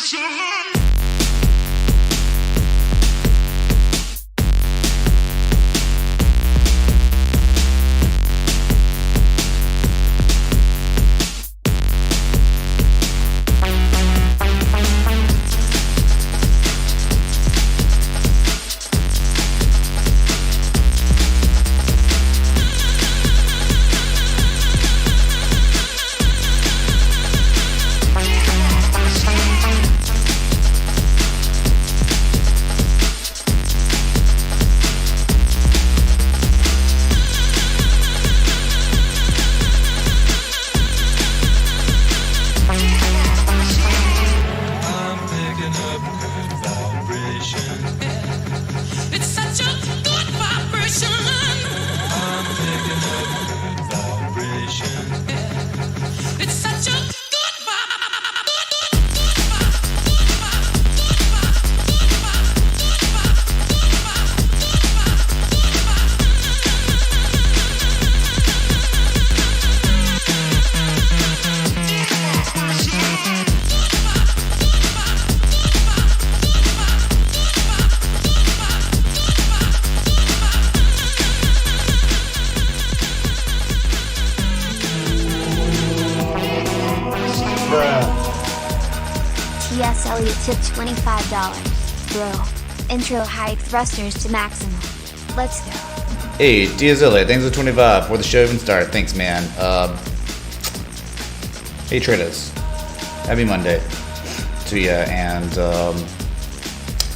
T.S. Eliot tip $25. Bro. Intro hike thrusters to maximum. Let's go. Hey, T.S. Eliot, thanks for 25 before the show even started. Thanks, man. Hey, traders. Happy Monday to you. And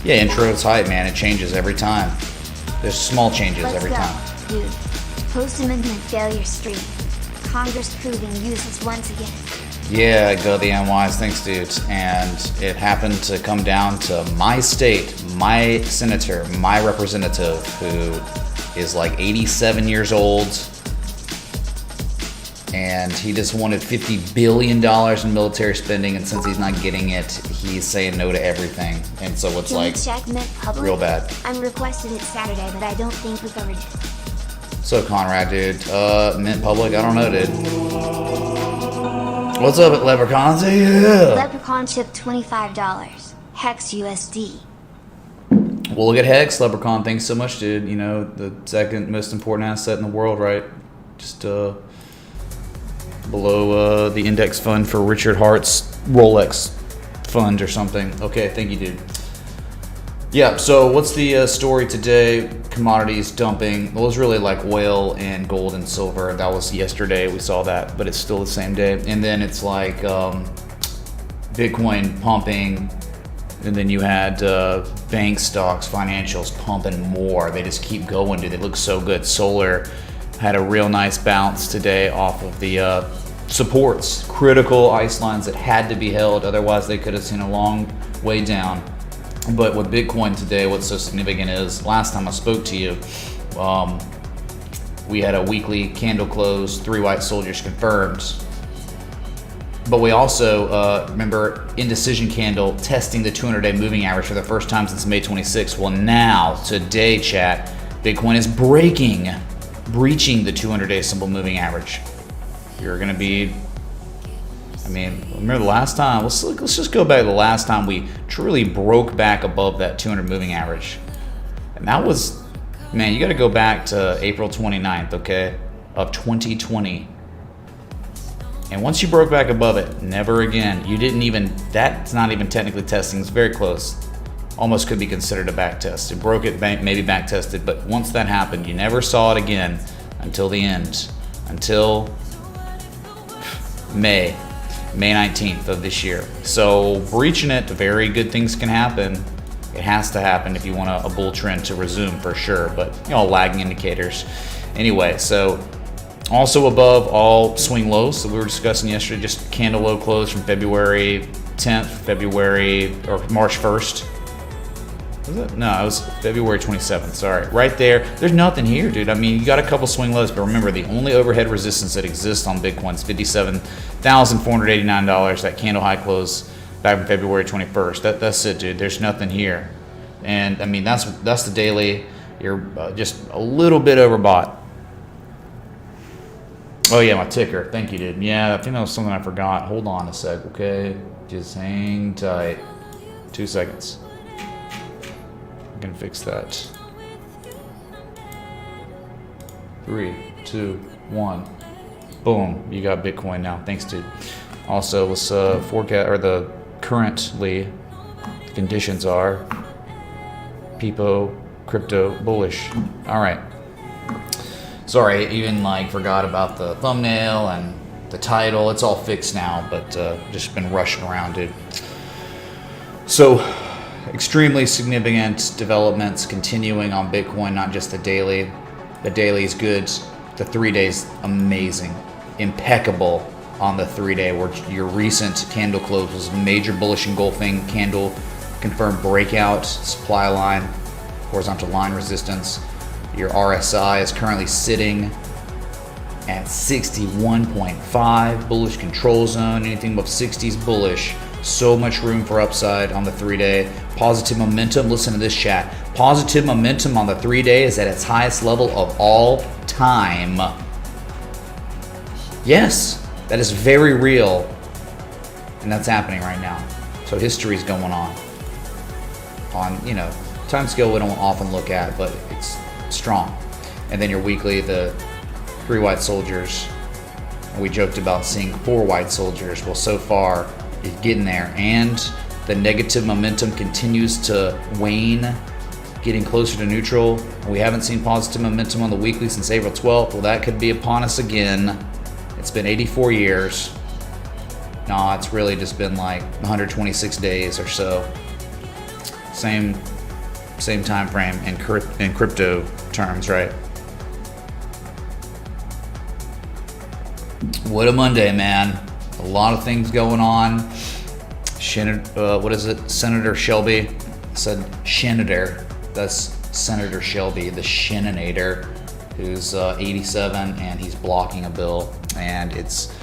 yeah, intro is hype, man. It changes every time. There's small changes every time. Dude. Post-amendment failure stream. Congress proving useless once again. Yeah, go the NYs. Thanks, dudes. And it happened to come down to my state, my senator, my representative, who is like 87 years old. And he just wanted $50 billion in military spending. And since he's not getting it, he's saying no to everything. And so it's like real bad. I'm requested it Saturday, but I don't think we covered it. So Conrad, dude, Mint Public, I don't know, dude. What's up at Leprechauns? Yeah. Leprechaun chip $25. Hex USD. Well, look at Hex, Leprechaun. Thanks so much, dude. You know, the second most important asset in the world, right? Just below the index fund for Richard Hart's Rolex fund or something. Okay, thank you, dude. Yeah, so what's the story today? Commodities dumping. Well, it was really like oil and gold and silver. That was yesterday. We saw that, but it's still the same day. And then it's like Bitcoin pumping. And then you had bank stocks, financials pumping more. They just keep going, dude. They look so good. Solar had a real nice bounce today off of the supports, critical ice lines that had to be held. Otherwise, they could have seen a long way down. But with Bitcoin today, what's so significant is last time I spoke to you, we had a weekly candle close, 3 white soldiers confirmed. But we also, remember, indecision candle testing the 200-day moving average for the first time since May 26th. Well, now, today, chat, Bitcoin is breaching the 200-day simple moving average. You're going to be... I mean, remember the last time, let's just go back to the last time we truly broke back above that 200 moving average. And that was, man, you got to go back to April 29th, okay, of 2020. And once you broke back above it, never again. You didn't even, that's not even technically testing, it's very close. Almost could be considered a back test. It broke it, maybe back tested, but once that happened, you never saw it again until the end, until May 19th of this year. So breaching it, very good things can happen. It has to happen if you want a bull trend to resume for sure, but you know, lagging indicators. Anyway, so also above all swing lows that we were discussing yesterday, just candle low close from February 10th, or March 1st. Was it? No, it was February 27th, sorry. Right there, there's nothing here, dude. I mean, you got a couple swing lows, but remember, the only overhead resistance that exists on Bitcoin is $57,489, that candle high close back in February 21st. That's it, dude. There's nothing here. And, I mean, that's the daily. You're just a little bit overbought. Oh, yeah, my ticker. Thank you, dude. Yeah, I think that was something I forgot. Hold on a sec, okay? Just hang tight. 2 seconds. I can fix that. 3, 2, 1. Boom, you got Bitcoin now. Thanks, dude. Also, let's forecast, or the currently the conditions are Peepo crypto bullish. All right. Sorry, I even like forgot about the thumbnail and the title. It's all fixed now, but just been rushing around, dude. So, extremely significant developments continuing on Bitcoin, not just the daily. The daily is good. The 3 days, amazing. Impeccable on the 3-day, where your recent candle close was major bullish engulfing candle, confirmed breakout, supply line, horizontal line resistance. Your RSI is currently sitting at 61.5, bullish control zone. Anything above 60 is bullish. So much room for upside on the 3-day. Positive momentum, listen to this chat. Positive momentum on the 3-day is at its highest level of all time. Yes, that is very real. And that's happening right now. So history's going on. You know, time scale we don't often look at, but it's strong. And then your weekly, the 3 white soldiers. And we joked about seeing 4 white soldiers. Well, so far, it's getting there. And the negative momentum continues to wane, getting closer to neutral. We haven't seen positive momentum on the weekly since April 12th. Well, that could be upon us again. It's been 84 years. No, it's really just been like 126 days or so. Same time frame in crypto terms, right? What a Monday, man. A lot of things going on. What is it? Senator Shelby said Senator. That's Senator Shelby, the Shenanator, who's 87, and he's blocking a bill. And it's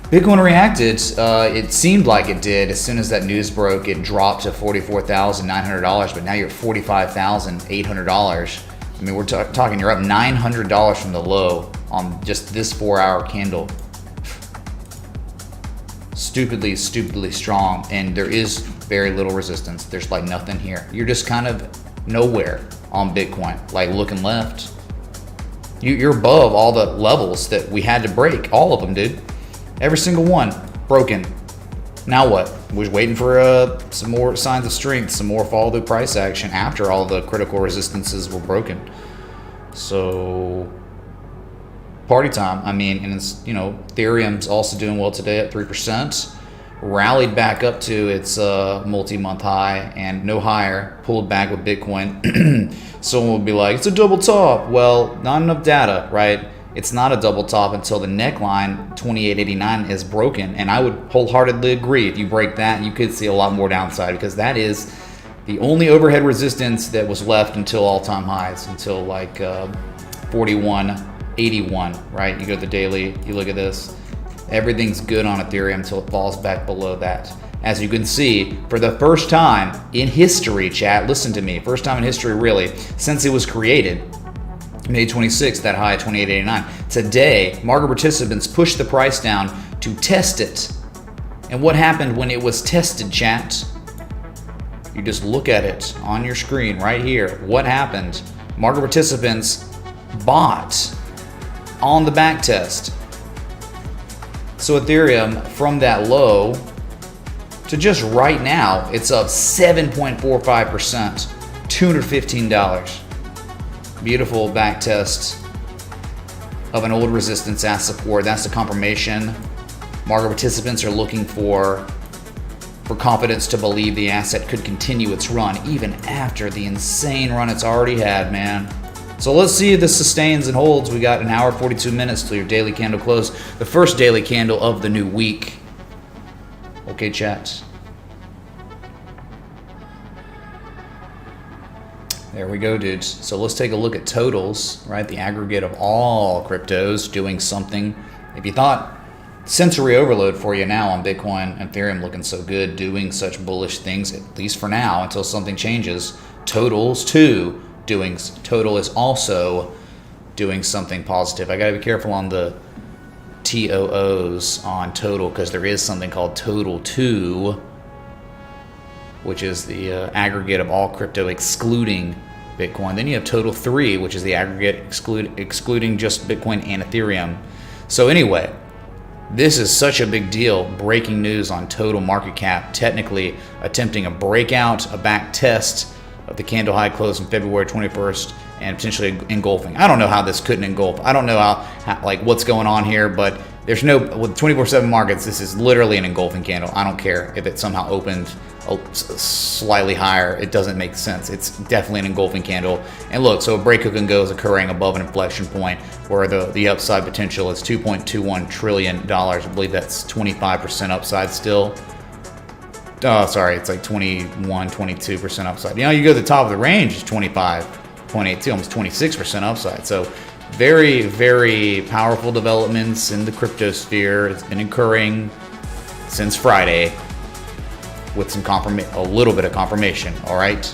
Bitcoin reacted. It seemed like it did as soon as that news broke. It dropped to $44,900, but now you're at $45,800. I mean, we're talking. You're up $900 from the low on just this 4-hour candle. Stupidly strong, and there is very little resistance. There's like nothing here. You're just kind of nowhere on Bitcoin. Like looking left, you're above all the levels that we had to break. All of them, dude. Every single one broken. Now what? We're waiting for some more signs of strength, some more follow through price action after all the critical resistances were broken. So party time. I mean, and it's, you know, Ethereum's also doing well today at 3%. Rallied back up to its multi-month high and no higher. Pulled back with Bitcoin. Someone would be like, it's a double top. Well, not enough data, right? It's not a double top until the neckline 2889 is broken, and I would wholeheartedly agree. If you break that, you could see a lot more downside, because that is the only overhead resistance that was left until all-time highs, until like 4181, right? You go to the daily, you look at this, everything's good on Ethereum until it falls back below that. As you can see, for the first time in history, chat, listen to me, first time in history really, since it was created, May 26th, that high at 2889. Today, market participants pushed the price down to test it. And what happened when it was tested, chat? You just look at it on your screen right here. What happened? Market participants bought on the back test. So Ethereum, from that low to just right now, it's up 7.45%, $215. Beautiful back test of an old resistance as support. That's the confirmation. Market participants are looking for confidence to believe the asset could continue its run even after the insane run it's already had, man. So let's see if this sustains and holds. We got an hour 42 minutes till your daily candle close. The first daily candle of the new week. Okay, chat. There we go, dudes. So let's take a look at totals, right? The aggregate of all cryptos doing something. If you thought sensory overload for you now on Bitcoin and Ethereum looking so good, doing such bullish things, at least for now, until something changes, totals too doing, total is also doing something positive. I gotta be careful on the TOOs on total, because there is something called total 2. which is the aggregate of all crypto excluding Bitcoin. Then you have total 3, which is the aggregate excluding just Bitcoin and Ethereum. So anyway, this is such a big deal. Breaking news on total market cap, technically attempting a breakout, a back test of the candle high close on February 21st, and potentially engulfing. I don't know how this couldn't engulf. I don't know how like what's going on here, but there's no, with 24/7 markets, this is literally an engulfing candle. I don't care if it somehow opened slightly higher. It doesn't make sense. It's definitely an engulfing candle. And look, so a breakout can go is occurring above an inflection point where the upside potential is $2.21 trillion. I believe that's 25% upside still. Oh, sorry, it's like 22% upside. You know, you go to the top of the range, it's 25.82, almost 26% upside. So very, very powerful developments in the crypto sphere. It's been occurring since Friday with some a little bit of confirmation. All right.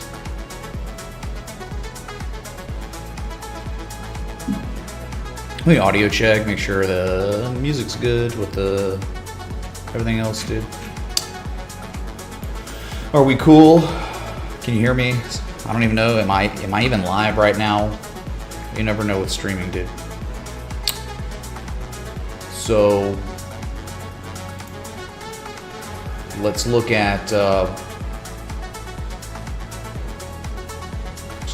Let me audio check, make sure the music's good with the everything else, dude. Are we cool? Can you hear me? I don't even know. Am I even live right now? You never know with streaming, dude. So let's look at so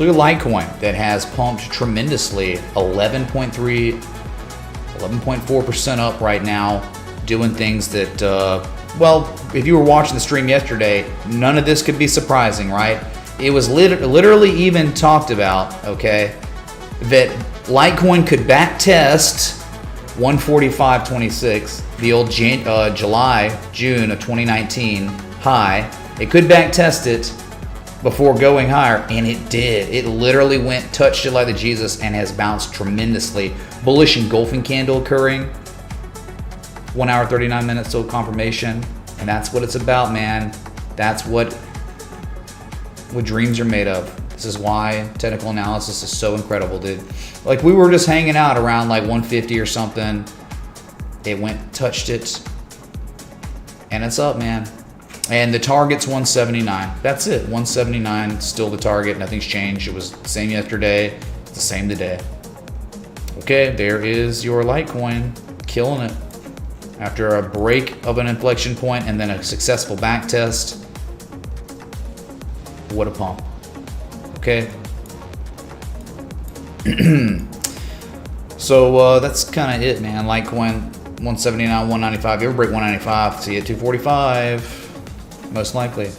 your Litecoin that has pumped tremendously, 11.4% up right now, doing things that well, if you were watching the stream yesterday, none of this could be surprising, right? It was literally even talked about, okay, that Litecoin could back test 145.26, the old June of 2019 high. It could back test it before going higher, and it did. It literally went, touched it like the Jesus, and has bounced tremendously. Bullish engulfing candle occurring. 1 hour 39 minutes till confirmation, and that's what it's about, man. That's what dreams are made of. This is why technical analysis is so incredible, dude. Like, we were just hanging out around like 150 or something. It went, touched it, and it's up, man. And the target's 179. That's it. 179, still the target. Nothing's changed. It was the same yesterday. It's the same today. Okay, there is your Litecoin, killing it. After a break of an inflection point and then a successful back test. What a pump. Okay. So that's kind of it, man. Litecoin 179, 195. You ever break 195? See it 245, most likely.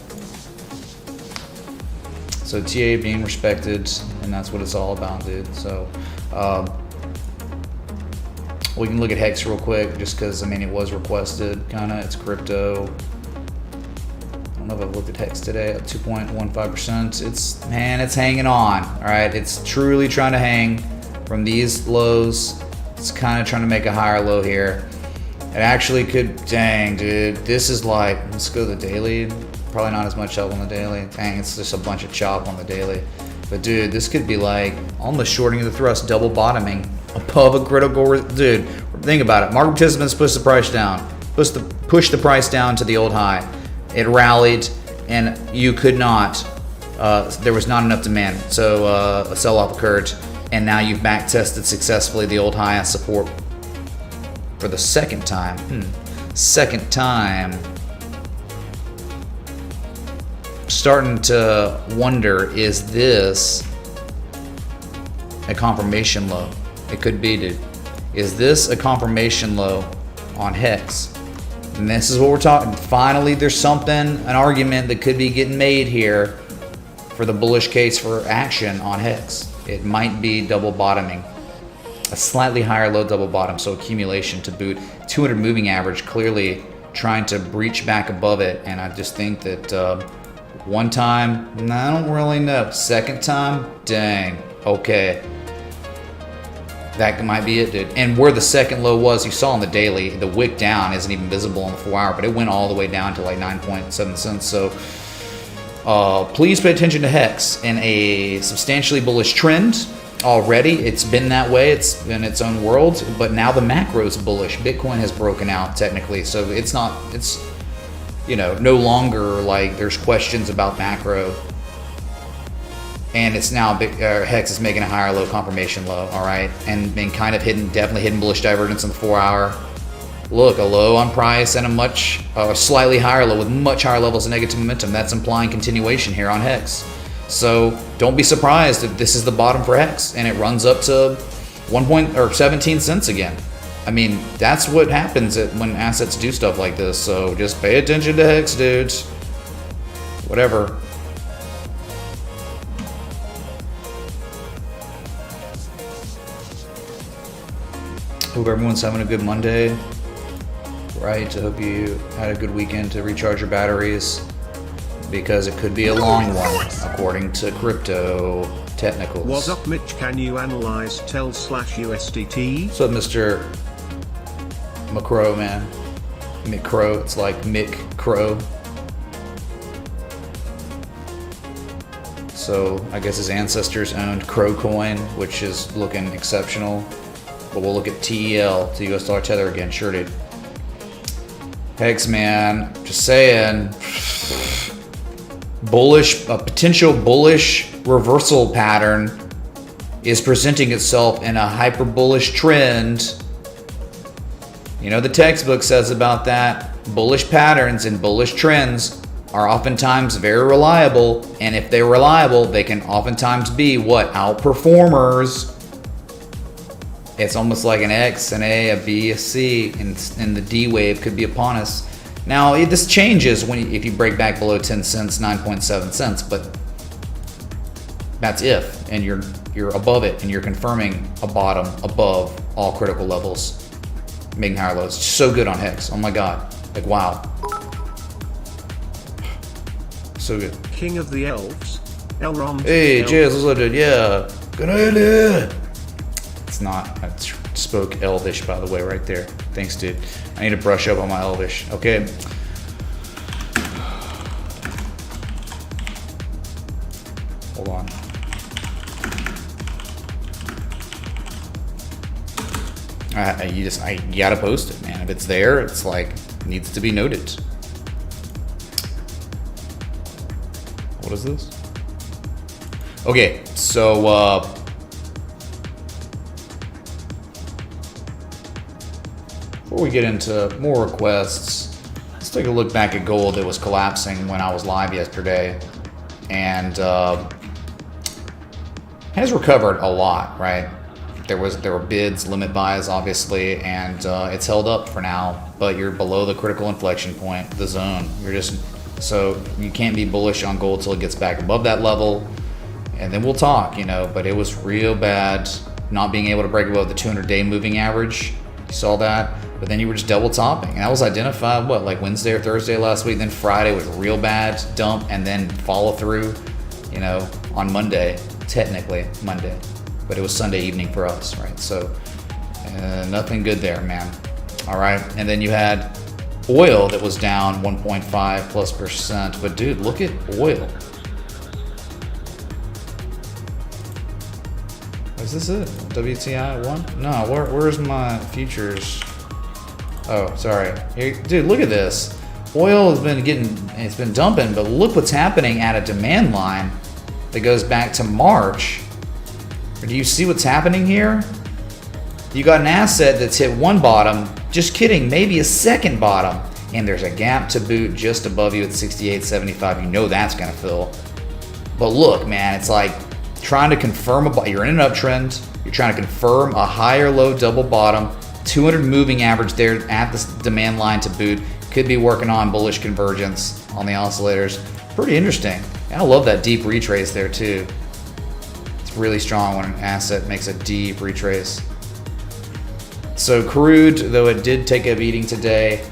So TA being respected, and that's what it's all about, dude. So we can look at Hex real quick, just because, I mean, it was requested, kind of. It's crypto. I don't know if I've looked at Hex today at 2.15%. It's hanging on, all right? It's truly trying to hang from these lows. It's kind of trying to make a higher low here. It actually could, dang, dude. This is like, let's go to the daily. Probably not as much up on the daily. Dang, it's just a bunch of chop on the daily. But dude, this could be like almost shorting of the thrust, double bottoming above a critical, dude. Think about it. Market participants pushed the price down, pushed the price down to the old high. It rallied, and you could not. There was not enough demand, so a sell-off occurred, and now you've back tested successfully the old high as support for the second time. Second time. Starting to wonder, is this a confirmation low? It could be, dude. Is this a confirmation low on Hex? And this is what we're talking. Finally, there's something, an argument that could be getting made here for the bullish case for action on Hex. It might be double bottoming. A slightly higher low double bottom, so accumulation to boot. 200 moving average clearly trying to breach back above it, and I just think that one time, I don't really know. Second time, dang, okay. That might be it, dude. And where the second low was, you saw on the daily, the wick down isn't even visible on the 4 hour, but it went all the way down to like 9.7 cents. So please pay attention to Hex in a substantially bullish trend already. It's been that way. It's in its own world, but now the macro is bullish. Bitcoin has broken out technically, so it's not. It's you know, no longer like there's questions about macro. And it's now Hex is making a higher low confirmation low, all right, and been kind of definitely hidden bullish divergence on the 4 hour. Look, a low on price and a slightly higher low with much higher levels of negative momentum. That's implying continuation here on Hex. So don't be surprised if this is the bottom for Hex and it runs up to 17 cents again. I mean, that's what happens when assets do stuff like this. So just pay attention to Hex, dudes. Whatever. Hope everyone's having a good Monday. Right, I hope you had a good weekend to recharge your batteries, because it could be a long one, according to crypto technicals. What's up, Mitch? Can you analyze TEL/USDT? What's up, Mr. McCrow, man? Mick Crow, it's like Mick Crow. So I guess his ancestors owned Crow Coin, which is looking exceptional. But we'll look at TEL, to US dollar tether again. Sure, dude. Hex, man, just saying. A potential bullish reversal pattern is presenting itself in a hyper bullish trend. You know, the textbook says about that. Bullish patterns and bullish trends are oftentimes very reliable. And if they're reliable, they can oftentimes be what? Outperformers. It's almost like an X, an A, a B, a C, and the D wave could be upon us. Now, this changes if you break back below 10 cents, 9.7 cents, but that's if, and you're above it, and you're confirming a bottom above all critical levels, making higher lows. So good on Hex. Oh my God. Like, wow. So good. King of the Elves. Elrond. Hey, cheers, what's up, dude? Yeah. Good idea. It's not. I spoke Elvish, by the way, right there. Thanks, dude. I need to brush up on my Elvish. Okay. Hold on. You gotta post it, man. If it's there, it's like needs to be noted. What is this? Okay, so before we get into more requests, let's take a look back at gold that was collapsing when I was live yesterday, and has recovered a lot, right? There were bids, limit buys, obviously, and it's held up for now. But you're below the critical inflection point, the zone. So you can't be bullish on gold till it gets back above that level, and then we'll talk, you know. But it was real bad not being able to break above the 200-day moving average. You saw that. But then you were just double topping. And that was identified, like Wednesday or Thursday last week. Then Friday was real bad, dump, and then follow through, you know, on Monday, technically Monday. But it was Sunday evening for us, right? So nothing good there, man. All right. And then you had oil that was down 1.5+%. But dude, look at oil. Is this it? WTI 1? No, where's my futures? Oh, sorry. Here, dude, look at this. Oil has been dumping, but look what's happening at a demand line that goes back to March. Do you see what's happening here? You got an asset that's hit one bottom, just kidding, maybe a second bottom, and there's a gap to boot just above you at 68.75. You know that's gonna fill. But look, man, it's like trying to confirm you're in an uptrend, you're trying to confirm a higher low double bottom, 200 moving average there at the demand line to boot. Could be working on bullish convergence on the oscillators. Pretty interesting. And I love that deep retrace there too. It's really strong when an asset makes a deep retrace. So crude, though it did take a beating today,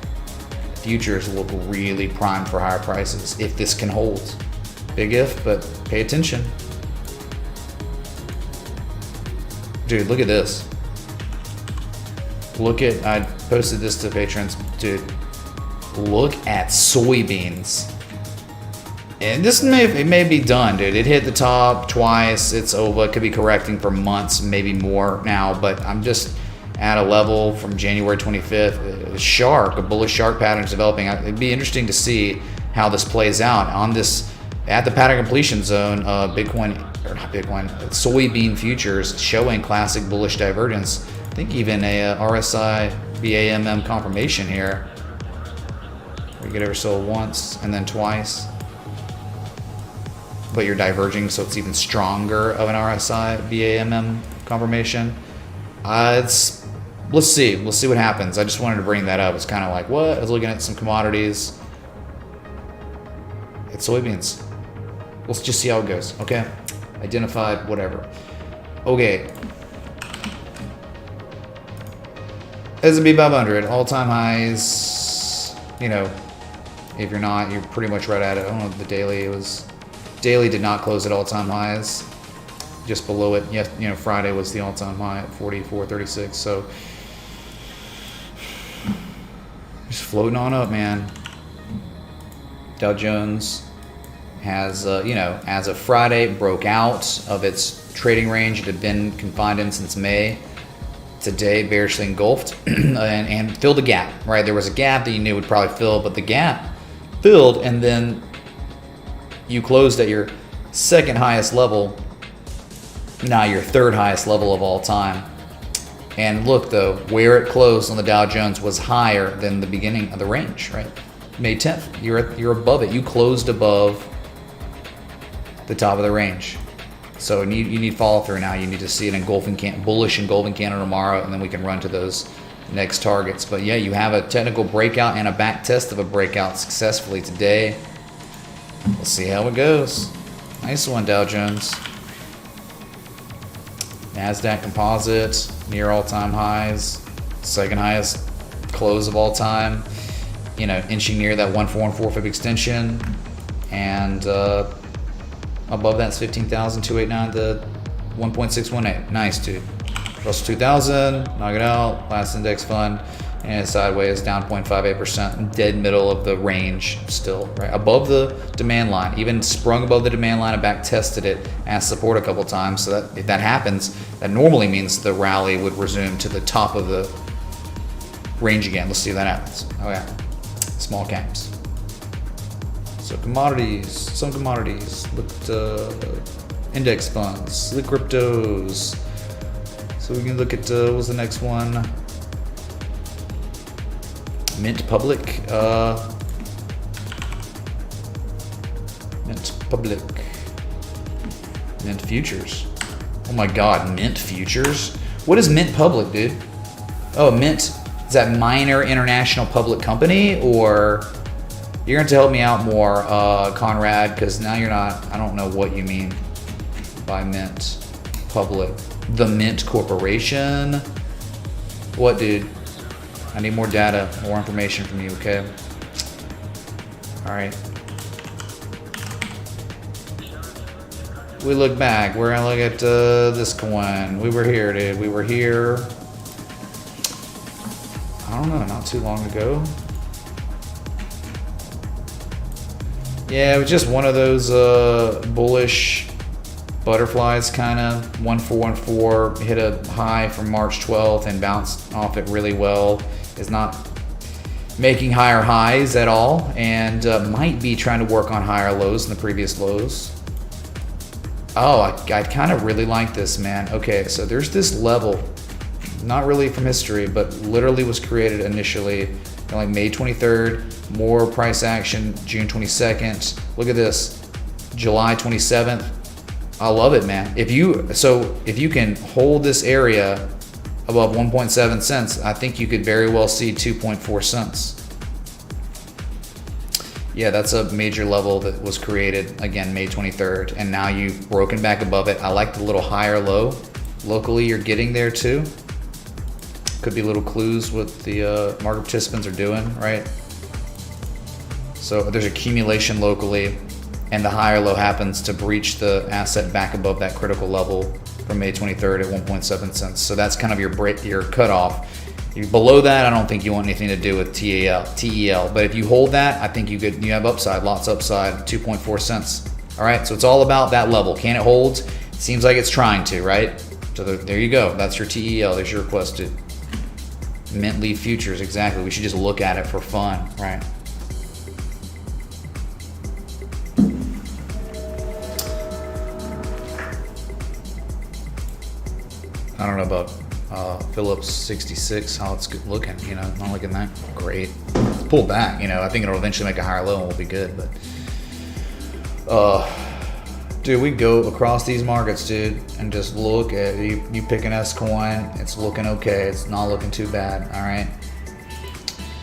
futures look really primed for higher prices if this can hold. Big if, but pay attention. Dude, look at this. I posted this to patrons. Dude, look at soybeans. And this may be done, dude. It hit the top twice. It's over. It could be correcting for months, maybe more now. But at a level from January 25th. Shark, a bullish shark pattern is developing. It'd be interesting to see how this plays out on this at the pattern completion zone. Soybean futures showing classic bullish divergence. I think even a RSI BAMM confirmation here. We get oversold once and then twice, but you're diverging, so it's even stronger of an RSI BAMM confirmation. Let's see what happens. I just wanted to bring that up. It's kind of like, what? I was looking at some commodities. It's soybeans. Let's just see how it goes. Okay, identified, whatever. Okay. S&P 500 all-time highs. You know, if you're not, you're pretty much right at it. I don't know if the daily did not close at all-time highs. Just below it. Yes, you know, Friday was the all-time high at 44.36. So just floating on up, man. Dow Jones has, you know, as of Friday, broke out of its trading range it had been confined in since May. Today, bearishly engulfed and filled a gap, right? There was a gap that you knew would probably fill, but the gap filled, and then you closed at your second highest level, now your third highest level of all time. And look, though, where it closed on the Dow Jones was higher than the beginning of the range, right? May 10th, you're above it. You closed above the top of the range. So you need follow through now. You need to see an bullish engulfing candle tomorrow, and then we can run to those next targets. But yeah, you have a technical breakout and a back test of a breakout successfully today. We'll see how it goes. Nice one, Dow Jones. NASDAQ Composite near all-time highs, second highest close of all time. You know, inching near that 1.414 fib extension, and above that's 15,289 to 1.618. Nice, dude. Russell 2000, knock it out. Last index fund, and sideways down 0.58%. Dead middle of the range still, right above the demand line. Even sprung above the demand line and back tested it as support a couple times. So that if that happens, that normally means the rally would resume to the top of the range again. Let's see if that happens. Oh yeah, small caps. So commodities, some commodities, look at index funds, the cryptos. So we can look at, what was the next one? Mint Public. Mint Public. Mint Futures. Oh my God, Mint Futures? What is Mint Public, dude? Oh, Mint, is that minor international public company, or... You're going to help me out more, Conrad, because now you're not, I don't know what you mean by Mint Public. The Mint Corporation? What, dude? I need more data, more information from you, okay? All right. We look back. We're going to look at this coin. We were here, dude. We were here, I don't know, not too long ago. Yeah, it was just one of those bullish butterflies, kind of. 1414 hit a high from March 12th and bounced off it really well. Is not making higher highs at all, and might be trying to work on higher lows than the previous lows. Oh, I kind of really like this, man. Okay, so there's this level, not really from history, but literally was created initially like May 23rd. More price action, June 22nd. Look at this, July 27th. I love it, man. If you can hold this area above 1.7 cents, I think you could very well see 2.4 cents. Yeah, that's a major level that was created, again, May 23rd, and now you've broken back above it. I like the little higher low. Locally, you're getting there too. Could be little clues what the market participants are doing, right? So there's accumulation locally, and the higher low happens to breach the asset back above that critical level from May 23rd at 1.7 cents. So that's kind of your cutoff. Below that, I don't think you want anything to do with TEL. But if you hold that, I think you have upside, lots of upside, 2.4 cents. All right, so it's all about that level. Can it hold? It seems like it's trying to, right? So there you go. That's your TEL. There's your requested. Mint leaf futures, exactly. We should just look at it for fun, right? I don't know about Phillips 66, how it's good looking, you know, not looking that great. It's pulled back, you know, I think it'll eventually make a higher low and we'll be good, but dude, we go across these markets, dude, and just look at you pick an S coin, it's looking okay, it's not looking too bad. All right,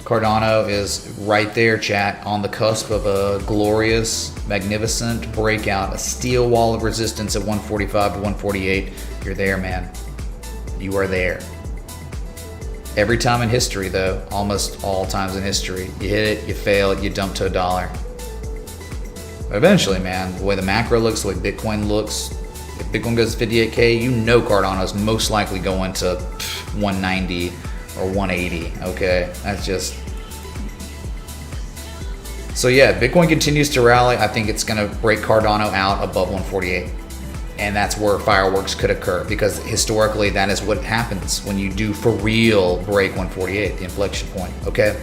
Cardano is right there, chat, on the cusp of a glorious, magnificent breakout, a steel wall of resistance at 145 to 148. You're there, man. You are there. Every time in history, though, almost all times in history, you hit it, you fail it, you dump to $1. But eventually, man, the way the macro looks, the way Bitcoin looks, if Bitcoin goes to 58K, you know Cardano's most likely going to 190 or 180, okay? That's just... So yeah, Bitcoin continues to rally. I think it's gonna break Cardano out above 148. And that's where fireworks could occur, because historically that is what happens when you do for real break 148, the inflection point, okay?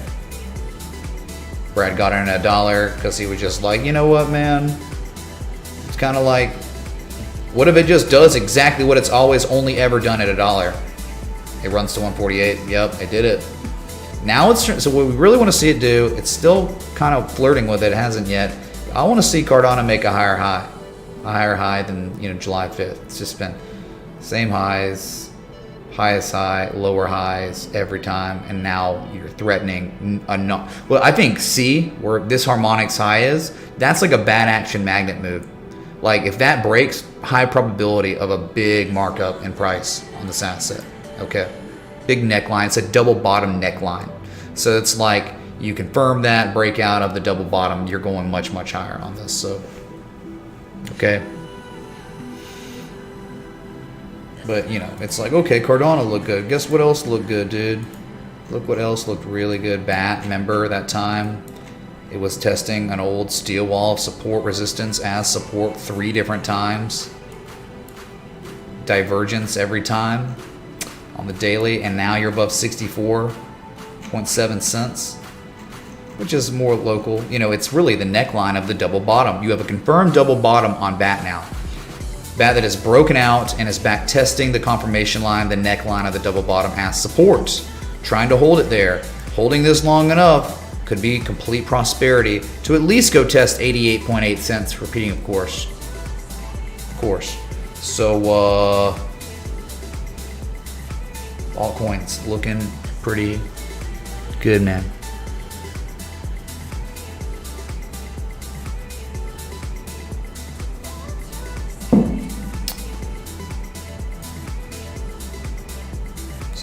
Brad got in at $1 because he was just like, you know what, man? It's kind of like, what if it just does exactly what it's always only ever done at $1? It runs to 148. Yep, it did it. Now it's, so what we really want to see it do, it's still kind of flirting with it. It hasn't yet. I want to see Cardano make a higher high than, you know, July 5th. It's just been same highs, highest high, lower highs every time, and now you're threatening a no. Well, I think C, where this harmonics high is, that's like a bad action magnet move. Like if that breaks, high probability of a big markup in price on this asset. Okay, big neckline. It's a double bottom neckline, so it's like you confirm that breakout of the double bottom, you're going much higher on this. So okay. But, you know, it's like, okay, Cardano looked good. Guess what else looked good, dude? Look what else looked really good. BAT, remember that time? It was testing an old steel wall of support resistance as support 3 different times. Divergence every time on the daily. And now you're above 64.7 cents, which is more local. You know, it's really the neckline of the double bottom. You have a confirmed double bottom on BAT now. BAT that is broken out and is back testing the confirmation line, the neckline of the double bottom as support. Trying to hold it there. Holding this long enough could be complete prosperity to at least go test 88.8 cents, repeating, of course. So, altcoins looking pretty good, man.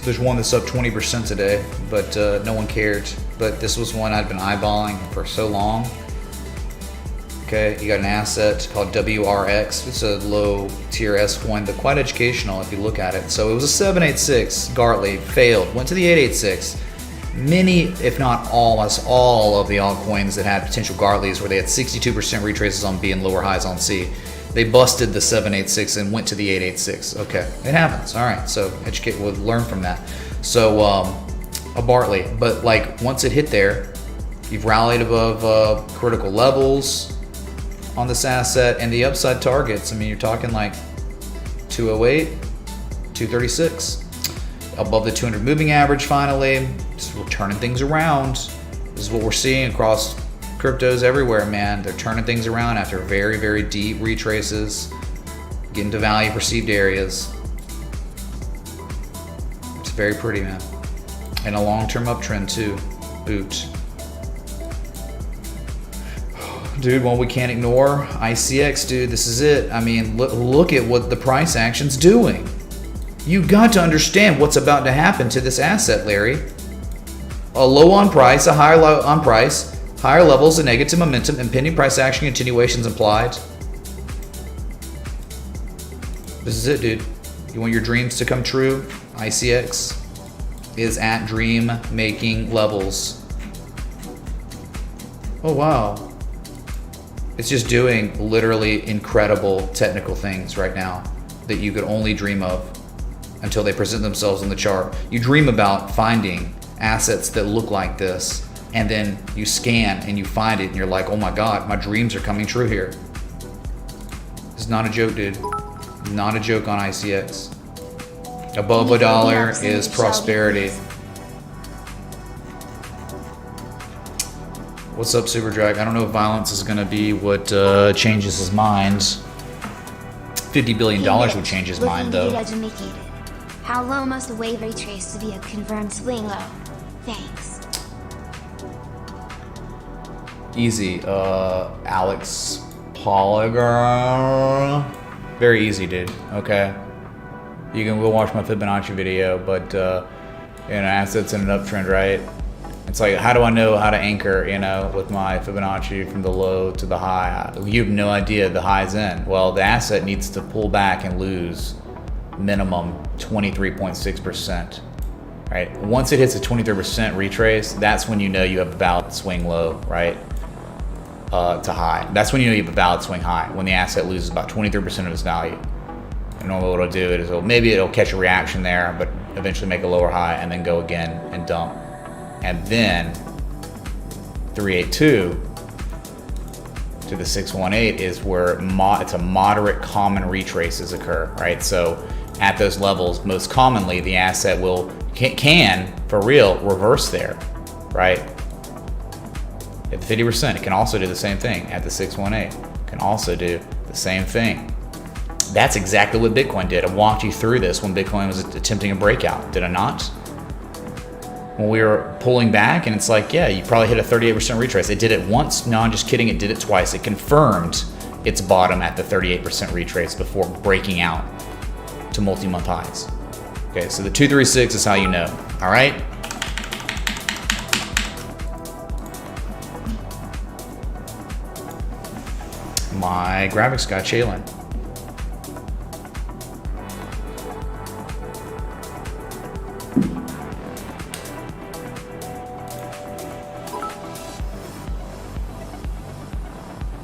There's one that's up 20% today, but no one cared. But this was one I'd been eyeballing for so long. Okay, you got an asset called WRX. It's a low tier S coin, but quite educational if you look at it. So it was a 786 Gartley, failed, went to the 886. Many, if not almost all of the altcoins that had potential Gartleys, where they had 62% retraces on B and lower highs on C, they busted the 786 and went to the 886. Okay, it happens. All right, so educate, we'll learn from that. So a Bartley, but like once it hit there, you've rallied above critical levels on this asset, and the upside targets, I mean, you're talking like 208, 236, above the 200 moving average finally. Just we're turning things around. This is what we're seeing across cryptos everywhere, man. They're turning things around after very deep retraces, getting to value perceived areas. It's very pretty, man. And a long-term uptrend too. Boot. Dude, one we can't ignore, ICX, dude, this is it. I mean, look at what the price action's doing. You got to understand what's about to happen to this asset, Larry. A low on price, a higher low on price, higher levels of negative momentum, impending price action continuations implied. This is it, dude. You want your dreams to come true? ICX is at dream making levels. Oh, wow. It's just doing literally incredible technical things right now that you could only dream of. until they present themselves on the chart. You dream about finding assets that look like this, and then you scan and you find it and you're like, oh my God, my dreams are coming true here. It's not a joke, dude. Not a joke on ICX. Above a dollar is prosperity. What's up, Super Drag? I don't know if violence is going to be what changes his mind. $50 billion would change his mind, though. How low must a wave retrace to be a confirmed swing low? Thanks. Easy. Alex Polygon. Very easy, dude. Okay. You can go watch my Fibonacci video, but assets in an uptrend, right? It's like, how do I know how to anchor, with my Fibonacci from the low to the high? You have no idea the high's in. Well, the asset needs to pull back and lose minimum 23.6%, right? Once it hits a 23% retrace, that's when you know you have a valid swing low, right? To high. That's when you know you have a valid swing high, when the asset loses about 23% of its value. And normally what it'll do is maybe it'll catch a reaction there, but eventually make a lower high and then go again and dump. And then 382 to the 618 is where it's a moderate common retraces occur, right? So at those levels, most commonly the asset can for real reverse there, right? At the 50%, it can also do the same thing. At the 618, it can also do the same thing. That's exactly what Bitcoin did. I walked you through this when Bitcoin was attempting a breakout, did I not? When we were pulling back, and it's like, yeah, you probably hit a 38% retrace. It did it once. No, I'm just kidding. It did it twice. It confirmed its bottom at the 38% retrace before breaking out to multi-month highs. Okay, so the 236 is how you know. All right. My graphics guy, Chaylin.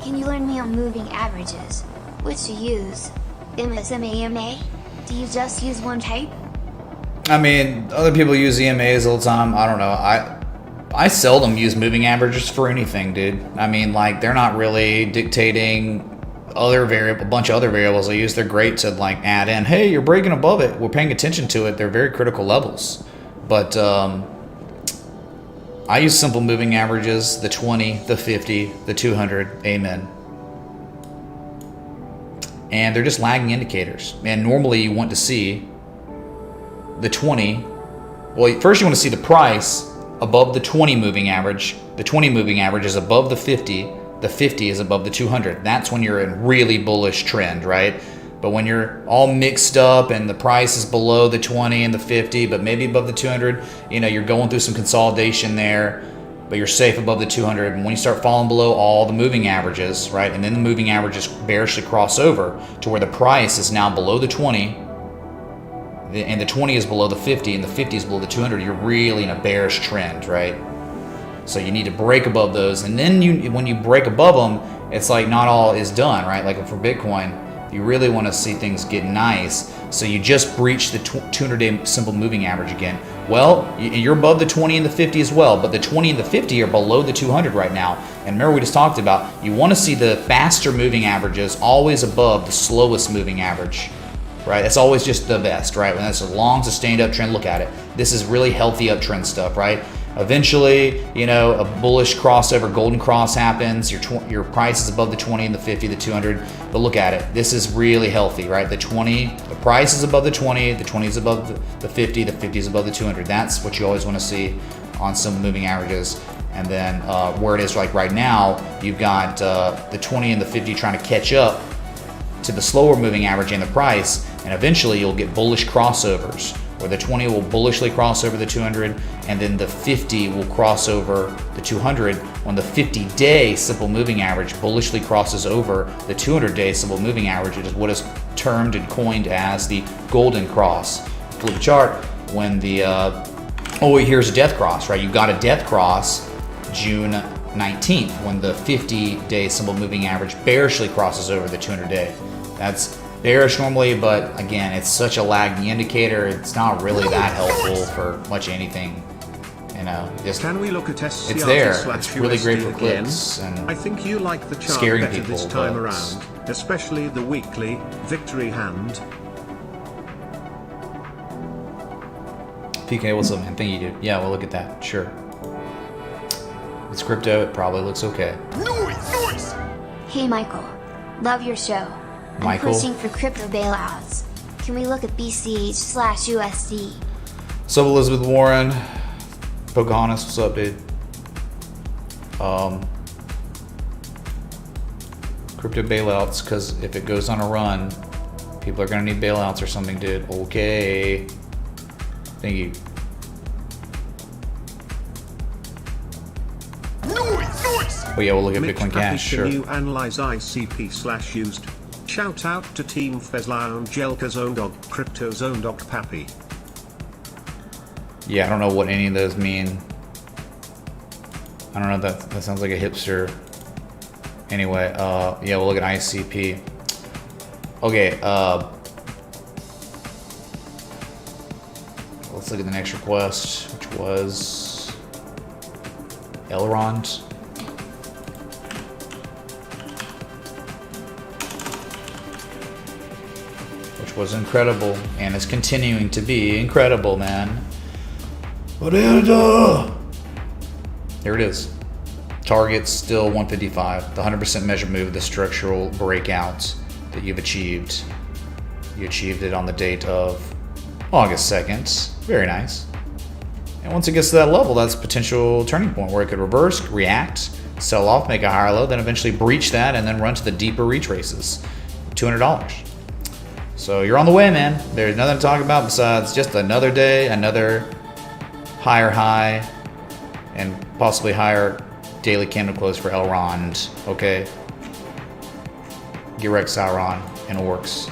Can you learn me on moving averages? Which to use? MSMAMA? Do you just use one type? I mean, other people use EMAs all the time. I don't know. I seldom use moving averages for anything, dude. I mean, like, they're not really dictating a bunch of other variables they use. They're great to like add in, hey, you're breaking above it, we're paying attention to it. They're very critical levels. But I use simple moving averages, the 20, the 50, the 200, amen. And they're just lagging indicators. And normally you want to see the 20. Well, first you want to see the price above the 20 moving average. The 20 moving average is above the 50. The 50 is above the 200. That's when you're in really bullish trend, right? But when you're all mixed up and the price is below the 20 and the 50, but maybe above the 200, you're going through some consolidation there, but you're safe above the 200. And when you start falling below all the moving averages, right? And then the moving averages bearishly cross over to where the price is now below the 20, and the 20 is below the 50, and the 50 is below the 200, you're really in a bearish trend, right? So you need to break above those. And then when you break above them, it's like not all is done, right? Like for Bitcoin, you really want to see things get nice. So you just breached the 200-day simple moving average again. Well, you're above the 20 and the 50 as well, but the 20 and the 50 are below the 200 right now. And remember we just talked about, you want to see the faster moving averages always above the slowest moving average, right? That's always just the best, right? When that's a long sustained uptrend, look at it. This is really healthy uptrend stuff, right? Eventually, a bullish crossover, golden cross happens. Your price is above the 20 and the 50, the 200. But look at it. This is really healthy, right? The price is above the 20 is above the 50 is above the 200. That's what you always want to see on some moving averages. And then where it is like right now, you've got the 20 and the 50 trying to catch up to the slower moving average and the price. And eventually you'll get bullish crossovers, where the 20 will bullishly cross over the 200, and then the 50 will cross over the 200 when the 50-day simple moving average bullishly crosses over the 200-day simple moving average. It is what is termed and coined as the golden cross. Flip the chart when here's a death cross, right? You've got a death cross June 19th when the 50-day simple moving average bearishly crosses over the 200-day. That's bearish normally, but again, it's such a lagging indicator. It's not really that helpful for much anything. You know, just can we look at SCRT it's there. / It's really great for again? clicks and I think you like the chart scaring better people, this time but- around, especially the weekly victory hand. PK, what's up, man? Thank you, dude. Yeah, we'll look at that. Sure. It's crypto. It probably looks okay. Hey Michael, love your show. Michael? I'm pushing for crypto bailouts. Can we look at BCH/USD? What's up, Elizabeth Warren? Pocahontas, what's up, dude? Crypto bailouts, because if it goes on a run, people are going to need bailouts or something, dude. Okay. Thank you. Oh yeah, we'll look at Mitch Bitcoin Pappy, Cash, sure. can you analyze ICP/used? Shout out to Team Fezla Jelka Zone Dog, Crypto Zone Dog Pappy. Yeah, I don't know what any of those mean. I don't know, that sounds like a hipster. Anyway, yeah, we'll look at ICP. Okay, let's look at the next request, which was Elrond. Which was incredible, and is continuing to be incredible, man. There it is. Target's still 155. The 100% measured move, the structural breakout that you've achieved. You achieved it on the date of August 2nd. Very nice. And once it gets to that level, that's a potential turning point where it could reverse, react, sell off, make a higher low, then eventually breach that and then run to the deeper retraces. $200. So you're on the way, man. There's nothing to talk about besides just another day, another higher high, and possibly higher daily candle close for Elrond. Okay. Get wrecked, Sauron, and orcs.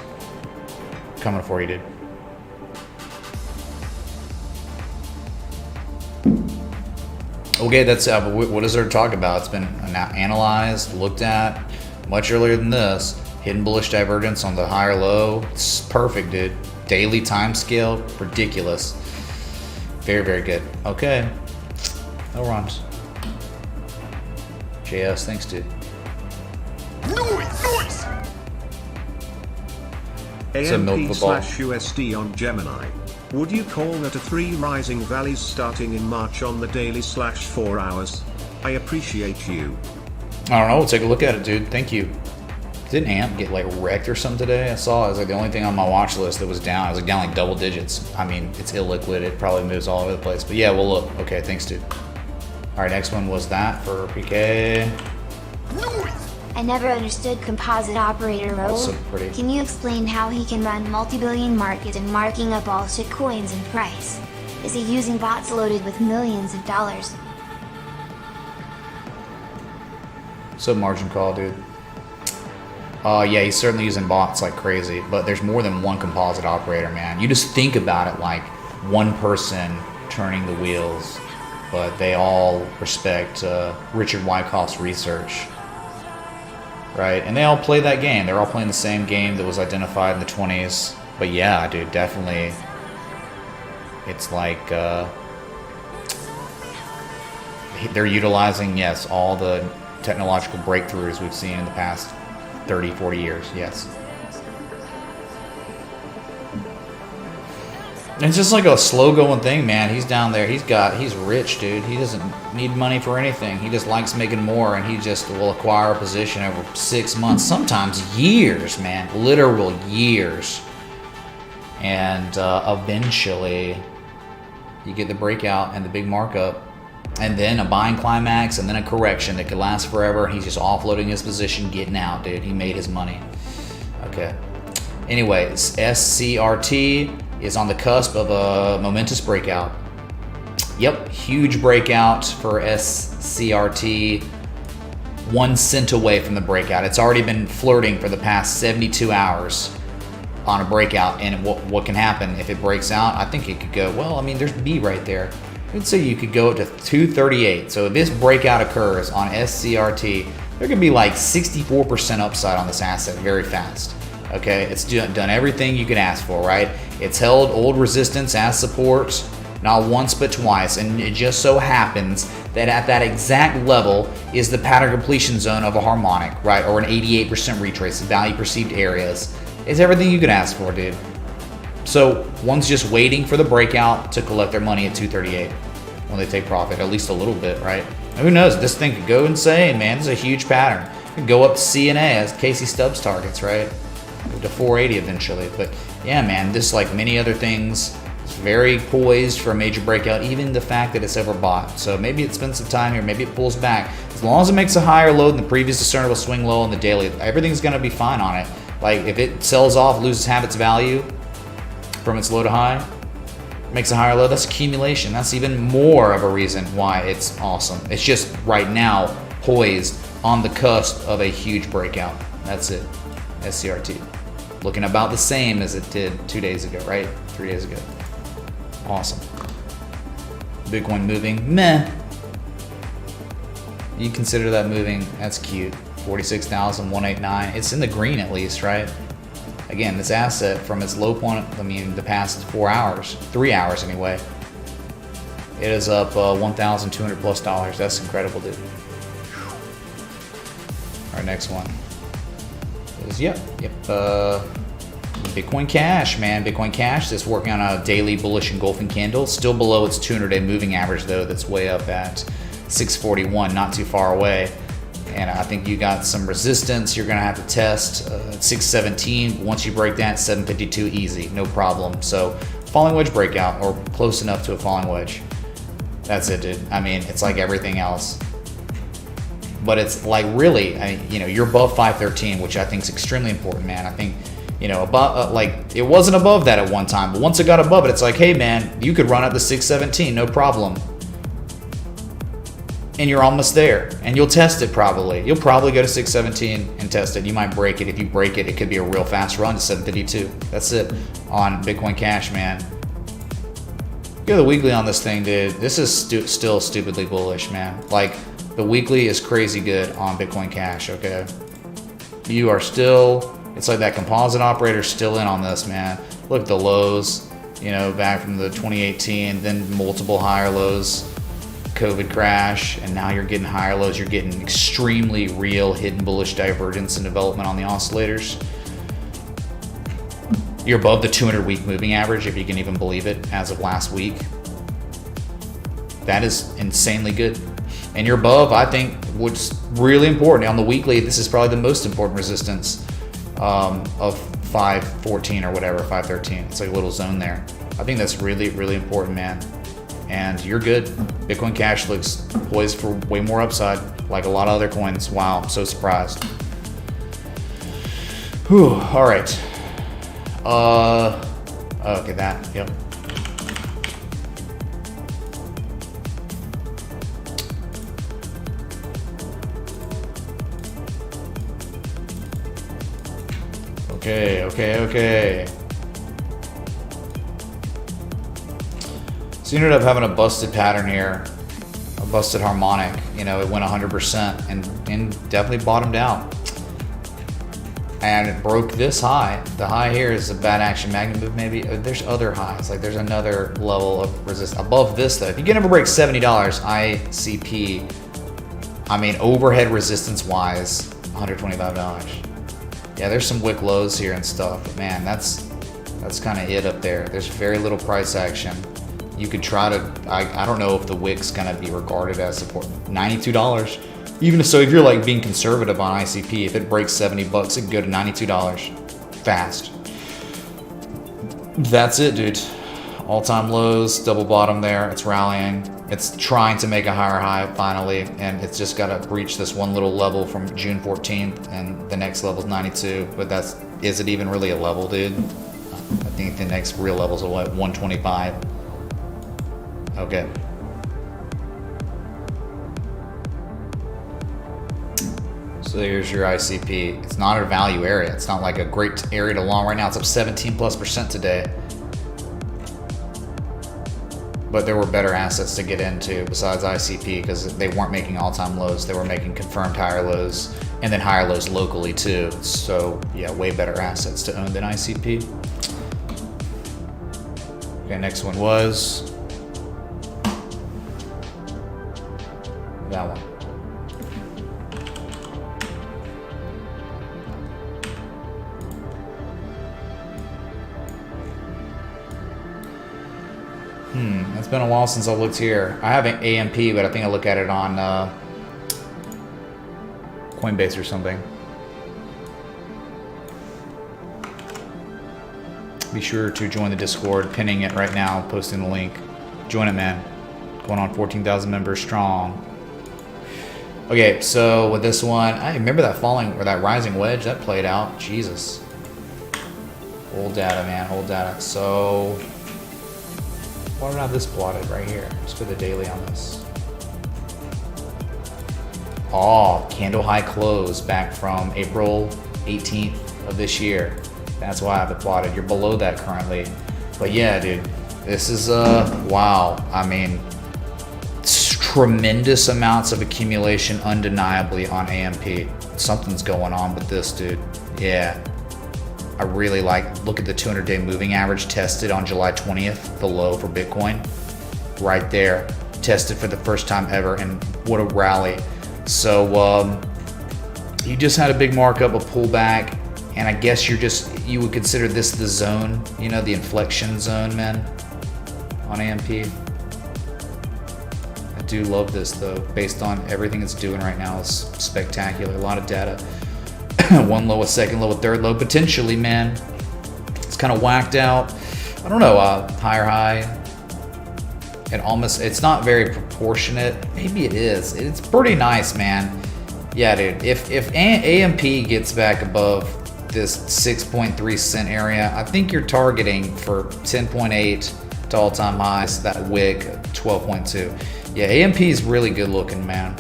Coming for you, dude. Okay, that's what is there to talk about? It's been analyzed, looked at much earlier than this. Hidden bullish divergence on the higher low. It's perfect, dude. Daily time scale, ridiculous. Very, very good. Okay. Elrond. JS, thanks, dude. AMP/USD on Gemini. Would you call that a 3 rising valleys starting in March on the daily/4 hours? I appreciate you. I don't know. We'll take a look at it, dude. Thank you. Didn't AMP get like wrecked or something today? I saw it was like the only thing on my watch list that was down. It was like down like double digits. I mean, it's illiquid. It probably moves all over the place. But yeah, we'll look. Okay, thanks, dude. All right, next one was that for PK. I never understood composite operator role. so pretty. Can you explain how he can run multi-billion market and marking up all shit coins in price? Is he using bots loaded with millions of dollars? So margin call, dude. Yeah, he's certainly using bots like crazy, but there's more than one composite operator, man. You just think about it like one person turning the wheels, but they all respect Richard Wyckoff's research, right? And they all play that game. They're all playing the same game that was identified in the 20s. But yeah, dude, definitely. It's like they're utilizing, yes, all the technological breakthroughs we've seen in the past 30, 40 years, yes. It's just like a slow going thing, man. He's down there. He's rich, dude. He doesn't need money for anything. He just likes making more, and he just will acquire a position over 6 months, sometimes years, man. Literal years. And eventually, you get the breakout and the big markup, and then a buying climax, and then a correction that could last forever. He's just offloading his position, getting out, dude. He made his money. Okay. Anyways, SCRT is on the cusp of a momentous breakout. Yep, huge breakout for SCRT. 1 cent away from the breakout. It's already been flirting for the past 72 hours on a breakout. And what can happen if it breaks out? I think it could go, well, I mean, there's B right there. I'd say you could go up to 238. So if this breakout occurs on SCRT, there could be like 64% upside on this asset very fast. Okay, it's done everything you could ask for, right? It's held old resistance as support, not once but twice, and it just so happens that at that exact level is the pattern completion zone of a harmonic, right? Or an 88% retrace, value perceived areas. It's everything you could ask for, dude. So one's just waiting for the breakout to collect their money at 238 when they take profit, at least a little bit, right? And who knows? This thing could go insane, man. It's a huge pattern. It could go up to CNA as Casey Stubbs targets, right? To 480 eventually. But yeah, man, this, like many other things, it's very poised for a major breakout, even the fact that it's overbought. So maybe it spends some time here, maybe it pulls back. As long as it makes a higher low than the previous discernible swing low on the daily, everything's going to be fine on it. Like if it sells off, loses half its value from its low to high, makes a higher low, that's accumulation. That's even more of a reason why it's awesome. It's just right now poised on the cusp of a huge breakout. That's it. SCRT. Looking about the same as it did 2 days ago, right? 3 days ago. Awesome. Bitcoin moving, meh. You consider that moving, that's cute. 46,189. It's in the green at least, right? Again, this asset from its low point, I mean, the past 4 hours, 3 hours anyway, it is up $1,200 plus. That's incredible, dude. Our next one is, Bitcoin Cash, man. Bitcoin Cash is working on a daily bullish engulfing candle, still below its 200-day moving average though. That's way up at 641, not too far away. And I think you got some resistance you're gonna have to test at 617. Once you break that, 752 easy, no problem. So falling wedge breakout, or close enough to a falling wedge. That's it, dude. I mean, it's like everything else. But it's like really, you're above 513, which I think is extremely important, man. I think, above, like it wasn't above that at one time, but once it got above it, it's like, hey, man, you could run up to 617, no problem. And you're almost there, and you'll test it probably. You'll probably go to 617 and test it. You might break it. If you break it, it could be a real fast run to 752. That's it on Bitcoin Cash, man. Look at the weekly on this thing, dude. This is still stupidly bullish, man. Like, the weekly is crazy good on Bitcoin Cash, okay? You are still, it's like that composite operator still in on this, man. Look at the lows, back from the 2018, then multiple higher lows, COVID crash, and now you're getting higher lows. You're getting extremely real hidden bullish divergence and development on the oscillators. You're above the 200-week moving average, if you can even believe it, as of last week. That is insanely good. And you're above, I think, what's really important on the weekly, this is probably the most important resistance of 514 or whatever, 513. It's like a little zone there. I think that's really, really important, man. And you're good. Bitcoin Cash looks poised for way more upside, like a lot of other coins. Wow, I'm so surprised. Whew, all right. Okay, that, yep. Okay. So you ended up having a busted pattern here, a busted harmonic. It went 100% and definitely bottomed out. And it broke this high. The high here is a bad action magnet move maybe. There's other highs, like there's another level of resistance. Above this though, if you can ever break $70 ICP, I mean overhead resistance wise, $125. Yeah, there's some wick lows here and stuff, but man, that's kind of it up there. There's very little price action. You could try to, I don't know if the wick's gonna be regarded as support. $92. Even so, if you're like being conservative on ICP, if it breaks $70, it could go to $92 fast. That's it, dude. All-time lows, double bottom there. It's rallying. It's trying to make a higher high finally, and it's just got to breach this one little level from June 14th, and the next level is 92. But is it even really a level, dude? I think the next real level is what, 125. Okay. So here's your ICP. It's not a value area. It's not like a great area to long right now. It's up 17+% today. But there were better assets to get into besides ICP because they weren't making all-time lows. They were making confirmed higher lows and then higher lows locally too. So yeah, way better assets to own than ICP. Okay, next one was that one. It's been a while since I looked here. I have an AMP, but I think I look at it on Coinbase or something. Be sure to join the Discord, pinning it right now, posting the link. Join it, man. Going on 14,000 members strong. Okay, so with this one, I remember that falling or that rising wedge that played out. Jesus. Old data, man, old data. So why don't I have this plotted right here? Just for the daily on this. Oh, candle high close back from April 18th of this year. That's why I have it plotted. You're below that currently. But yeah, dude, this is, wow. I mean, tremendous amounts of accumulation undeniably on AMP. Something's going on with this, dude. Yeah. I really like, look at the 200-day moving average tested on July 20th, the low for Bitcoin. Right there. Tested for the first time ever, and what a rally. So, you just had a big markup, a pullback, and I guess you would consider this the zone, you know, the inflection zone, man, on AMP. I do love this, though, based on everything it's doing right now. It's spectacular. A lot of data. One low, a second low, a third low, potentially, man. It's kind of whacked out. I don't know, higher high. It's not very proportionate. Maybe it is. It's pretty nice, man. Yeah, dude. If AMP gets back above this 6.3 cent area, I think you're targeting for 10.8 to all-time highs. That wick 12.2. Yeah, AMP is really good looking, man.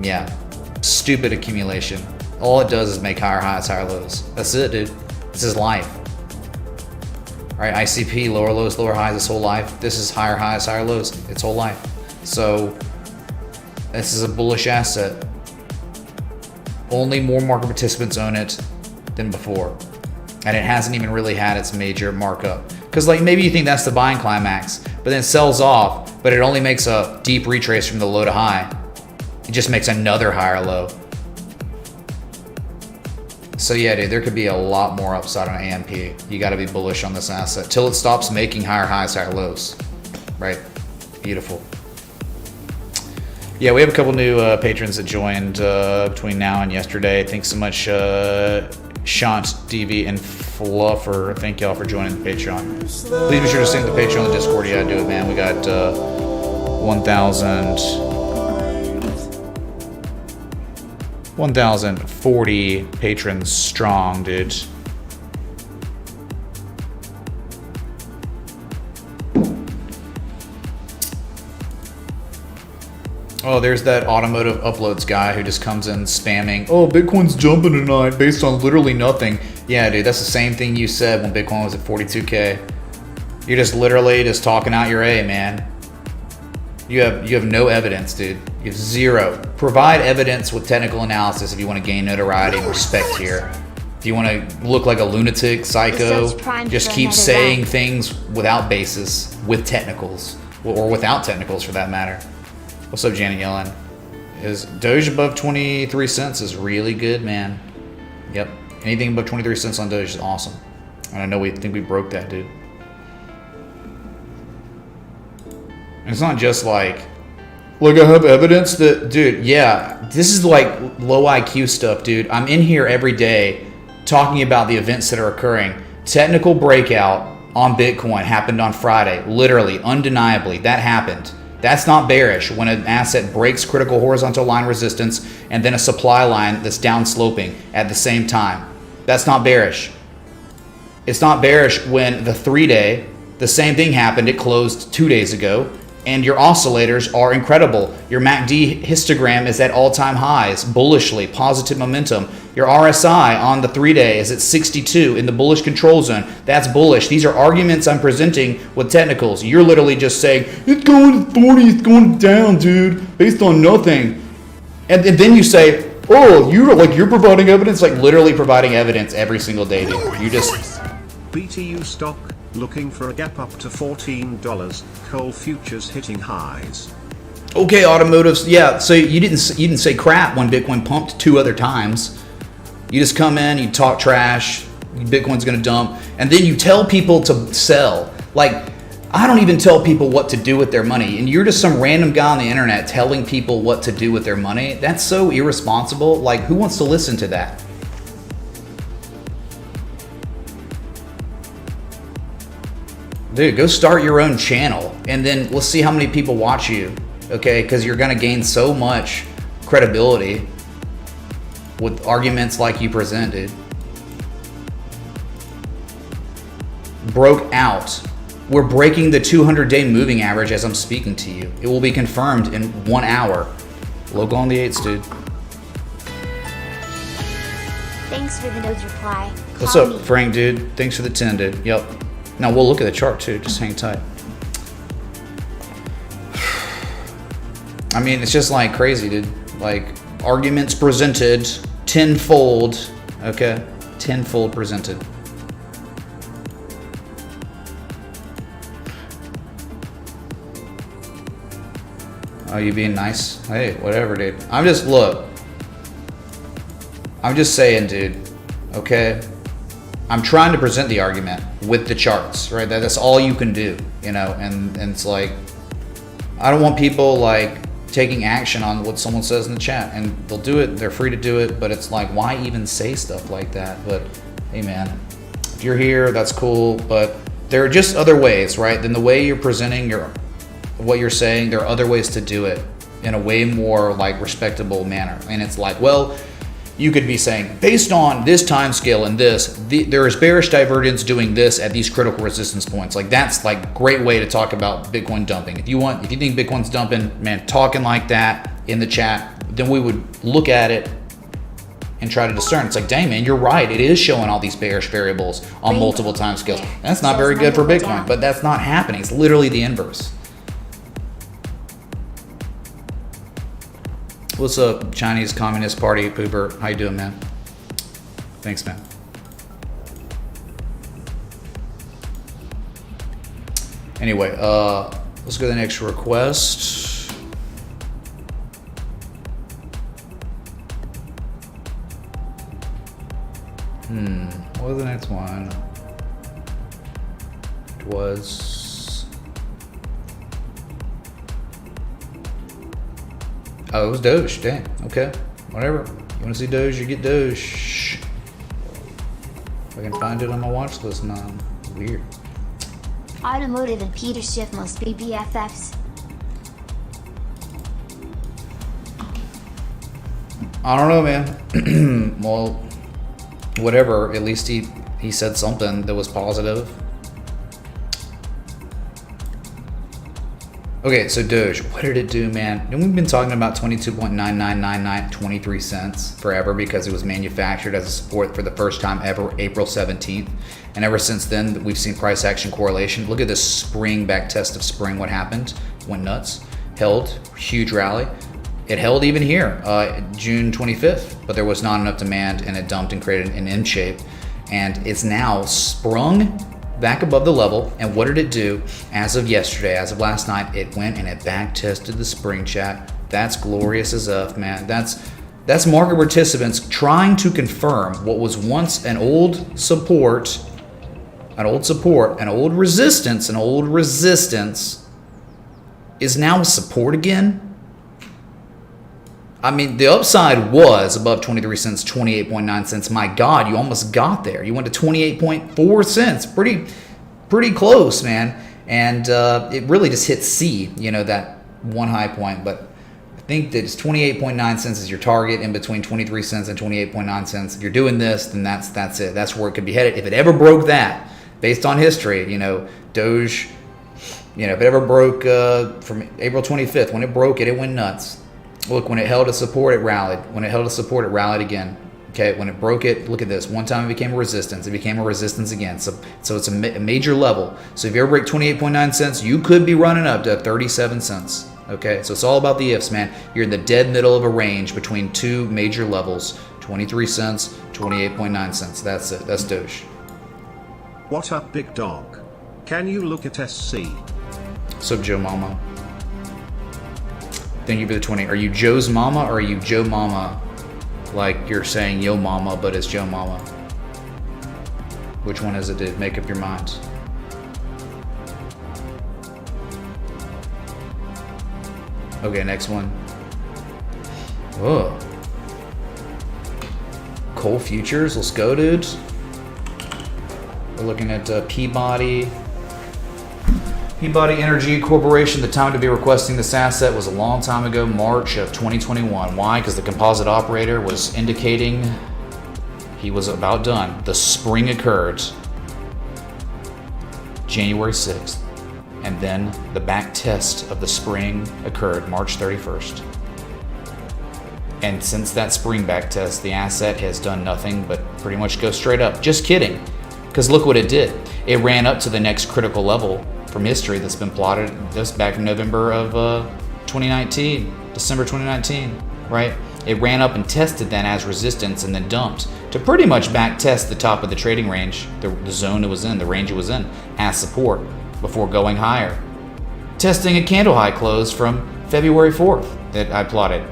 Yeah, stupid accumulation. All it does is make higher highs, higher lows. That's it, dude. This is life. Right, ICP, lower lows, lower highs, its whole life. This is higher highs, higher lows, its whole life. So, this is a bullish asset. Only more market participants own it than before. And it hasn't even really had its major markup. Because like maybe you think that's the buying climax, but then it sells off, but it only makes a deep retrace from the low to high. It just makes another higher low. So yeah, dude, there could be a lot more upside on AMP. You got to be bullish on this asset till it stops making higher highs, higher lows. Right? Beautiful. Yeah, we have a couple new patrons that joined between now and yesterday. Thanks so much, Shant, DV, and Fluffer. Thank y'all for joining the Patreon. Please be sure to send the Patreon on the Discord. Yeah, do it, man. We got 1,040 patrons strong, dude. Oh, there's that automotive uploads guy who just comes in spamming, oh, Bitcoin's jumping tonight based on literally nothing. Yeah, dude, that's the same thing you said when Bitcoin was at 42K. You're just literally just talking out your A, man. You have no evidence, dude. You have zero. Provide evidence with technical analysis if you want to gain notoriety and respect here. If you want to look like a lunatic, psycho, just keep saying things without basis, with technicals, or without technicals for that matter. What's up, Janet Yellen? Is Doge above 23 cents is really good, man. Yep. Anything above 23 cents on Doge is awesome. And I know we think we broke that, dude. And it's not just like I have evidence that, dude, yeah, this is like low IQ stuff, dude. I'm in here every day talking about the events that are occurring. Technical breakout on Bitcoin happened on Friday, literally, undeniably, that happened. That's not bearish when an asset breaks critical horizontal line resistance and then a supply line that's down sloping at the same time. That's not bearish. It's not bearish when the 3-day, the same thing happened, it closed 2 days ago, and your oscillators are incredible. Your MACD histogram is at all-time highs, bullishly, positive momentum. Your RSI on the 3-day is at 62 in the bullish control zone. That's bullish. These are arguments I'm presenting with technicals. You're literally just saying, it's going to 40, it's going down, dude, based on nothing. And then you say, oh, you're providing evidence, like literally providing evidence every single day, dude. You just BTU stock looking for a gap up to $14. Coal futures hitting highs. okay, automotives. Yeah, so you didn't say crap when Bitcoin pumped 2 other times. You just come in, you talk trash, Bitcoin's gonna dump, and then you tell people to sell. Like, I don't even tell people what to do with their money, and you're just some random guy on the internet telling people what to do with their money. That's so irresponsible. Like, who wants to listen to that? Dude, go start your own channel, and then let's see how many people watch you, okay? Because you're gonna gain so much credibility with arguments like you presented. Broke out. We're breaking the 200-day moving average as I'm speaking to you. It will be confirmed in 1 hour. Local on the 8s, dude. Thanks for the notes reply. What's Call up, me. Frank, dude? Thanks for the 10, dude. Yep. Now we'll look at the chart too. Just hang tight. I mean, it's just like crazy, dude. Like, arguments presented tenfold. Okay? Tenfold presented. Oh, you being nice? Hey, whatever, dude. I'm just saying, dude. Okay? I'm trying to present the argument with the charts, right? That's all you can do, you know? And it's like, I don't want people like taking action on what someone says in the chat, and they'll do it, they're free to do it, but it's like, why even say stuff like that? But hey man, if you're here, that's cool, but there are just other ways, right? Than the way you're presenting what you're saying. There are other ways to do it in a way more like respectable manner. And it's like, well, you could be saying, based on this time scale and this, there is bearish divergence doing this at these critical resistance points. Like, that's like great way to talk about Bitcoin dumping. If you think Bitcoin's dumping, man, talking like that in the chat, then we would look at it and try to discern. It's like, dang man, you're right. It is showing all these bearish variables on multiple time scales. That's not very good for Bitcoin, but that's not happening. It's literally the inverse. What's up, Chinese Communist Party pooper? How you doing, man? Thanks, man. Anyway, let's go to the next request. What was the next one? It was... Oh, it was Doge. Dang. Okay. Whatever. You want to see Doge, you get Doge. If I can find it on my watch list now. Weird. Automotive and Peter Schiff must be BFFs. I don't know, man. Well, whatever. At least he said something that was positive. Okay, so Doge, what did it do, man? And we've been talking about 22.999923 cents forever because it was manufactured as a support for the first time ever, April 17th. And ever since then, we've seen price action correlation. Look at this spring back test of spring. What happened? Went nuts. Held. Huge rally. It held even here, June 25th, but there was not enough demand and it dumped and created an M shape. And it's now sprung back above the level. And what did it do? As of yesterday, as of last night, it went and it back tested the spring chat. That's glorious as F, man. That's market participants trying to confirm what was once an old support, an old resistance is now a support again. I mean, the upside was above 23 cents, 28.9 cents. My God, you almost got there. You went to 28.4 cents. Pretty close, man. And it really just hit C, you know, that one high point. But I think that it's 28.9 cents is your target, in between 23 cents and 28.9 cents. If you're doing this, then that's it. That's where it could be headed. If it ever broke that, based on history, you know, Doge, you know, if it ever broke from April 25th, when it broke it, it went nuts. Look, when it held a support, it rallied. When it held a support, it rallied again. Okay, when it broke it, look at this. One time it became a resistance. It became a resistance again. So it's a major level. So if you ever break 28.9 cents, you could be running up to 37 cents. Okay, so it's all about the ifs, man. You're in the dead middle of a range between two major levels, 23 cents, 28.9 cents. That's it. That's Doge. What up, big dog? Can you look at SC? What's up, Joe Mama? Thank you for the 20. Are you Joe's mama or are you Joe Mama? Like you're saying yo mama, but it's Joe Mama. Which one is it, dude? Make up your minds. Okay, next one. Whoa. Coal futures, let's go, dudes. We're looking at Peabody. Peabody Energy Corporation. The time to be requesting this asset was a long time ago, March of 2021. Why? Because the composite operator was indicating he was about done. The spring occurred January 6th. And then the back test of the spring occurred March 31st. And since that spring back test, the asset has done nothing but pretty much go straight up. Just kidding. Because look what it did. It ran up to the next critical level from history that's been plotted just back in November of 2019, December 2019, right? It ran up and tested that as resistance and then dumped to pretty much back test the top of the trading range, the zone it was in, the range it was in, as support before going higher. Testing a candle high close from February 4th that I plotted.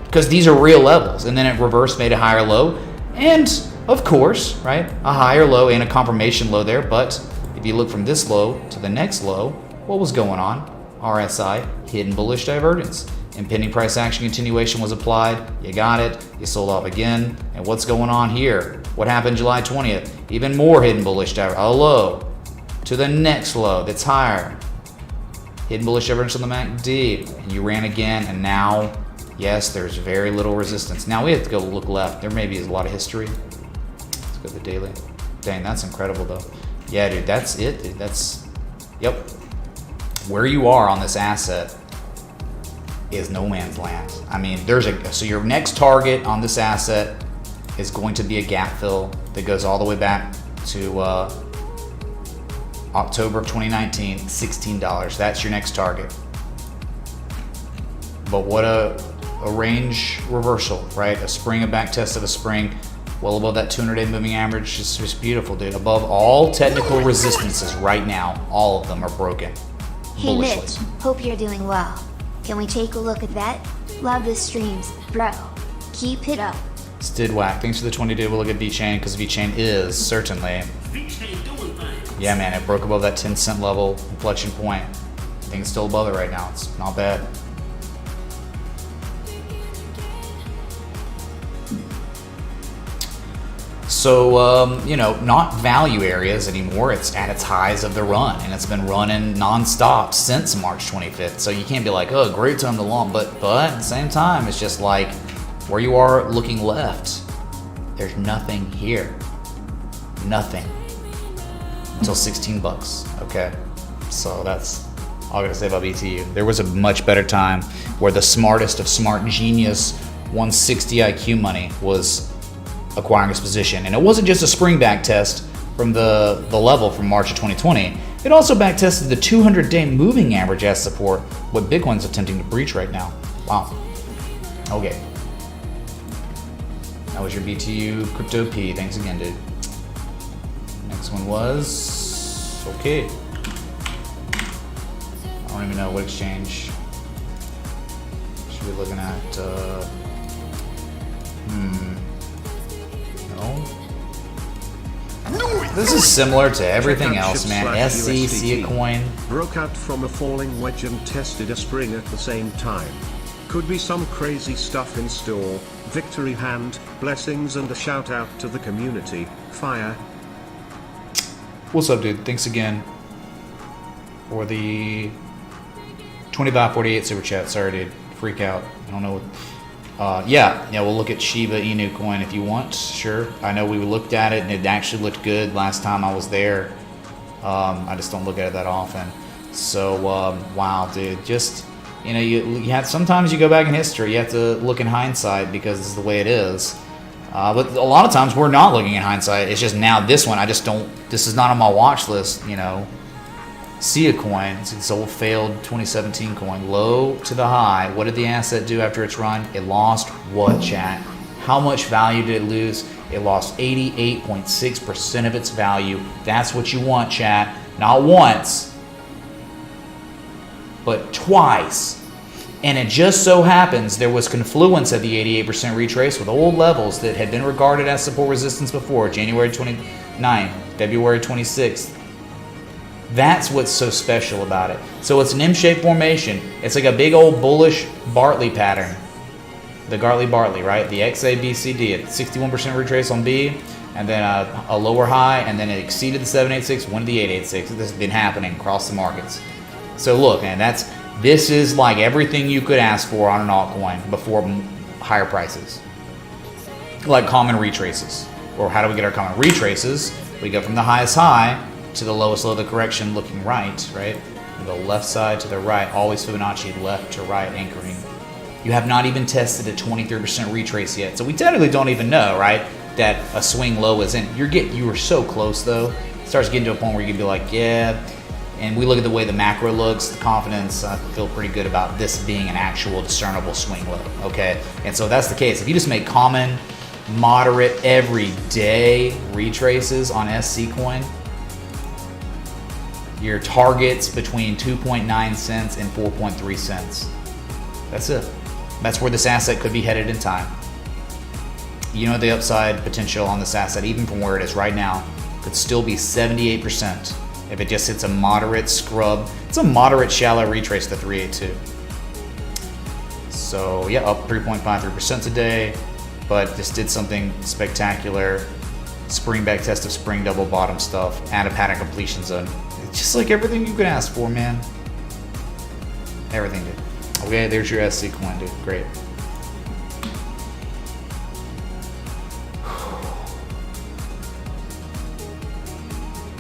Because these are real levels. And then it reversed, made a higher low. And of course, right, a higher low and a confirmation low there. But if you look from this low to the next low, what was going on? RSI, hidden bullish divergence. Impending price action continuation was applied. You got it. You sold off again. And what's going on here? What happened July 20th? Even more hidden bullish divergence. A low to the next low that's higher. Hidden bullish divergence on the MACD. And you ran again, and now, yes, there's very little resistance. Now we have to go look left. There maybe is a lot of history. Let's go to the daily. Dang, that's incredible though. Yeah, dude, that's it, dude. That's, yep. Where you are on this asset is no man's land. I mean, so your next target on this asset is going to be a gap fill that goes all the way back to October of 2019, $16. That's your next target. But what a range reversal, right? A spring, a back test of a spring, well above that 200-day moving average. It's just beautiful, dude. Above all technical resistances right now, all of them are broken. Hey bullishly. Mitch, hope you're doing well. Can we take a look at that? Love the streams, bro. Keep it up. Stidwack, thanks for the 20 day. We'll look at VeChain because VeChain is certainly. Yeah, man, it broke above that 10-cent level inflection point. I think it's still above it right now. It's not bad. So, not value areas anymore. It's at its highs of the run, and it's been running nonstop since March 25th. So you can't be like, oh, great time to long. But at the same time, it's just like where you are looking left, there's nothing here. Nothing. Until 16 bucks. Okay. So that's all I gotta say about BTU. There was a much better time where the smartest of smart genius 160 IQ money was acquiring this position. And it wasn't just a spring back test from the level from March of 2020. It also back tested the 200-day moving average as support, what Bitcoin's attempting to breach right now. Wow. Okay. That was your BTU Crypto P. Thanks again, dude. Next one was, okay. I don't even know what exchange. Should be looking at, no. This is similar to everything else, man. SC, coin. Broke out from a falling wedge and tested a spring at the same time. Could be some crazy stuff in store. Victory hand, blessings, and a shout out to the community. Fire. What's up, dude? Thanks again for the 20/48 super chat. Sorry, dude. Freak out. I don't know. Yeah, we'll look at Shiba Inu coin if you want. Sure. I know we looked at it and it actually looked good last time I was there. I just don't look at it that often. So, wow, dude. Just, you have, sometimes you go back in history. You have to look in hindsight because this is the way it is. But a lot of times we're not looking in hindsight. It's just now this one, I just don't, this is not on my watch list, See a coin, it's this old failed 2017 coin, low to the high. What did the asset do after its run? It lost what, chat? How much value did it lose? It lost 88.6% of its value. That's what you want, chat. Not once, but twice. And it just so happens there was confluence at the 88% retrace with old levels that had been regarded as support resistance before, January 29th, February 26th. That's what's so special about it. So it's an M-shaped formation. It's like a big old bullish Bartley pattern. The Gartley-Bartley, right? The XABCD at 61% retrace on B, and then a lower high, and then it exceeded the 786, went to the 886. This has been happening across the markets. So look, man, this is like everything you could ask for on an altcoin before higher prices. Like common retraces. Or how do we get our common retraces? We go from the highest high to the lowest low of the correction looking right? From the left side to the right, always Fibonacci left to right anchoring. You have not even tested a 23% retrace yet. So we technically don't even know, right, that a swing low is in. You are so close though. It starts getting to a point where you can be like, yeah. And we look at the way the macro looks, the confidence, I feel pretty good about this being an actual discernible swing low, okay? And so that's the case. If you just make common, moderate, everyday retraces on SC coin, your target's between 2.9 cents and 4.3 cents. That's it. That's where this asset could be headed in time. You know the upside potential on this asset, even from where it is right now, could still be 78% if it just hits a moderate scrub. It's a moderate shallow retrace to 382. So yeah, up 3.53% today, but just did something spectacular. Spring back test of spring double bottom stuff, add a pattern completion zone. It's just like everything you could ask for, man. Everything, dude. Okay, there's your SC coin, dude. Great.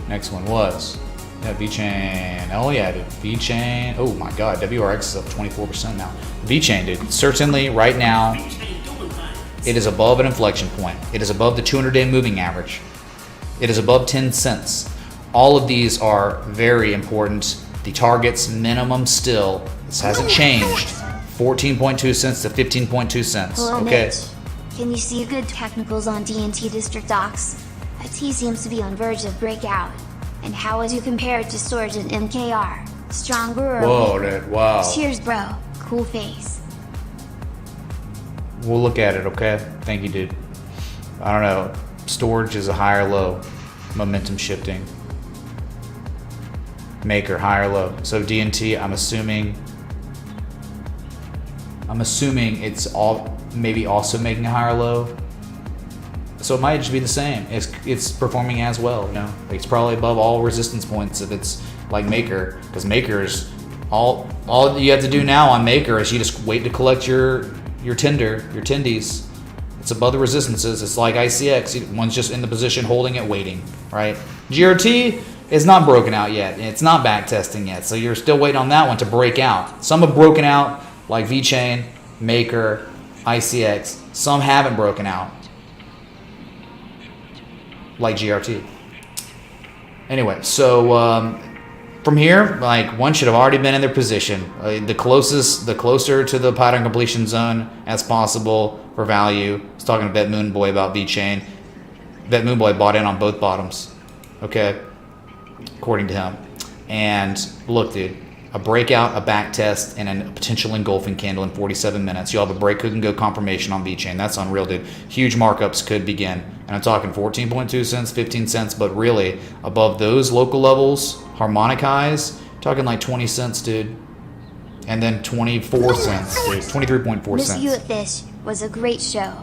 Next one was VeChain. Oh yeah, dude. VeChain. Oh my God, WRX is up 24% now. VeChain, dude. Certainly, right now, it is above an inflection point. It is above the 200-day moving average. It is above 10 cents. All of these are very important. The target's minimum still, this hasn't changed, 14.2 cents to 15.2 cents. Hello, okay. Mitch. Can you see good technicals on DNT District Docs? A T seems to be on verge of breakout. And how would you compare it to storage in MKR? Stronger or Whoa, weaker? dude, wow. Cheers, bro. Cool face. We'll look at it, okay? Thank you, dude. I don't know. Storage is a higher low. Momentum shifting. Maker, higher low. So DNT, I'm assuming it's all maybe also making a higher low. So it might just be the same. It's performing as well, you know. It's probably above all resistance points if it's like Maker, because Maker's all you have to do now on Maker is you just wait to collect your tendies. It's above the resistances. It's like ICX. One's just in the position holding it, waiting, right? GRT is not broken out yet. It's not back testing yet. So you're still waiting on that one to break out. Some have broken out, like VeChain, Maker, ICX. Some haven't broken out, like GRT. Anyway, so from here, like one should have already been in their position. The closer to the pattern completion zone as possible for value. I was talking to Bet Moon Boy about VeChain. Bet Moon Boy bought in on both bottoms, okay, according to him. And look, dude, a breakout, a back test, and a potential engulfing candle in 47 minutes. You'll have a break, and go confirmation on VeChain. That's unreal, dude. Huge markups could begin. And I'm talking 14.2 cents, 15 cents, but really above those local levels, harmonic highs, talking like 20 cents, dude. And then 24 cents, dude. 23.4 Miss cents. You at Fish was a great show.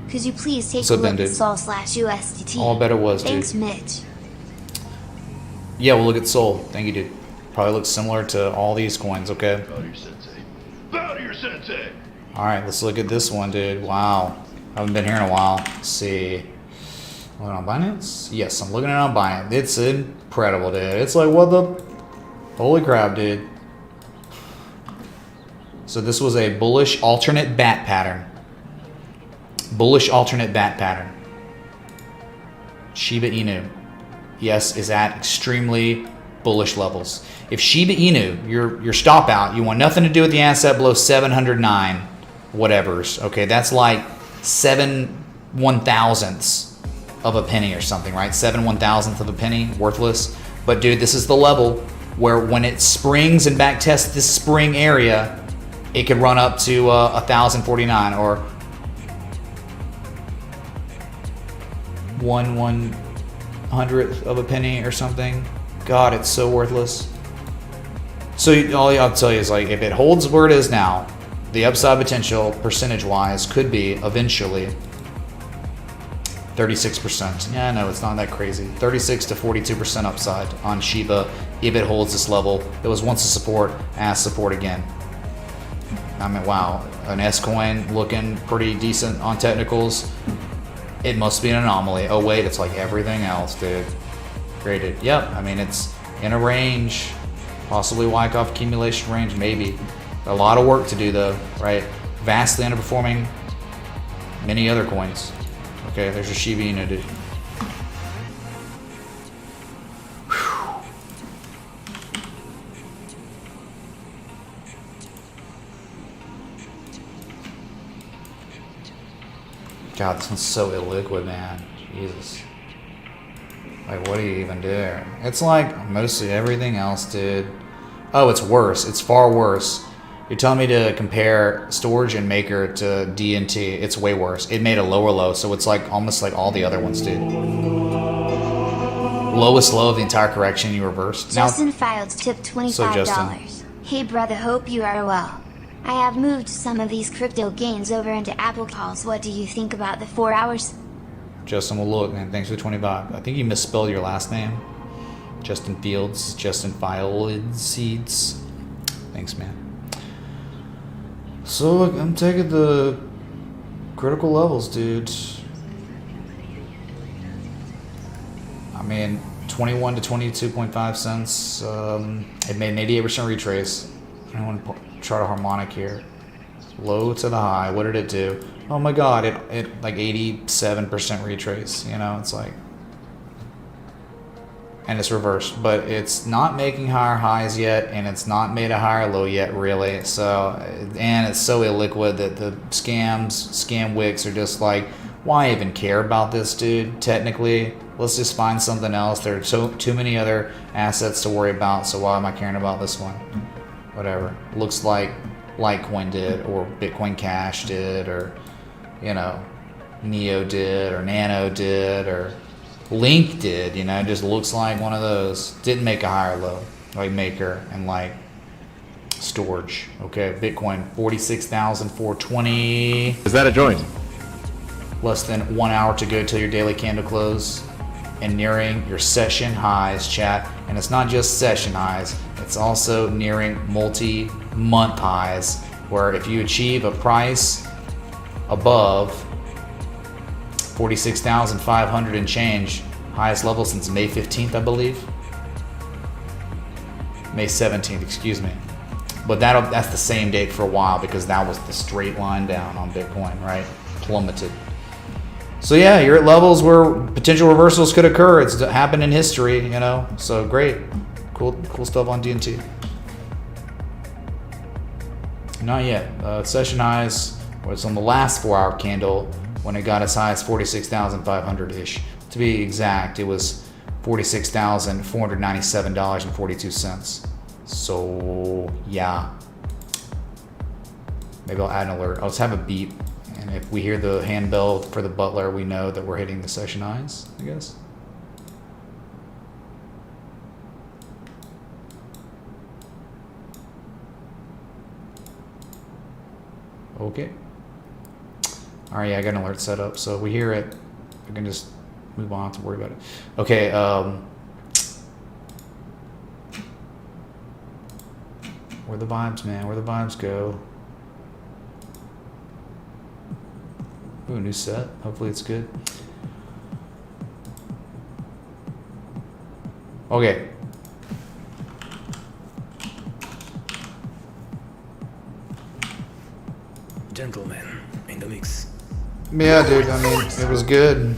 Could you please take So a look then, at dude. Sol/USDT? All I bet it was, Thanks, dude. Mitch. Yeah, we'll look at Sol. Thank you, dude. Probably looks similar to all these coins, okay? Bow to your sensei. Bow to your sensei. All right, let's look at this one, dude. Wow. Haven't been here in a while. Let's see. Looking on Binance? Yes, I'm looking at it on Binance. It's incredible, dude. It's like, what the? Holy crap, dude. So this was a bullish alternate bat pattern. Bullish alternate bat pattern. Shiba Inu. Yes, is at extremely bullish levels. If Shiba Inu, your stop out, you want nothing to do with the asset below 709 whatevers. Okay, that's like 7/1000ths of a penny or something, right? 7/1000th of a penny, worthless. But dude, this is the level where when it springs and back tests this spring area, it could run up to 1049 or 1/100th of a penny or something. God, it's so worthless. So all I'll tell you is, like, if it holds where it is now, the upside potential percentage-wise could be eventually 36%. Yeah, I know, it's not that crazy. 36 to 42% upside on Shiba if it holds this level. It was once a support, as support again. I mean, wow, an S coin looking pretty decent on technicals. It must be an anomaly. Oh wait, it's like everything else, dude. Graded. Yep, I mean, it's in a range, possibly Wyckoff accumulation range, maybe. A lot of work to do though, right? Vastly underperforming many other coins. Okay, there's your Shiba Inu, dude. God, this one's so illiquid, man. Jesus. Like, what do you even do? It's like mostly everything else, dude. Oh, it's worse. It's far worse. You're telling me to compare storage and maker to DNT. It's way worse. It made a lower low, so it's like almost like all the other ones, dude. Lowest low of the entire correction you reversed. Justin Files tipped $25. So Justin. Hey brother, hope you are well. I have moved some of these crypto gains over into Apple calls. What do you think about the 4 hours? Justin will look, man. Thanks for the 25. I think you misspelled your last name. Justin Fields. Justin Seeds. Thanks, man. So I'm taking the critical levels, dude. I mean, 21 to 22.5 cents. It made an 88% retrace. I want to chart a harmonic here. Low to the high. What did it do? Oh my god, it like 87% retrace. You know, it's like, and it's reversed, but it's not making higher highs yet, and it's not made a higher low yet, really. So, and it's so illiquid that the scam wicks are just like, why even care about this, dude? Technically, let's just find something else. There are too many other assets to worry about, so why am I caring about this one? Whatever. Looks like Litecoin did, or Bitcoin Cash did, or, you know, Neo did, or Nano did, or Link did. You know, it just looks like one of those. Didn't make a higher low, like Maker and like Storage. Okay, Bitcoin 46,420. Is that a joint? Less than 1 hour to go till your daily candle close, and nearing your session highs, chat. And it's not just session highs, it's also nearing multi-month highs, where if you achieve a price above 46,500 and change, highest level since May 15th, I believe. May 17th, excuse me. But that's the same date for a while, because that was the straight line down on Bitcoin, right? Plummeted. So yeah, you're at levels where potential reversals could occur. It's happened in history, you know. So great, cool stuff on DNT. Not yet. Session highs was on the last 4 hour candle when it got as high as 46,500 ish. To be exact, it was $46,497.42. So yeah, maybe I'll add an alert. I'll just have a beep. And if we hear the handbell for the butler, we know that we're hitting the session highs, I guess. Okay. All right, yeah, I got an alert set up. So if we hear it, we can just move on to worry about it. Okay. Where the vibes, man? Where the vibes go? Ooh, new set. Hopefully it's good. Okay. Gentlemen, in the mix. Yeah, dude. I mean, it was good.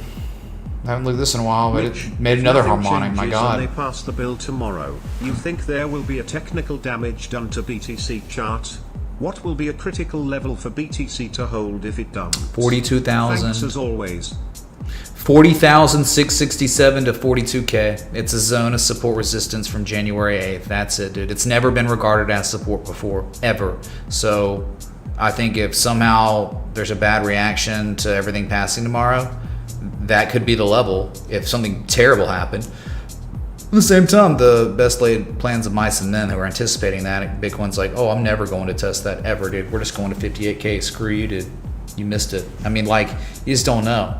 I haven't looked at this in a while, but Rich, it made if another nothing harmonic. My changes and they God. pass the bill tomorrow, you think there will be a technical damage done to BTC chart? What will be a critical level for BTC to hold if it does? 42,000. Thanks as always. 40,667 to 42K. It's a zone of support resistance from January 8th. That's it, dude. It's never been regarded as support before, ever. So I think if somehow there's a bad reaction to everything passing tomorrow, that could be the level if something terrible happened. At the same time, the best laid plans of mice and men who are anticipating that, Bitcoin's like, oh, I'm never going to test that ever, dude. We're just going to 58K. Screw you, dude. You missed it. I mean, like, you just don't know.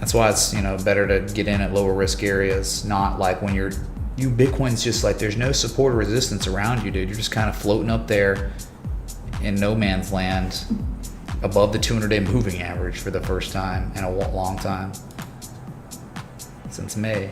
That's why it's, better to get in at lower risk areas, not like when Bitcoin's just like, there's no support or resistance around you, dude. You're just kind of floating up there in no man's land above the 200-day moving average for the first time in a long time. Since May.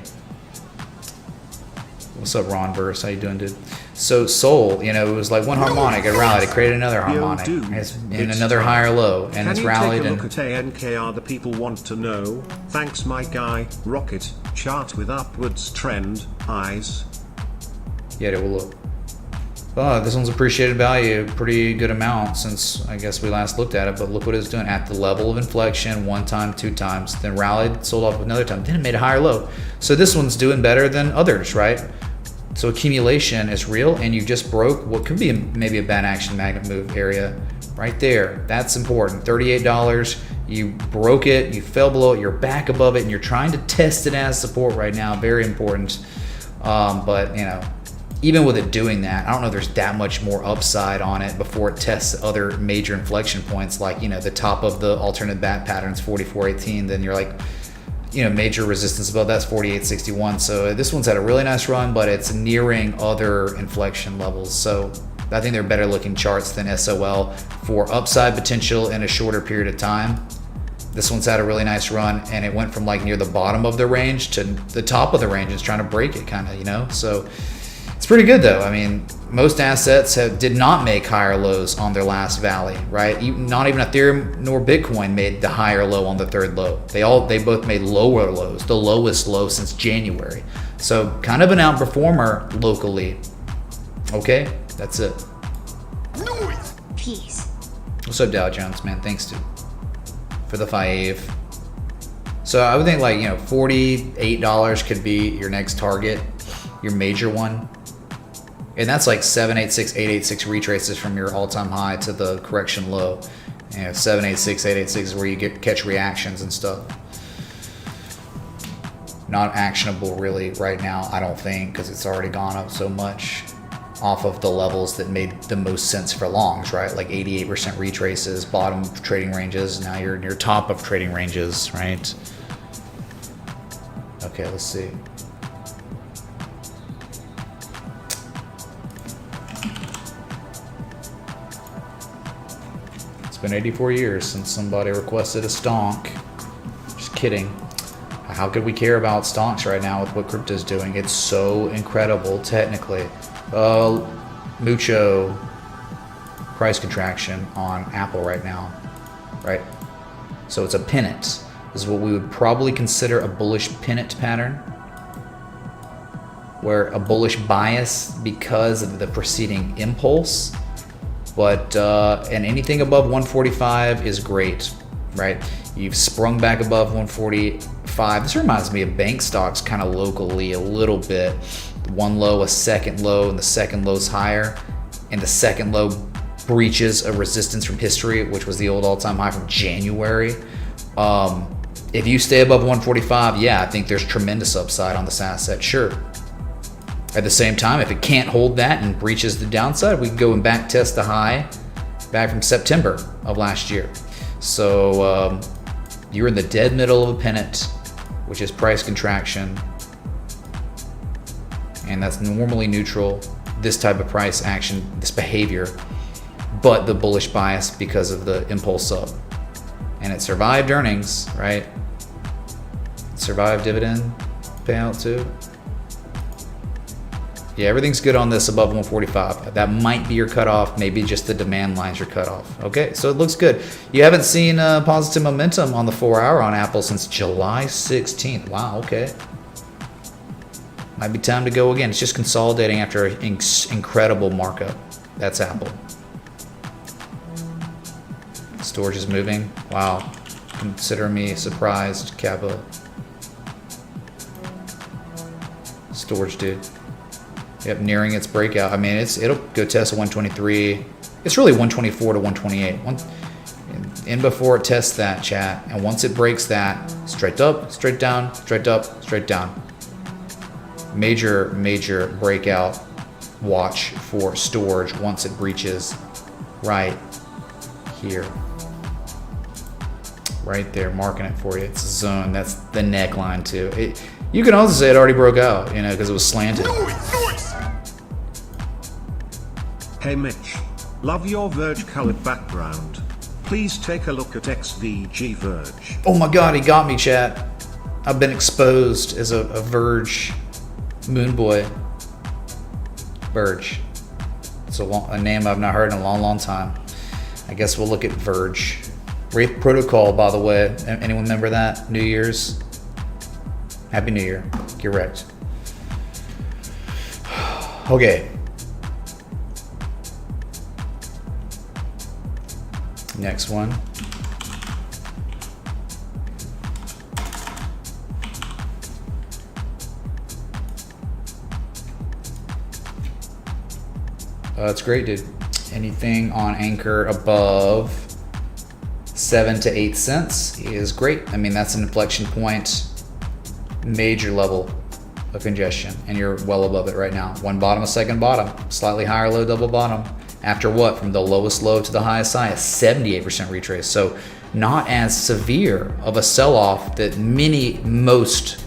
What's up, Ron Verse? How you doing, dude? So Sol, it was like one harmonic, it rallied, it created another harmonic, and another higher low, and it's rallied. Can you take a look at ANKR? The people want to know. Thanks, my guy. Rocket chart with upwards trend, eyes. Yeah, it will look. Oh, this one's appreciated value, pretty good amount since I guess we last looked at it, but look what it's doing at the level of inflection, one time, two times, then rallied, sold off another time, then it made a higher low. So this one's doing better than others, right? So accumulation is real, and you just broke what could be maybe a bad action magnet move area right there. That's important. $38, you broke it, you fell below it, you're back above it, and you're trying to test it as support right now. Very important. But even with it doing that, I don't know if there's that much more upside on it before it tests other major inflection points, like the top of the alternate bat patterns 44.18. Then you're like, major resistance above that's 48.61. So this one's had a really nice run, but it's nearing other inflection levels. So I think they're better looking charts than SOL for upside potential in a shorter period of time. This one's had a really nice run, and it went from like near the bottom of the range to the top of the range. It's trying to break it kind of, so it's pretty good though. I mean, most assets did not make higher lows on their last valley, right? Not even Ethereum nor Bitcoin made the higher low on the third low. They both made lower lows, the lowest low since January. So kind of an outperformer locally. Okay, that's it. Peace. What's up, Dow Jones, man? Thanks, dude, for the 5. So I would think like, $48 could be your next target, your major one. And that's like 786, 886 retraces from your all-time high to the correction low. 786, 886 is where you catch reactions and stuff. Not actionable really right now, I don't think, because it's already gone up so much off of the levels that made the most sense for longs, right? Like 88% retraces, bottom of trading ranges. Now you're near top of trading ranges, right? Okay, let's see. Been 84 years since somebody requested a stonk. Just kidding. How could we care about stonks right now with what crypto's doing? It's so incredible technically. Mucho price contraction on Apple right now, right? So it's a pennant. This is what we would probably consider a bullish pennant pattern, where a bullish bias because of the preceding impulse. But and anything above 145 is great, right? You've sprung back above 145. This reminds me of bank stocks kind of locally a little bit. One low, a second low, and the second low's higher. And the second low breaches a resistance from history, which was the old all-time high from January. If you stay above 145, yeah, I think there's tremendous upside on this asset, sure. At the same time, if it can't hold that and breaches the downside, we can go and back test the high back from September of last year. So you're in the dead middle of a pennant, which is price contraction. And that's normally neutral, this type of price action, this behavior, but the bullish bias because of the impulse up. And it survived earnings, right? It survived dividend payout too. Yeah, everything's good on this above 145. That might be your cutoff. Maybe just the demand line's your cutoff. Okay, so it looks good. You haven't seen positive momentum on the 4-hour on Apple since July 16th. Wow, okay. Might be time to go again. It's just consolidating after an incredible markup. That's Apple. Storage is moving. Wow. Consider me surprised, Kappa. Storage, dude. Yep, nearing its breakout. I mean, it'll go test a 123. It's really 124 to 128. And before it tests that, chat, and once it breaks that, straight up, straight down, straight up, straight down. Major breakout watch for storage once it breaches right here. Right there, marking it for you. It's a zone. That's the neckline too. You can also say it already broke out, you know, because it was slanted. Hey Mitch, love your Verge colored background. Please take a look at XVG Verge. Oh my God, he got me, chat. I've been exposed as a Verge moon boy. Verge. It's a name I've not heard in a long time. I guess we'll look at Verge. Wraith Protocol, by the way. Anyone remember that? New Year's? Happy New Year. Get wrecked. Okay. Next one. That's great, dude. Anything on Anchor above 7 to 8 cents is great. I mean, that's an inflection point, major level of congestion, and you're well above it right now. One bottom, a second bottom, slightly higher low, double bottom. After what? From the lowest low to the highest high, a 78% retrace. So not as severe of a sell-off that most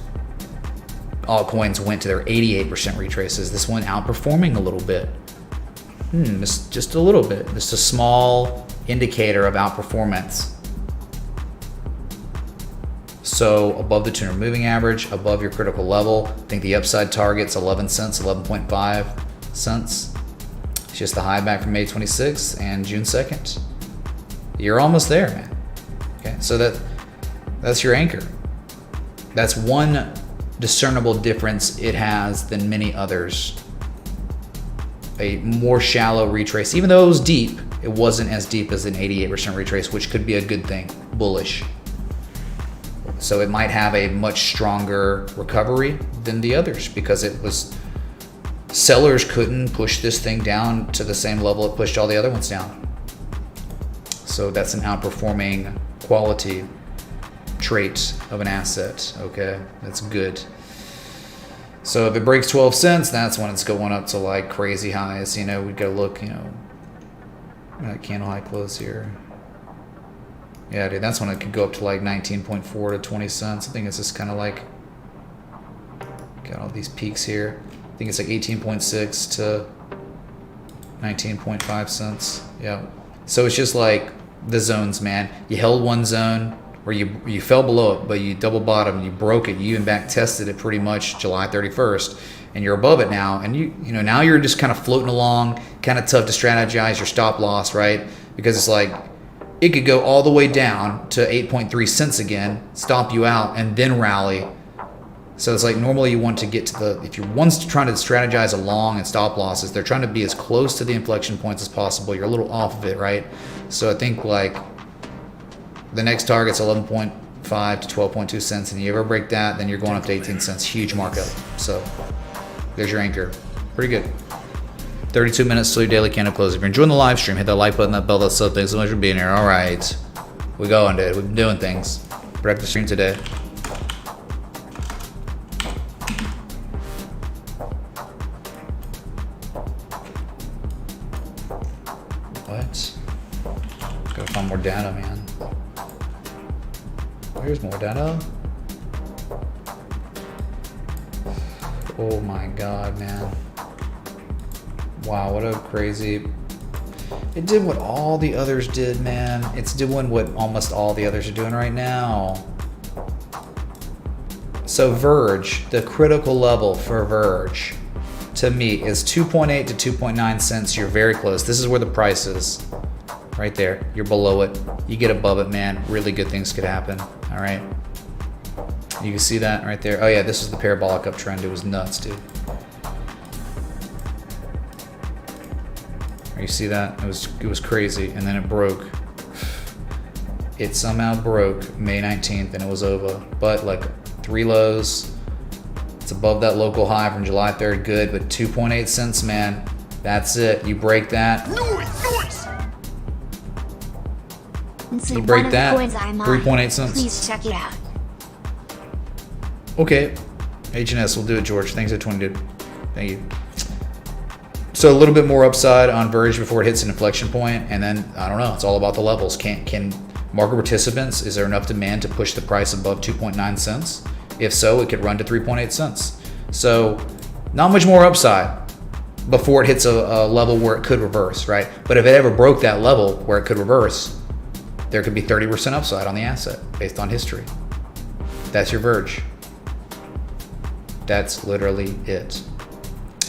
altcoins went to their 88% retraces. This one outperforming a little bit. Just a little bit. Just a small indicator of outperformance. So above the 200 moving average, above your critical level. I think the upside target's 11 cents, 11.5 cents. It's just the high back from May 26th and June 2nd. You're almost there, man. Okay, so that's your anchor. That's one discernible difference it has than many others. A more shallow retrace. Even though it was deep, it wasn't as deep as an 88% retrace, which could be a good thing, bullish. So it might have a much stronger recovery than the others because it was, sellers couldn't push this thing down to the same level it pushed all the other ones down. So that's an outperforming quality trait of an asset, okay? That's good. So if it breaks 12 cents, that's when it's going up to like crazy highs. You know, we gotta look, you know, at candle high close here. Yeah, dude, that's when it could go up to like 19.4 to 20 cents. I think it's just kind of like, got all these peaks here. I think it's like 18.6 to 19.5 cents. Yeah. So it's just like the zones, man. You held one zone, or you fell below it, but you double bottomed, you broke it, you even back tested it pretty much July 31st, and you're above it now, and you know now you're just kind of floating along, kind of tough to strategize your stop loss, right? Because it's like it could go all the way down to 8.3 cents again, stop you out, and then rally. So it's like normally you want to get to the, if you're once trying to strategize a long and stop losses, they're trying to be as close to the inflection points as possible. You're a little off of it, right? So I think like the next target's 11.5 to 12.2 cents, and you ever break that, then you're going up to 18 cents. Huge markup. So there's your anchor. Pretty good. 32 minutes till your daily candle close. If you're enjoying the live stream, hit that like button, that bell, that sub. Thanks so much for being here. All right. We going, dude. We've been doing things. Breakfast stream today. What? Gotta find more data, man. Here's more data. Oh my god, man. Wow, what a crazy... It did what all the others did, man. It's doing what almost all the others are doing right now. So Verge, the critical level for Verge to me is 2.8 to 2.9 cents. You're very close. This is where the price is. Right there. You're below it. You get above it, man. Really good things could happen. All right. You can see that right there. Oh yeah, this is the parabolic uptrend. It was nuts, dude. You see that? It was crazy, and then it broke. It somehow broke May 19th, and it was over. But like 3 lows. It's above that local high from July 3rd. Good, but 2.8 cents, man. That's it. You break that. You break that. 3.8 cents. Please check it out. Okay. H&S will do it, George. Thanks for 20, dude. Thank you. So a little bit more upside on Verge before it hits an inflection point, and then I don't know. It's all about the levels. Can market participants? Is there enough demand to push the price above 2.9 cents? If so, it could run to 3.8 cents. So not much more upside before it hits a level where it could reverse, right? But if it ever broke that level where it could reverse, there could be 30% upside on the asset based on history. That's your Verge. That's literally it.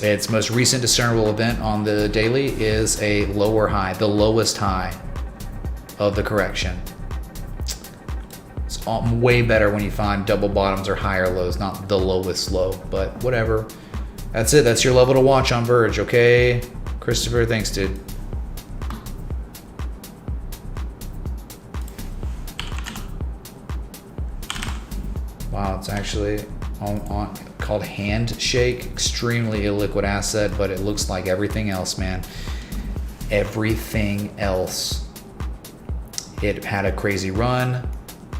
Its most recent discernible event on the daily is a lower high, the lowest high of the correction. It's way better when you find double bottoms or higher lows, not the lowest low, but whatever. That's it. That's your level to watch on Verge, okay? Christopher, thanks, dude. Wow, it's actually on called Handshake. Extremely illiquid asset, but it looks like everything else, man. Everything else. It had a crazy run,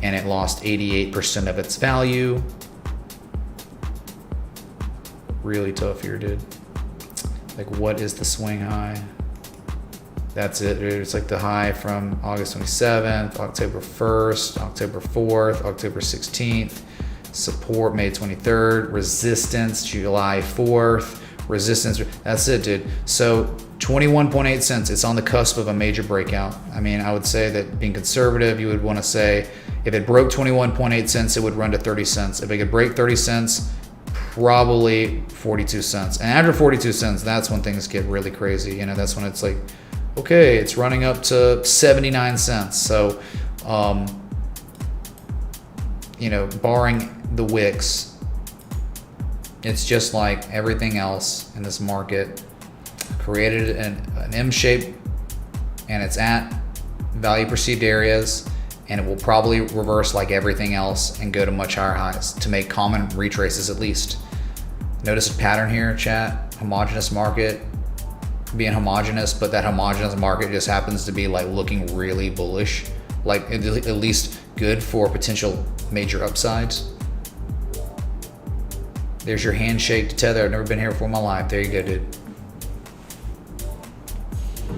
and it lost 88% of its value. Really tough here, dude. Like, what is the swing high? That's it, dude. It's like the high from August 27th, October 1st, October 4th, October 16th. Support May 23rd, resistance July 4th, resistance. That's it, dude. So 21.8 cents. It's on the cusp of a major breakout. I mean, I would say that being conservative, you would want to say if it broke 21.8 cents, it would run to 30 cents. If it could break 30 cents, probably 42 cents. And after 42 cents, that's when things get really crazy. You know, that's when it's like, okay, it's running up to 79 cents. So, you know, barring the wicks, it's just like everything else in this market. Created an M shape, and it's at value perceived areas, and it will probably reverse like everything else and go to much higher highs to make common retraces at least. Notice a pattern here, chat. Homogeneous market being homogeneous, but that homogeneous market just happens to be like looking really bullish, like at least good for potential major upsides. There's your handshake to tether. I've never been here before in my life. There you go, dude.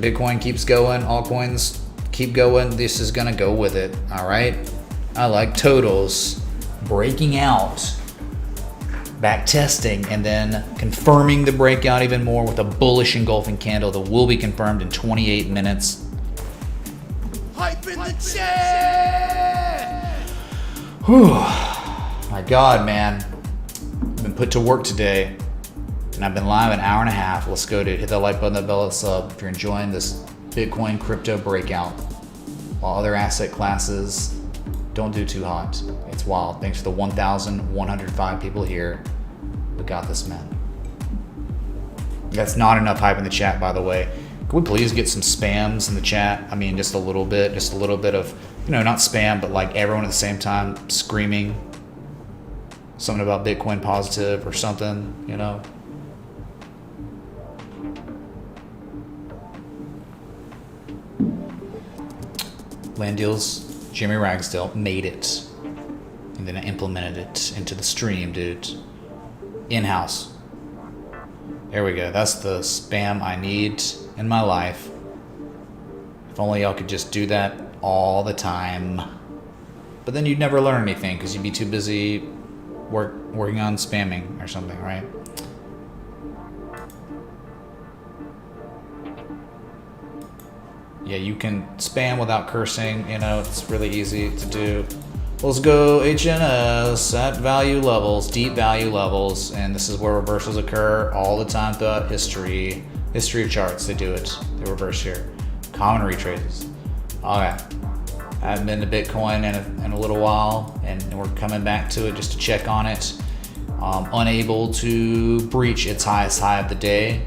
Bitcoin keeps going. Altcoins keep going. This is gonna go with it. All right. I like totals breaking out, back testing, and then confirming the breakout even more with a bullish engulfing candle that will be confirmed in 28 minutes. Hype in the chat! Whew. My God, man. I've been put to work today, and I've been live an hour and a half. Let's go, dude. Hit that like button, that bell, that sub if you're enjoying this Bitcoin crypto breakout. While other asset classes don't do too hot. It's wild. Thanks for the 1,105 people here. We got this, man. That's not enough hype in the chat, by the way. Can we please get some spams in the chat? I mean, just a little bit of, you know, not spam, but like everyone at the same time screaming something about Bitcoin positive or something, you know. Land deals, Jimmy Ragsdale made it. And then I implemented it into the stream, dude. In-house. There we go. That's the spam I need in my life. If only y'all could just do that all the time. But then you'd never learn anything because you'd be too busy working on spamming or something, right? Yeah, you can spam without cursing, you know, it's really easy to do. Let's go HNS at value levels, deep value levels, and this is where reversals occur all the time throughout history. History of charts, they do it. They reverse here. Common retraces. Okay. I haven't been to Bitcoin in a little while, and we're coming back to it just to check on it. Unable to breach its highest high of the day,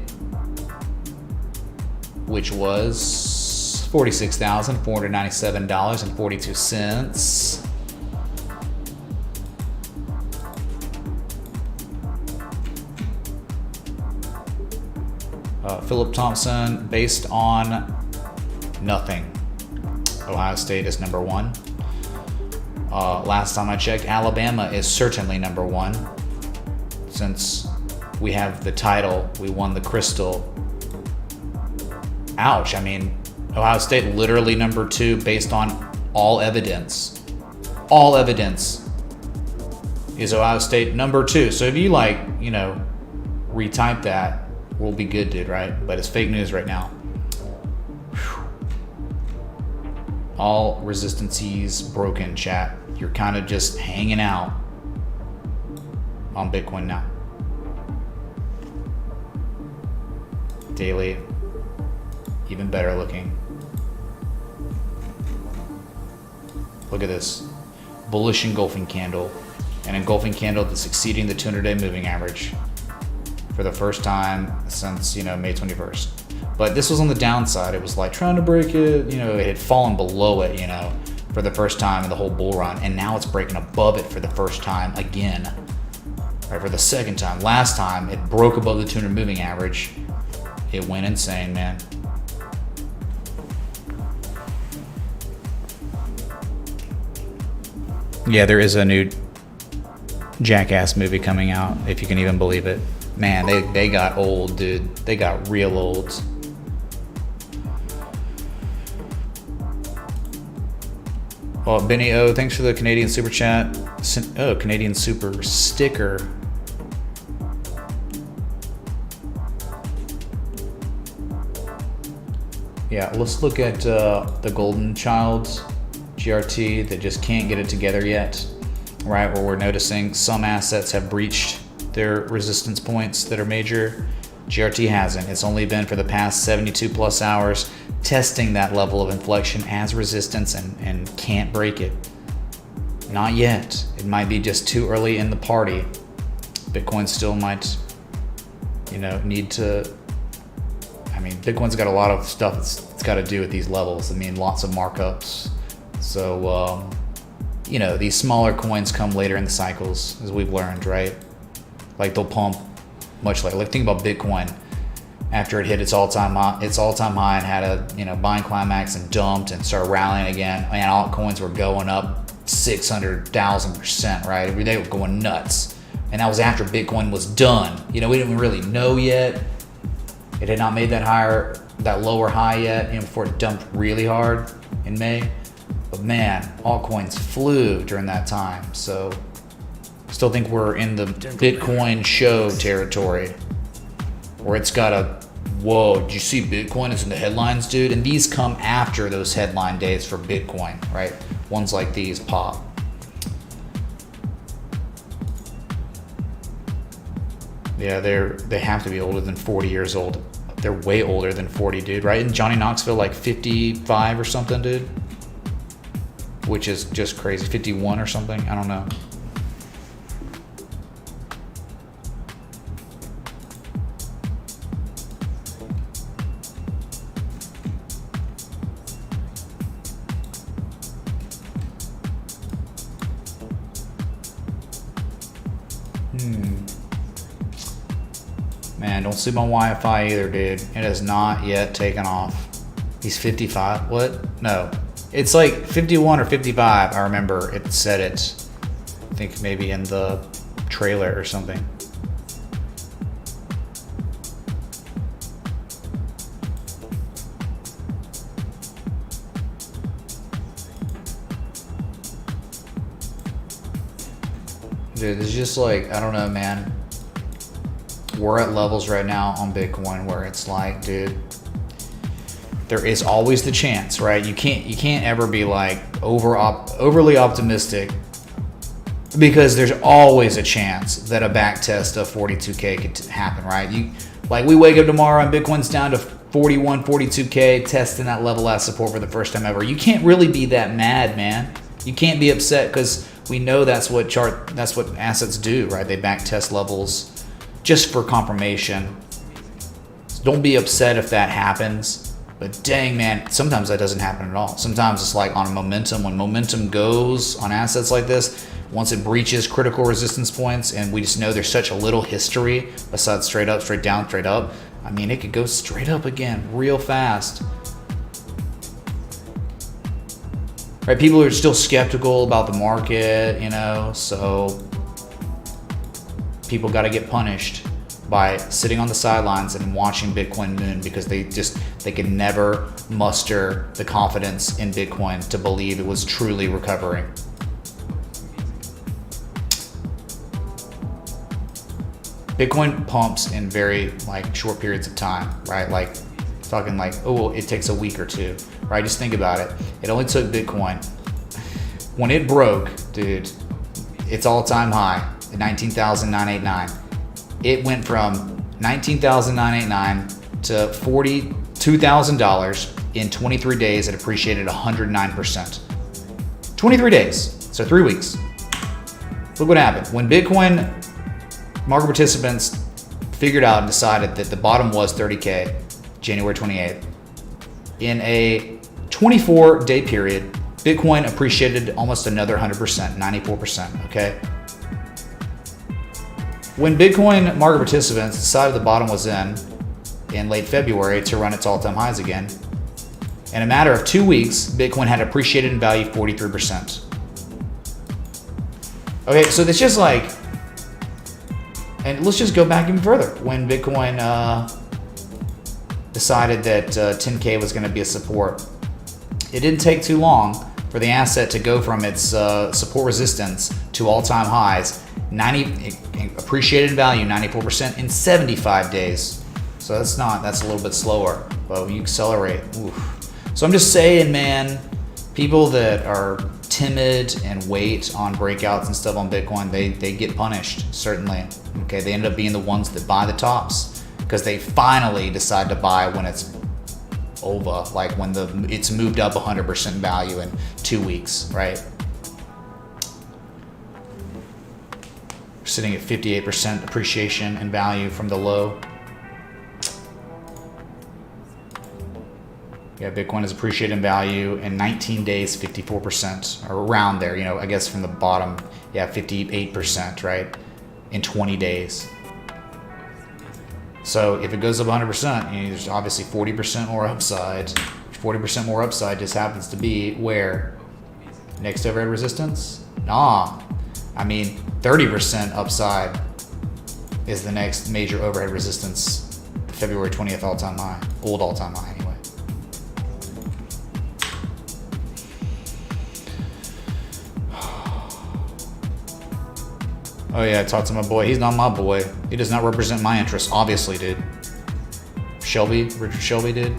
which was $46,497.42. Philip Thompson, based on nothing, Ohio State is number one. Last time I checked, Alabama is certainly number one. Since we have the title, we won the crystal. Ouch, I mean, Ohio State literally number two based on all evidence. All evidence is Ohio State number two. So if you retype that, we'll be good, dude, right? But it's fake news right now. Whew. All resistances broken, chat. You're kind of just hanging out on Bitcoin now. Daily, even better looking. Look at this. Bullish engulfing candle. An engulfing candle that's exceeding the 200-day moving average for the first time since, May 21st. But this was on the downside. It was like trying to break it, it had fallen below it, for the first time in the whole bull run. And now it's breaking above it for the first time again. Right, for the second time. Last time it broke above the 200 moving average. It went insane, man. Yeah, there is a new Jackass movie coming out, if you can even believe it. Man, they got old, dude. They got real old. Well, Benny O, thanks for the Canadian super chat. Oh, Canadian super sticker. Yeah, let's look at the Golden Child's GRT that just can't get it together yet. Right, where we're noticing some assets have breached their resistance points that are major. GRT hasn't. It's only been for the past 72 plus hours testing that level of inflection as resistance and can't break it. Not yet. It might be just too early in the party. Bitcoin still might, need to. I mean, Bitcoin's got a lot of stuff it's got to do with these levels. I mean, lots of markups. So, these smaller coins come later in the cycles, as we've learned, right? Like they'll pump much later. Like think about Bitcoin after it hit its all-time high and had a buying climax and dumped and started rallying again. And altcoins were going up 600,000%, right? Every day were going nuts, and that was after Bitcoin was done. We didn't really know yet. It had not made that lower high yet, before it dumped really hard in May. But man, altcoins flew during that time. So still think we're in the Bitcoin show territory where it's got a, whoa, did you see Bitcoin is in the headlines, dude? And these come after those headline days for Bitcoin, right? Ones like these pop. Yeah, they have to be older than 40 years old. They're way older than 40, dude, right? And Johnny Knoxville like 55 or something, dude? Which is just crazy. 51 or something, I don't know. Man, don't sleep on Wi-Fi either, dude. It has not yet taken off. He's 55. What? No. It's like 51 or 55. I remember it said it. I think maybe in the trailer or something. Dude, it's just like, I don't know, man. We're at levels right now on Bitcoin where it's like, dude, there is always the chance, right? You can't ever be like overly optimistic because there's always a chance that a back test of 42K could happen, right? Like we wake up tomorrow and Bitcoin's down to 41, 42K, testing that level as support for the first time ever. You can't really be that mad, man. You can't be upset because we know that's what assets do, right? They back test levels just for confirmation. So don't be upset if that happens. But dang, man, sometimes that doesn't happen at all. Sometimes it's like on a momentum. When momentum goes on assets like this, once it breaches critical resistance points, and we just know there's such a little history besides straight up, straight down, straight up. I mean, it could go straight up again real fast. Right? People are still skeptical about the market, you know, so people got to get punished by sitting on the sidelines and watching Bitcoin moon because they could never muster the confidence in Bitcoin to believe it was truly recovering. Bitcoin pumps in very like short periods of time, right? Like talking like, oh, it takes a week or two, right? Just think about it. It only took Bitcoin, when it broke, dude, its all-time high, 19,989. It went from 19,989 to $42,000 in 23 days. It appreciated 109%. 23 days, so 3 weeks. Look what happened. When Bitcoin market participants figured out and decided that the bottom was 30K, January 28th. In a 24-day period, Bitcoin appreciated almost another 100%, 94%, okay? When Bitcoin market participants decided the bottom was in late February to run its all-time highs again, in a matter of 2 weeks, Bitcoin had appreciated in value 43%. Okay, so it's just like, and let's just go back even further. When Bitcoin decided that 10K was going to be a support, it didn't take too long for the asset to go from its support resistance to all-time highs. It appreciated in value 94% in 75 days. So that's a little bit slower, but when you accelerate, oof. So I'm just saying, man, people that are timid and wait on breakouts and stuff on Bitcoin, they get punished, certainly. Okay, they end up being the ones that buy the tops because they finally decide to buy when it's over, like when it's moved up 100% value in 2 weeks, right? We're sitting at 58% appreciation in value from the low. Yeah, Bitcoin has appreciated in value in 19 days, 54%, or around there, you know, I guess from the bottom, yeah, 58%, right? In 20 days. So if it goes up 100%, you know, there's obviously 40% more upside. 40% more upside just happens to be where? Next overhead resistance? Nah. I mean, 30% upside is the next major overhead resistance, the February 20th all-time high, old all-time high anyway. Oh yeah, I talked to my boy. He's not my boy. He does not represent my interests, obviously, dude. Richard Shelby, dude.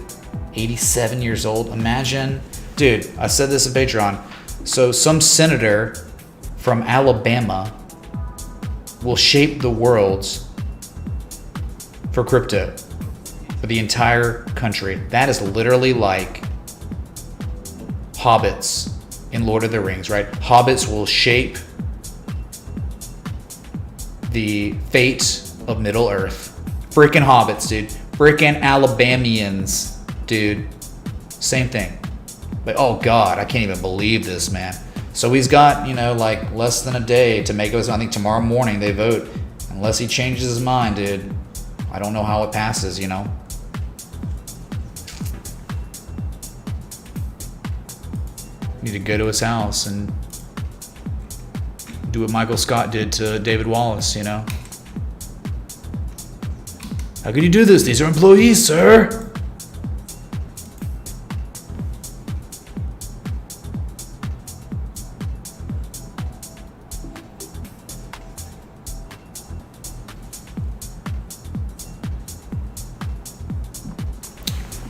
87 years old. Imagine. Dude, I said this in Patreon. So some senator from Alabama will shape the world for crypto. For the entire country. That is literally like hobbits in Lord of the Rings, right? Hobbits will shape the fate of Middle Earth. Freaking hobbits, dude. Freaking Alabamians, dude. Same thing. But oh god, I can't even believe this, man. So he's got, you know, like less than a day to make it. I think tomorrow morning they vote. Unless he changes his mind, dude. I don't know how it passes, you know. Need to go to his house and do what Michael Scott did to David Wallace, you know? How could you do this? These are employees, sir.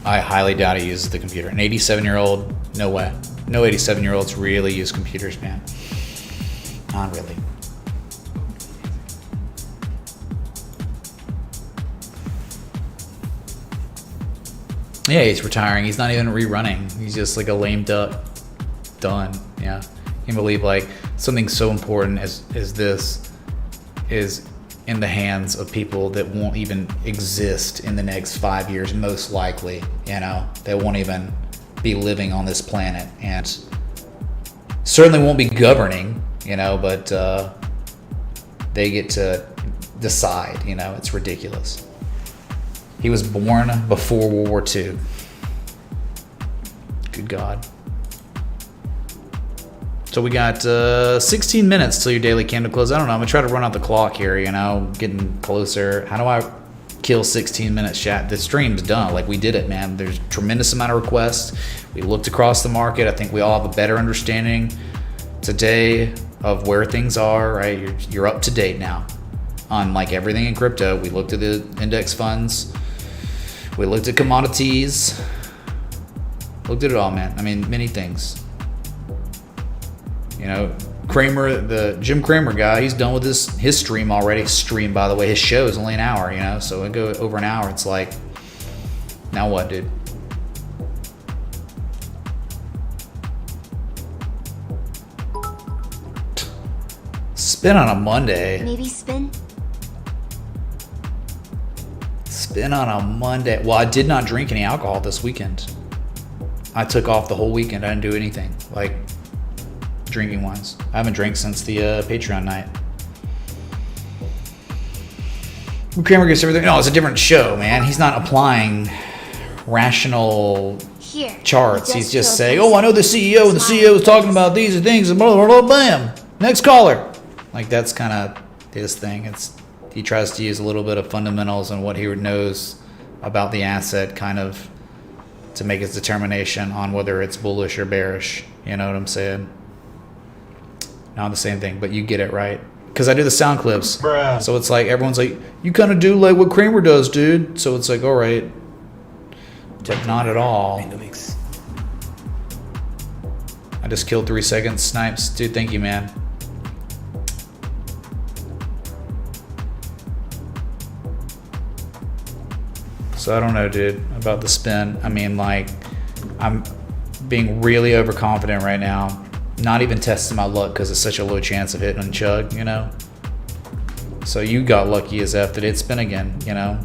I highly doubt he uses the computer. An 87-year-old, no way. No 87-year-olds really use computers, man. Not really. Yeah, he's retiring. He's not even rerunning. He's just like a lame duck. Done. Yeah. Can't believe like something so important as this is in the hands of people that won't even exist in the next 5 years, most likely. You know, they won't even be living on this planet, and certainly won't be governing. You know, but they get to decide. You know, it's ridiculous. He was born before World War II. Good God. So we got 16 minutes till your daily candle close. I don't know. I'm going to try to run out the clock here, you know, getting closer. How do I kill 16 minutes, chat? The stream's done. Like, we did it, man. There's a tremendous amount of requests. We looked across the market. I think we all have a better understanding today of where things are, right? You're up to date now on, like, everything in crypto. We looked at the index funds. We looked at commodities. Looked at it all, man. I mean, many things. You know, Kramer, the Jim Cramer guy, he's done with his stream already. Stream, by the way, his show is only an hour, you know, so it go over an hour. It's like, now what, dude? Spin on a Monday. Maybe spin? Spin on a Monday. Well, I did not drink any alcohol this weekend. I took off the whole weekend. I didn't do anything, like, drinking wise. I haven't drank since the Patreon night. Kramer gets everything. No, it's a different show, man. He's not applying rational charts. He's just saying, oh, I know the CEO, and the CEO is talking about these things, and blah, blah, blah, bam. Next caller. Like, that's kind of his thing. He tries to use a little bit of fundamentals and what he knows about the asset kind of to make his determination on whether it's bullish or bearish. You know what I'm saying? Not the same thing, but you get it, right? Because I do the sound clips. Bruh. So it's like, everyone's like, you kind of do like what Kramer does, dude. So it's like, all right. But not at all. I just killed 3 seconds. Snipes. Dude, thank you, man. So I don't know, dude, about the spin. I mean, like, I'm being really overconfident right now. Not even testing my luck because it's such a low chance of hitting a chug, you know? So you got lucky as F that it spin again, you know?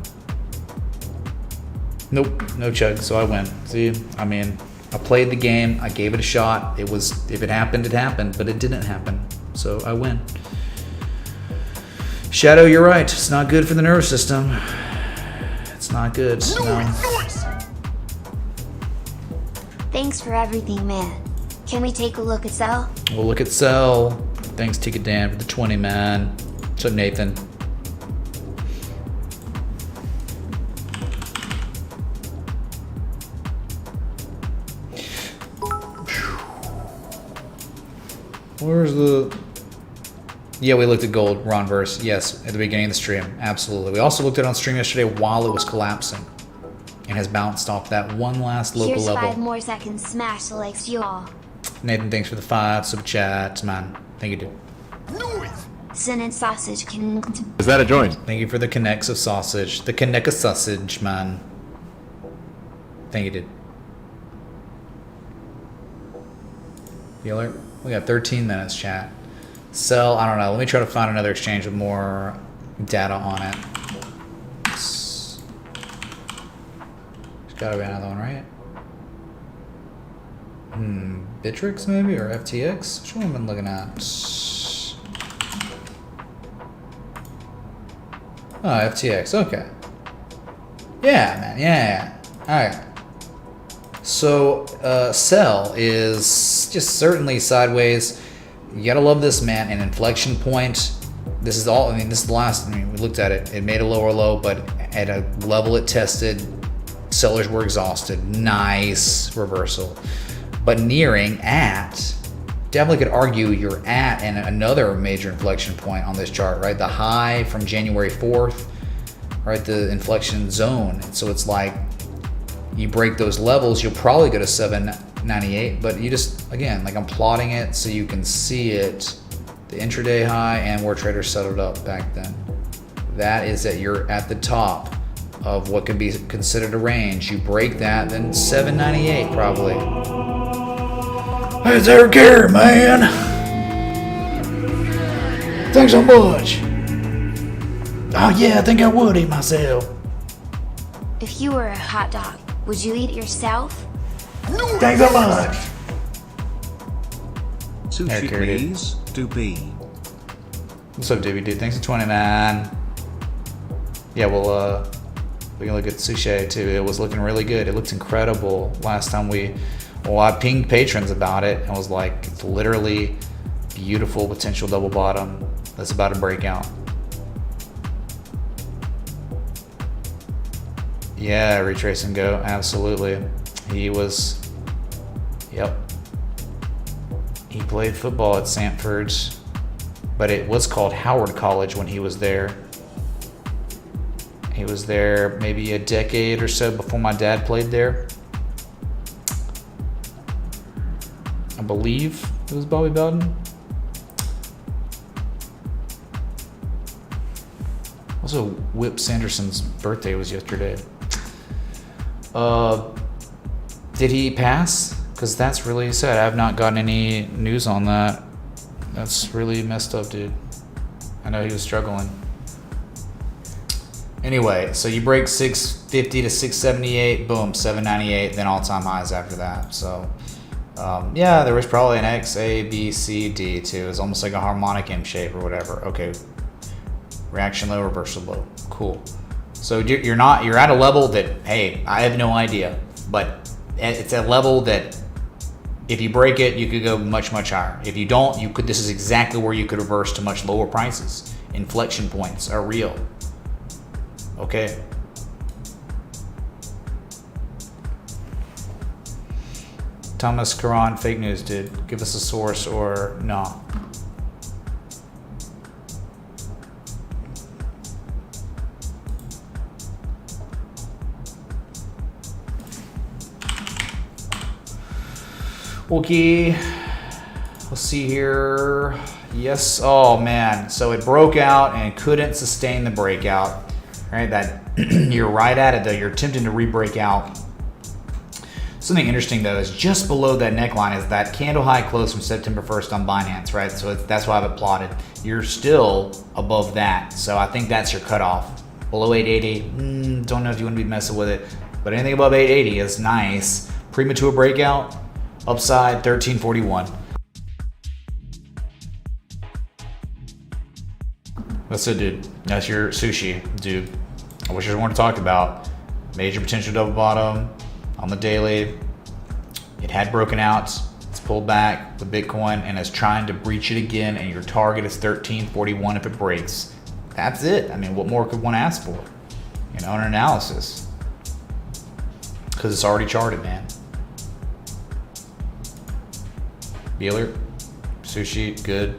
Nope, no chug, so I win. See, I mean, I played the game, I gave it a shot. It was, if it happened, it happened, but it didn't happen. So I win. Shadow, you're right. It's not good for the nervous system. It's not good. No. Thanks for everything, man. Can we take a look at Cell? We'll look at Cell. Thanks, Tika Dan, for the 20, man. What's up, Nathan? Where's the... Yeah, we looked at gold, Ronverse. Yes, at the beginning of the stream. Absolutely. We also looked at it on stream yesterday while it was collapsing. And has bounced off that one last local level. Here's 5 more seconds. Smash the likes to you all. Nathan, thanks for the 5 super chats, man. Thank you, dude. Sin and sausage can... Is that a join? Thank you for the connects of sausage. The connect of sausage, man. Thank you, dude. Feeler? We got 13 minutes, chat. Sell, I don't know. Let me try to find another exchange with more data on it. There's gotta be another one, right? Bittrex maybe, or FTX? Which one have I been looking at? Oh, FTX, okay. Yeah, man, yeah. Alright. So, Sell is just certainly sideways. You gotta love this, man. An inflection point. This is all, I mean, this is the last, I mean, we looked at it. It made a lower low, but at a level it tested, sellers were exhausted. Nice reversal. But nearing at, definitely could argue you're at another major inflection point on this chart, right? The high from January 4th, right? The inflection zone. So it's like, you break those levels, you'll probably go to 798, but you just, again, like I'm plotting it so you can see it the intraday high and where traders settled up back then. That is that you're at the top of what could be considered a range. You break that, then 798 probably. Hey, there, care, man. Thanks so much. Oh yeah, I think I would eat myself. If you were a hot dog, would you eat yourself? Thanks so much. Sushi Okay, dude. please, do be. What's up, Divvy dude? Thanks for 20, man. Yeah, well, we can look at sushi too. It was looking really good. It looked incredible last time I pinged patrons about it and was like, it's literally beautiful potential double bottom that's about to break out. Yeah, retrace and go, absolutely. He was, yep. He played football at Sanford's, but it was called Howard College when he was there. He was there maybe a decade or so before my dad played there. I believe it was Bobby Bowden. Also, Whip Sanderson's birthday was yesterday. Did he pass? Because that's really sad. I've not gotten any news on that. That's really messed up, dude. I know he was struggling. Anyway, so you break 650 to 678, boom, 798, then all-time highs after that. So, yeah, there was probably an X, A, B, C, D too. It's almost like a harmonic M shape or whatever. Okay, reaction low, reversal low, cool. So you're at a level that, hey, I have no idea, but it's a level that if you break it, you could go much, much higher. If you don't, you could. This is exactly where you could reverse to much lower prices. Inflection points are real. Okay. Thomas Karan, fake news, dude. Give us a source or no. Okay, let's see here. Yes, oh man, so it broke out and couldn't sustain the breakout. Right, that you're right at it though. You're attempting to re-break out. Something interesting though is just below that neckline is that candle high close from September 1st on Binance, right? So that's why I have it plotted. You're still above that, so I think that's your cutoff. Below 880, don't know if you want to be messing with it, but anything above 880 is nice. Premature breakout. Upside 1341. That's it, dude. That's your sushi, dude. I wish I wanted to talk about major potential double bottom on the daily. It had broken out. It's pulled back with Bitcoin and is trying to breach it again. And your target is 1341 if it breaks. That's it. I mean, what more could one ask for? You know, an analysis. Because it's already charted, man. Dealer, sushi, good,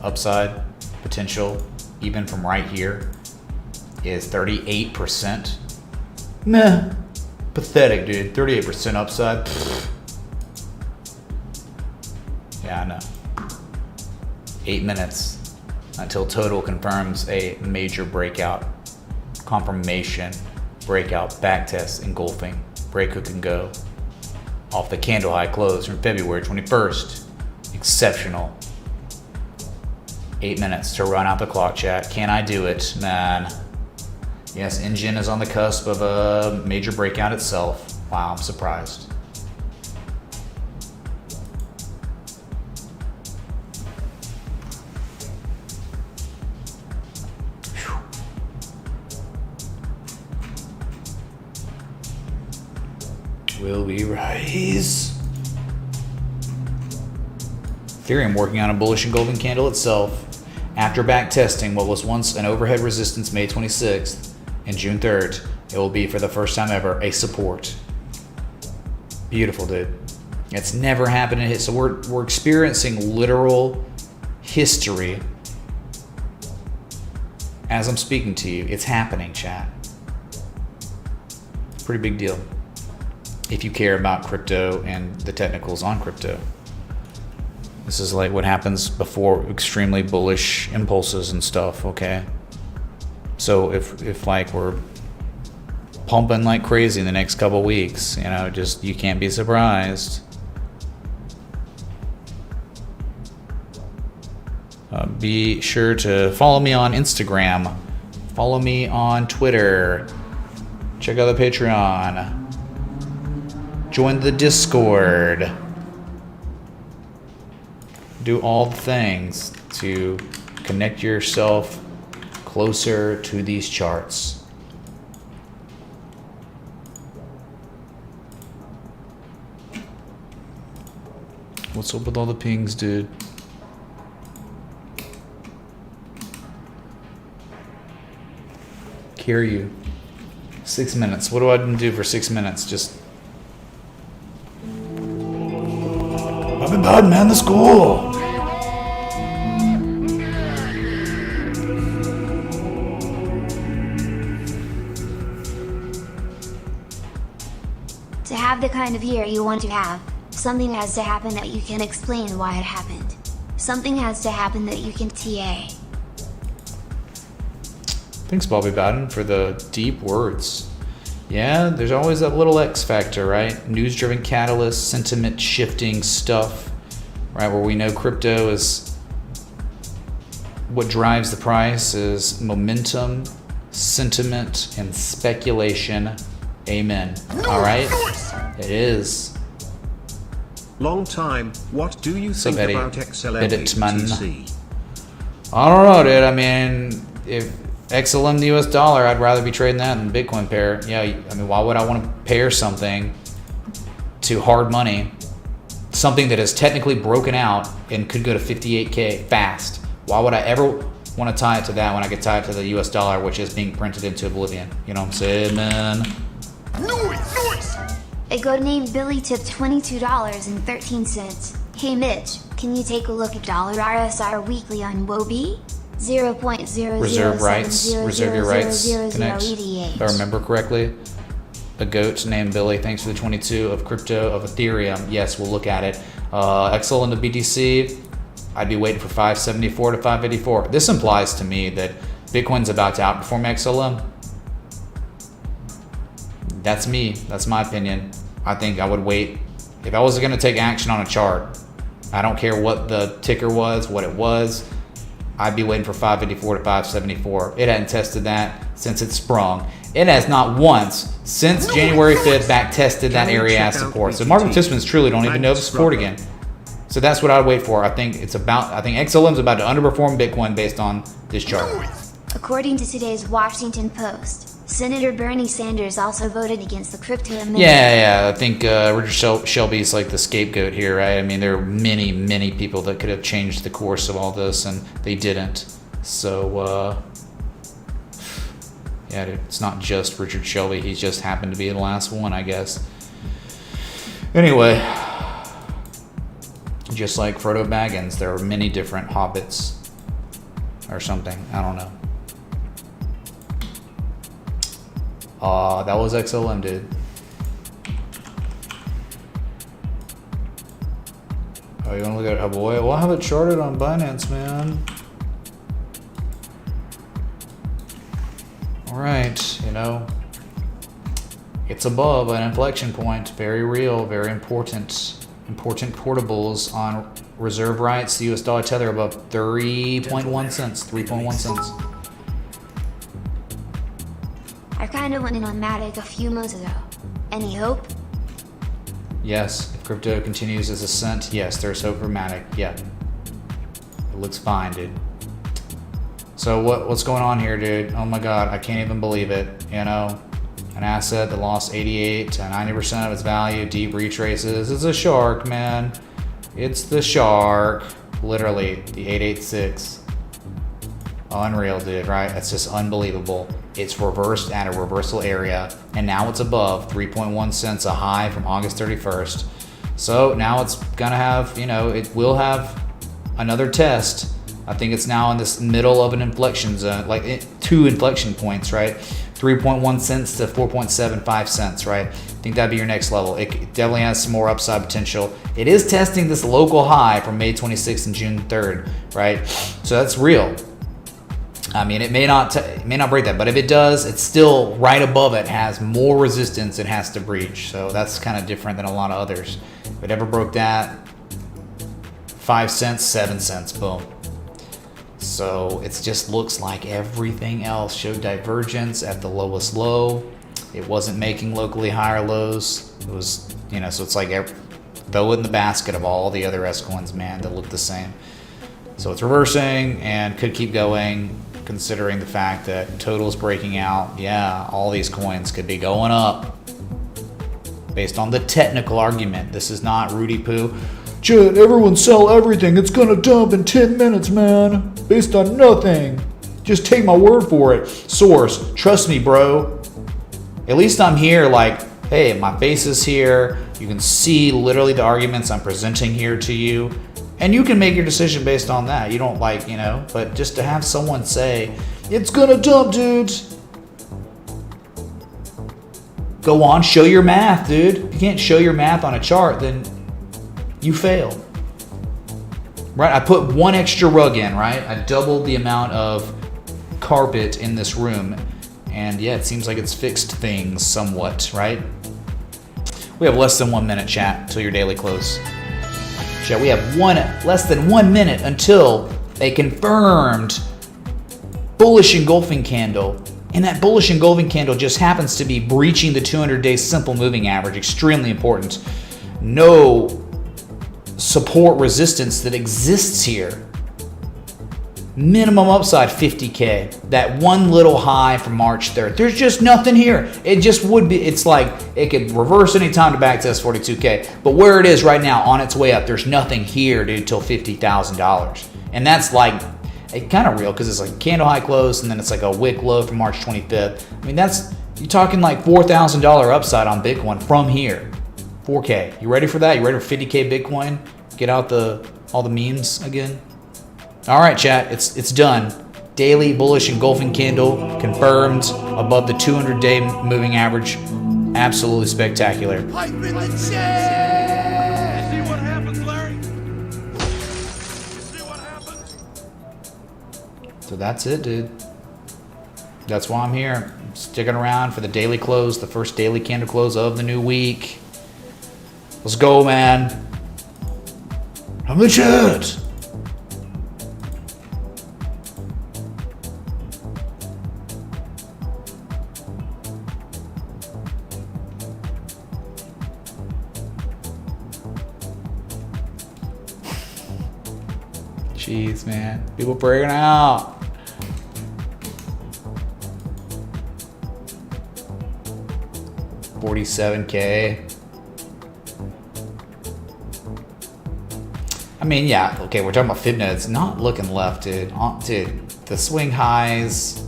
upside, potential, even from right here, is 38%. Meh, pathetic, dude. 38% upside. Pfft. Yeah, I know. 8 minutes until total confirms a major breakout, confirmation, breakout, backtest, engulfing, break, hook, and go. Off the candle high close from February 21st. Exceptional. 8 minutes to run out the clock, chat. Can I do it, man? Yes, Engine is on the cusp of a major breakout itself. Wow, I'm surprised. Will we rise? Ethereum working on a bullish engulfing candle itself after back testing what was once an overhead resistance May 26th and June 3rd. It will be for the first time ever a support. Beautiful, dude. It's never happened in history. So we're experiencing literal history as I'm speaking to you. It's happening, chat. Pretty big deal. If you care about crypto and the technicals on crypto. This is like what happens before extremely bullish impulses and stuff, okay? So if like we're pumping like crazy in the next couple weeks, you know, just you can't be surprised. Be sure to follow me on Instagram, follow me on Twitter, check out the Patreon, join the Discord, do all the things to connect yourself closer to these charts. What's up with all the pings, dude? Hear you. 6 minutes. What do I do for 6 minutes? Just. I've been bad, man. Let's go. To have the kind of year you want to have, something has to happen that you can explain why it happened. Something has to happen that you can TA. Thanks, Bobby Baden, for the deep words. Yeah, there's always that little X factor, right? News-driven catalyst, sentiment-shifting stuff, right? Where we know crypto is what drives the price is momentum, sentiment, and speculation. Amen. All right? It is. Long time, what do you think very about XLM Biditman. BTC? I don't know, dude. I mean, if XLM the US dollar, I'd rather be trading that than Bitcoin pair. Yeah, I mean, why would I want to pair something to hard money, something that is technically broken out and could go to 58K fast? Why would I ever want to tie it to that when I could tie it to the US dollar, which is being printed into oblivion? You know what I'm saying, man? A go named Billy tipped $22.13. Hey Mitch, can you take a look at dollar RSR weekly on Wobi? 0.0070000088. Reserve rights, reserve your rights, connect. If I remember correctly, a goat named Billy, thanks for the 22 of crypto of Ethereum. Yes, we'll look at it. XL into BTC, I'd be waiting for 574 to 584. This implies to me that Bitcoin's about to outperform XLM. That's me. That's my opinion. I think I would wait. If I was going to take action on a chart, I don't care what the ticker was, what it was, I'd be waiting for 554 to 574. It hadn't tested that since it sprung. It has not once since January 5th back tested that area as support. So market participants truly don't even know the support again. So that's what I'd wait for. I think XLM's about to underperform Bitcoin based on this chart. According to today's Washington Post, Senator Bernie Sanders also voted against the crypto amendment. Yeah. I think Richard Shelby's like the scapegoat here, right? I mean, there are many, many people that could have changed the course of all this, and they didn't. So, yeah, dude, it's not just Richard Shelby. He just happened to be the last one, I guess. Anyway, just like Frodo Baggins, there are many different hobbits or something. I don't know. That was XLM, dude. Oh, you wanna look at, oh boy, well, I have it charted on Binance, man. All right, you know, it's above an inflection point, very real, very important. Important portables on reserve rights, the US dollar tether above 3.1 cents, 3.1 cents. I kinda went in on Matic a few months ago. Any hope? Yes, if crypto continues its ascent, yes, there's hope for Matic. Yeah, it looks fine, dude. So what's going on here, dude? Oh my God, I can't even believe it. You know, an asset that lost 88 to 90% of its value, deep retraces. It's a shark, man. It's the shark. Literally, the 886. Unreal, dude, right? That's just unbelievable. It's reversed at a reversal area, and now it's above 3.1 cents, a high from August 31st. So now it's gonna have, you know, it will have another test. I think it's now in this middle of an inflection zone, like 2 inflection points, right? 3.1 cents to 4.75 cents, right? I think that'd be your next level. It definitely has some more upside potential. It is testing this local high from May 26th and June 3rd, right? So that's real. I mean, it may not break that, but if it does, it's still right above it, has more resistance it has to breach. So that's kind of different than a lot of others. If it ever broke that, 5 cents, 7 cents, boom. So it just looks like everything else showed divergence at the lowest low. It wasn't making locally higher lows. It was, you know, so it's like throw it in the basket of all the other S coins, man, that look the same. So it's reversing and could keep going, considering the fact that total's breaking out. Yeah, all these coins could be going up based on the technical argument. This is not Rudy Poo. Chad, everyone sell everything. It's gonna dump in 10 minutes, man. Based on nothing. Just take my word for it. Source, trust me, bro. At least I'm here like, hey, my face is here. You can see literally the arguments I'm presenting here to you. And you can make your decision based on that. You don't like, you know, but just to have someone say, it's gonna dump, dude. Go on, show your math, dude. If you can't show your math on a chart, then you failed. Right, I put one extra rug in, right? I doubled the amount of carpet in this room. And yeah, it seems like it's fixed things somewhat, right? We have less than 1 minute, chat, till your daily close. Chat, we have less than 1 minute until a confirmed bullish engulfing candle. And that bullish engulfing candle just happens to be breaching the 200-day simple moving average. Extremely important. No support resistance that exists here. Minimum upside 50K. That one little high from March 3rd. There's just nothing here. It just would be, it's like it could reverse anytime to backtest 42K. But where it is right now on its way up, there's nothing here, dude, till $50,000. And that's like, it kind of real because it's like candle high close and then it's like a wick low from March 25th. I mean, that's, you're talking like $4,000 upside on Bitcoin from here. 4K. You ready for that? You ready for 50K Bitcoin? Get out all the memes again. All right, chat. It's done. Daily bullish engulfing candle confirmed above the 200-day moving average. Absolutely spectacular. Pipe in the chair! You see what happens, Larry? You see what happens? So that's it, dude. That's why I'm here. I'm sticking around for the daily close, the first daily candle close of the new week. Let's go, man. I'm the chat. Jeez, man. People breaking out. $47K. I mean, yeah, okay, we're talking about Fibonacci. It's not looking left, dude. Dude, the swing highs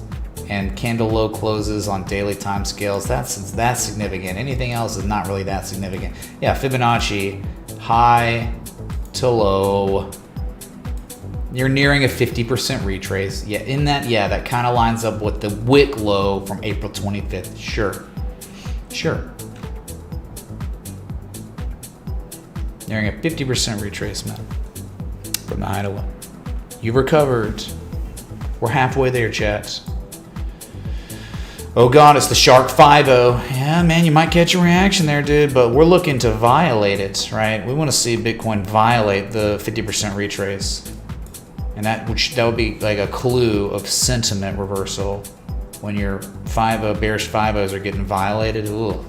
and candle low closes on daily time scales, that's significant. Anything else is not really that significant. Yeah, Fibonacci, high to low. You're nearing a 50% retrace. Yeah, in that, yeah, that kind of lines up with the wick low from April 25th. Sure. Nearing a 50% retracement from the high to low. You've recovered. We're halfway there, chat. Oh God, it's the Shark 5-0. Yeah, man, you might catch a reaction there, dude, but we're looking to violate it, right? We want to see Bitcoin violate the 50% retrace. And that would be like a clue of sentiment reversal when your bearish 5-0s are getting violated. Ooh.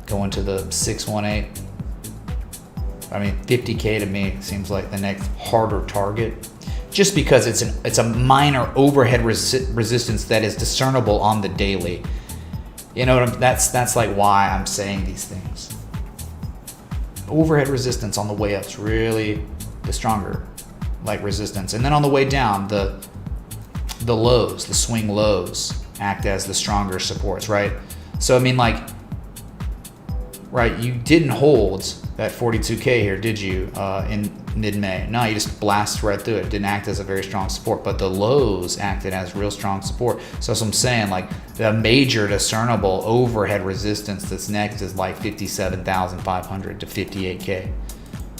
Going to the 618. I mean, 50K to me seems like the next harder target, just because it's a minor overhead resistance that is discernible on the daily. You know what that's like why I'm saying these things. Overhead resistance on the way up is really the stronger like resistance, and then on the way down, the lows, the swing lows, act as the stronger supports, right? So I mean, like, right, you didn't hold that 42K here, did you? In mid-May. No, you just blast right through it. It didn't act as a very strong support, but the lows acted as real strong support. So that's what I'm saying, like the major discernible overhead resistance that's next is like 57,500 to 58K.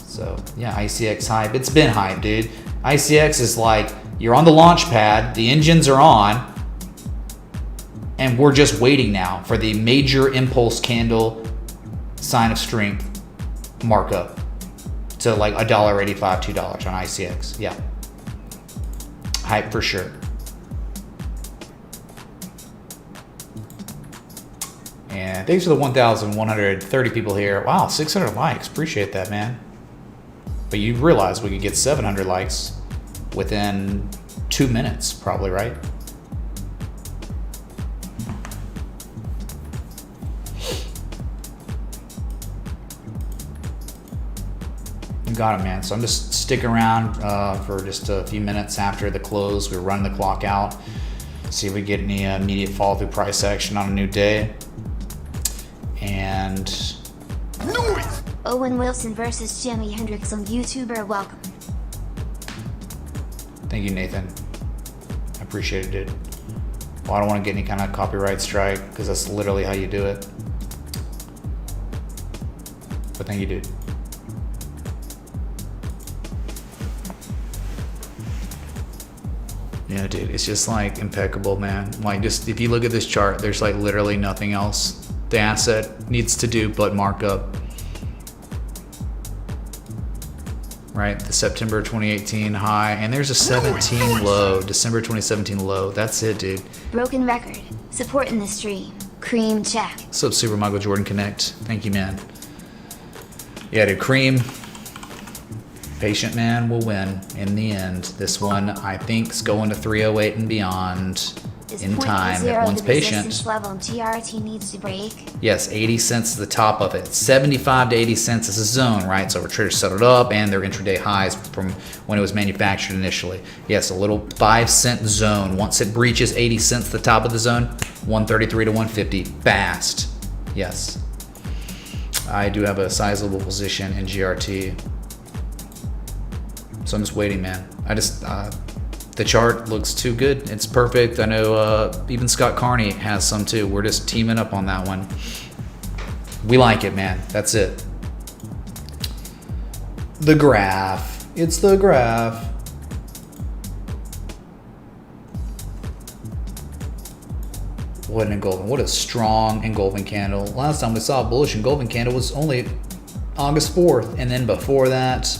So yeah, ICX hype. It's been hype, dude. ICX is like, you're on the launch pad, the engines are on, and we're just waiting now for the major impulse candle sign of strength markup to like $1.85, $2 on ICX. Yeah. Hype for sure. And thanks for the 1,130 people here. Wow, 600 likes. Appreciate that, man. But you realize we could get 700 likes within 2 minutes, probably, right? You got it, man. So I'm just sticking around for just a few minutes after the close. We run the clock out, see if we get any immediate fall through price action on a new day. And Owen Wilson versus Jimi Hendrix on YouTuber. Welcome. Thank you, Nathan. I appreciate it, dude. Well, I don't want to get any kind of copyright strike because that's literally how you do it. But thank you, dude. Yeah, dude, it's just like impeccable, man. Like, just if you look at this chart, there's like literally nothing else the asset needs to do but mark up. Right, the September 2018 high, and there's a 17 low, December 2017 low. That's it, dude. Broken record. Support in the stream. Cream check. What's up, Super Michael Jordan Connect? Thank you, man. Yeah, dude, Cream. Patient man will win in the end. This one, I think, is going to 308 and beyond in time if one's patient. Level GRT needs to break. Yes, 80 cents is the top of it. 75 to 80 cents is a zone, right? So traders settled up and their intraday highs from when it was manufactured initially. Yes, a little 5-cent zone. Once it breaches 80 cents, the top of the zone, 133 to 150, fast. Yes. I do have a sizable position in GRT. So I'm just waiting, man. The chart looks too good. It's perfect. I know even Scott Carney has some too. We're just teaming up on that one. We like it, man. That's it. The graph. It's the graph. What an engulfing. What a strong engulfing candle. Last time we saw a bullish engulfing candle was only August 4th. And then before that,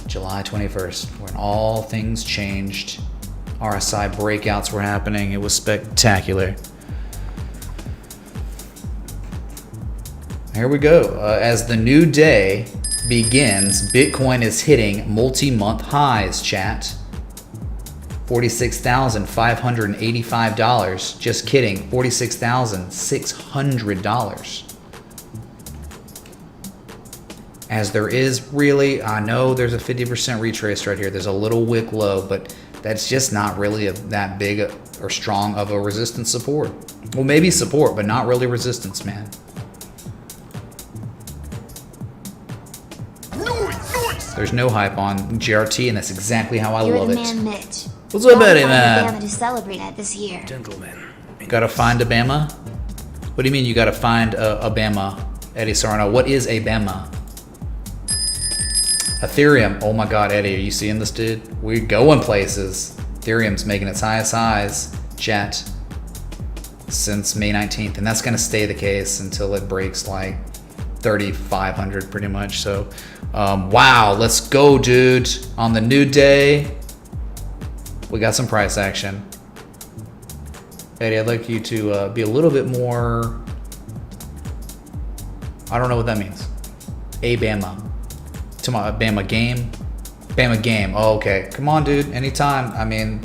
July 21st, when all things changed. RSI breakouts were happening. It was spectacular. Here we go. As the new day begins, Bitcoin is hitting multi-month highs, chat. $46,585. Just kidding. $46,600. As there is really, I know there's a 50% retrace right here. There's a little wick low, but that's just not really that big or strong of a resistance support. Well, maybe support, but not really resistance, man. There's no hype on GRT, and that's exactly how I love it. Man, Mitch. What's up, Eddie, man? Alabama to celebrate at this year. Gentlemen. Gotta find Alabama? What do you mean you gotta find Alabama, Eddie Sarno? What is Alabama? Ethereum. Oh my God, Eddie, are you seeing this, dude? We're going places. Ethereum's making its highest highs, chat, since May 19th, and that's gonna stay the case until it breaks like 3,500 pretty much. So, wow, let's go, dude. On the new day, we got some price action. Eddie, I'd like you to be a little bit more, I don't know what that means. Bama. To my Bama game. Bama game. Oh, okay. Come on, dude. Anytime. I mean,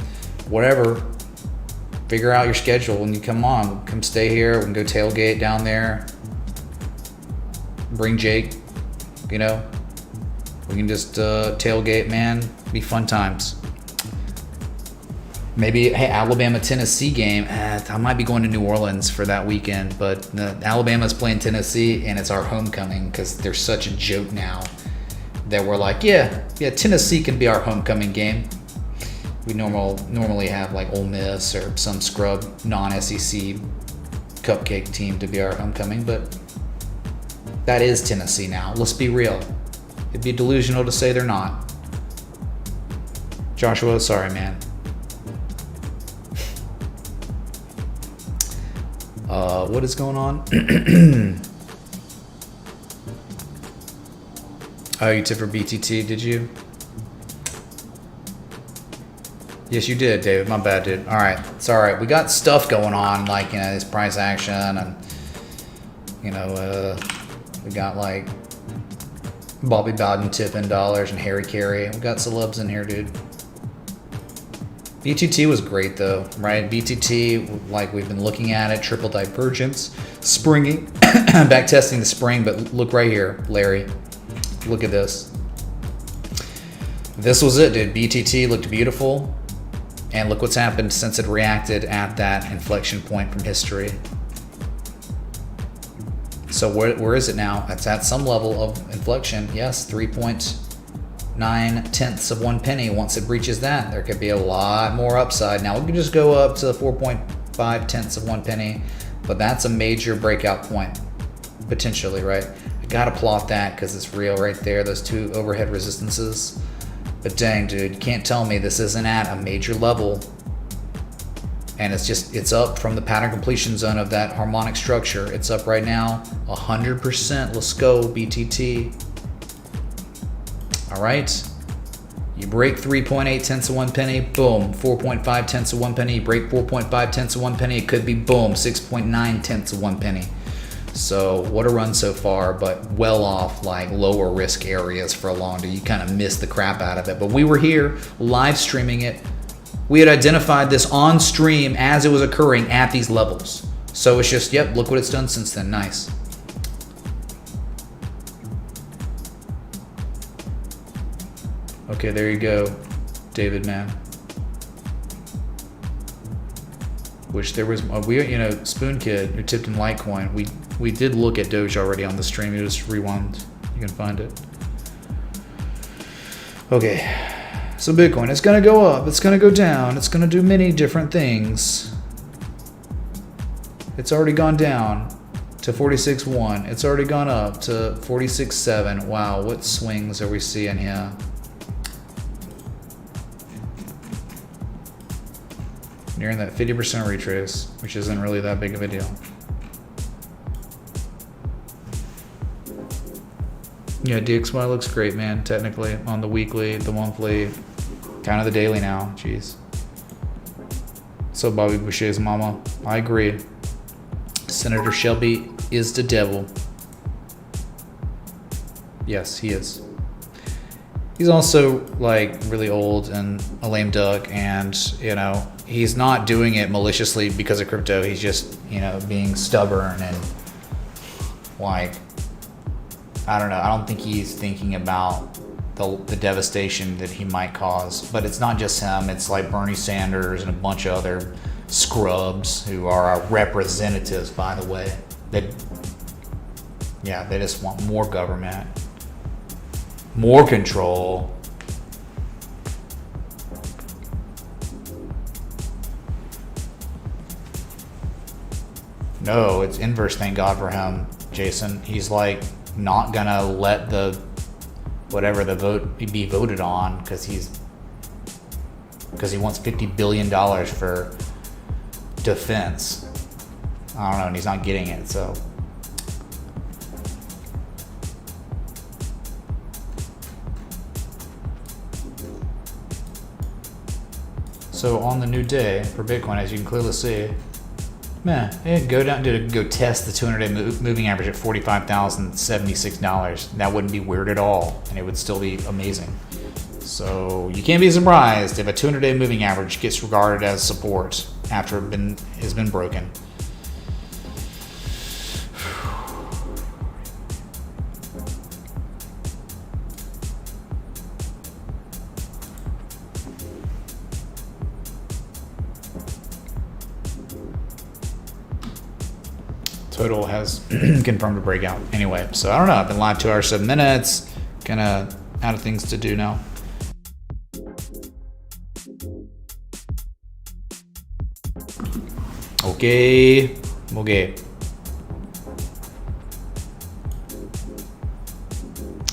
whatever. Figure out your schedule and you come on. Come stay here. We can go tailgate down there. Bring Jake. You know. We can just tailgate, man. Be fun times. Maybe, hey, Alabama-Tennessee game. I might be going to New Orleans for that weekend, but Alabama's playing Tennessee, and it's our homecoming because they're such a joke now. that were like, yeah, Tennessee can be our homecoming game. We normally have like Ole Miss or some scrub non-SEC cupcake team to be our homecoming, but that is Tennessee now. Let's be real. It'd be delusional to say they're not. Joshua, sorry, man. What is going on? Oh, you tipped for BTT, did you? Yes, you did, David. My bad, dude. All right, it's all right. We got stuff going on, like, you know, this price action, and you know, we got like Bobby Bowden tipping dollars and Harry Carey. We got celebs in here, dude. BTT was great though, right? BTT, like we've been looking at it, triple divergence, springing, back testing the spring, but look right here, Larry. Look at this. This was it, dude. BTT looked beautiful. And look what's happened since it reacted at that inflection point from history. So where is it now? It's at some level of inflection. Yes, 3.9 tenths of 1 penny. Once it breaches that, there could be a lot more upside. Now we can just go up to 4.5 tenths of 1 penny, but that's a major breakout point, potentially, right? I gotta plot that because it's real right there, those two overhead resistances. But dang, dude, you can't tell me this isn't at a major level. And it's up from the pattern completion zone of that harmonic structure. It's up right now, 100%. Let's go, BTT. All right. You break 3.8 tenths of 1 penny, boom, 4.5 tenths of 1 penny. You break 4.5 tenths of 1 penny, it could be boom, 6.9 tenths of 1 penny. So what a run so far, but well off like lower risk areas for a long time. You kind of missed the crap out of it. But we were here live streaming it. We had identified this on stream as it was occurring at these levels. So it's just, yep, look what it's done since then. Nice. Okay, there you go, David, man. Which there was, you know, Spoon Kid, who tipped in Litecoin. We did look at Doge already on the stream. You just rewind. You can find it. Okay. So Bitcoin, it's going to go up. It's going to go down. It's going to do many different things. It's already gone down to 46.1. It's already gone up to 46.7. Wow, what swings are we seeing here? Nearing that 50% retrace, which isn't really that big of a deal. Yeah, DXY looks great, man, technically, on the weekly, the monthly, kind of the daily now, jeez. So Bobby Boucher's mama, I agree. Senator Shelby is the devil. Yes, he is. He's also like really old and a lame duck, and you know, he's not doing it maliciously because of crypto. He's just, you know, being stubborn and like, I don't know. I don't think he's thinking about the devastation that he might cause. But it's not just him. It's like Bernie Sanders and a bunch of other scrubs who are our representatives, by the way. They just want more government, more control. No, it's inverse, thank God for him, Jason. He's like not gonna let the whatever the vote be voted on because he wants $50 billion for defense. I don't know, and he's not getting it, so. So on the new day for Bitcoin, as you can clearly see, man, it'd go down to go test the 200-day moving average at $45,076. That wouldn't be weird at all, and it would still be amazing. So you can't be surprised if a 200-day moving average gets regarded as support after it has been broken. Total has confirmed a breakout anyway, so I don't know. I've been live 2 hours 7 minutes. Gonna out of things to do now. Okay.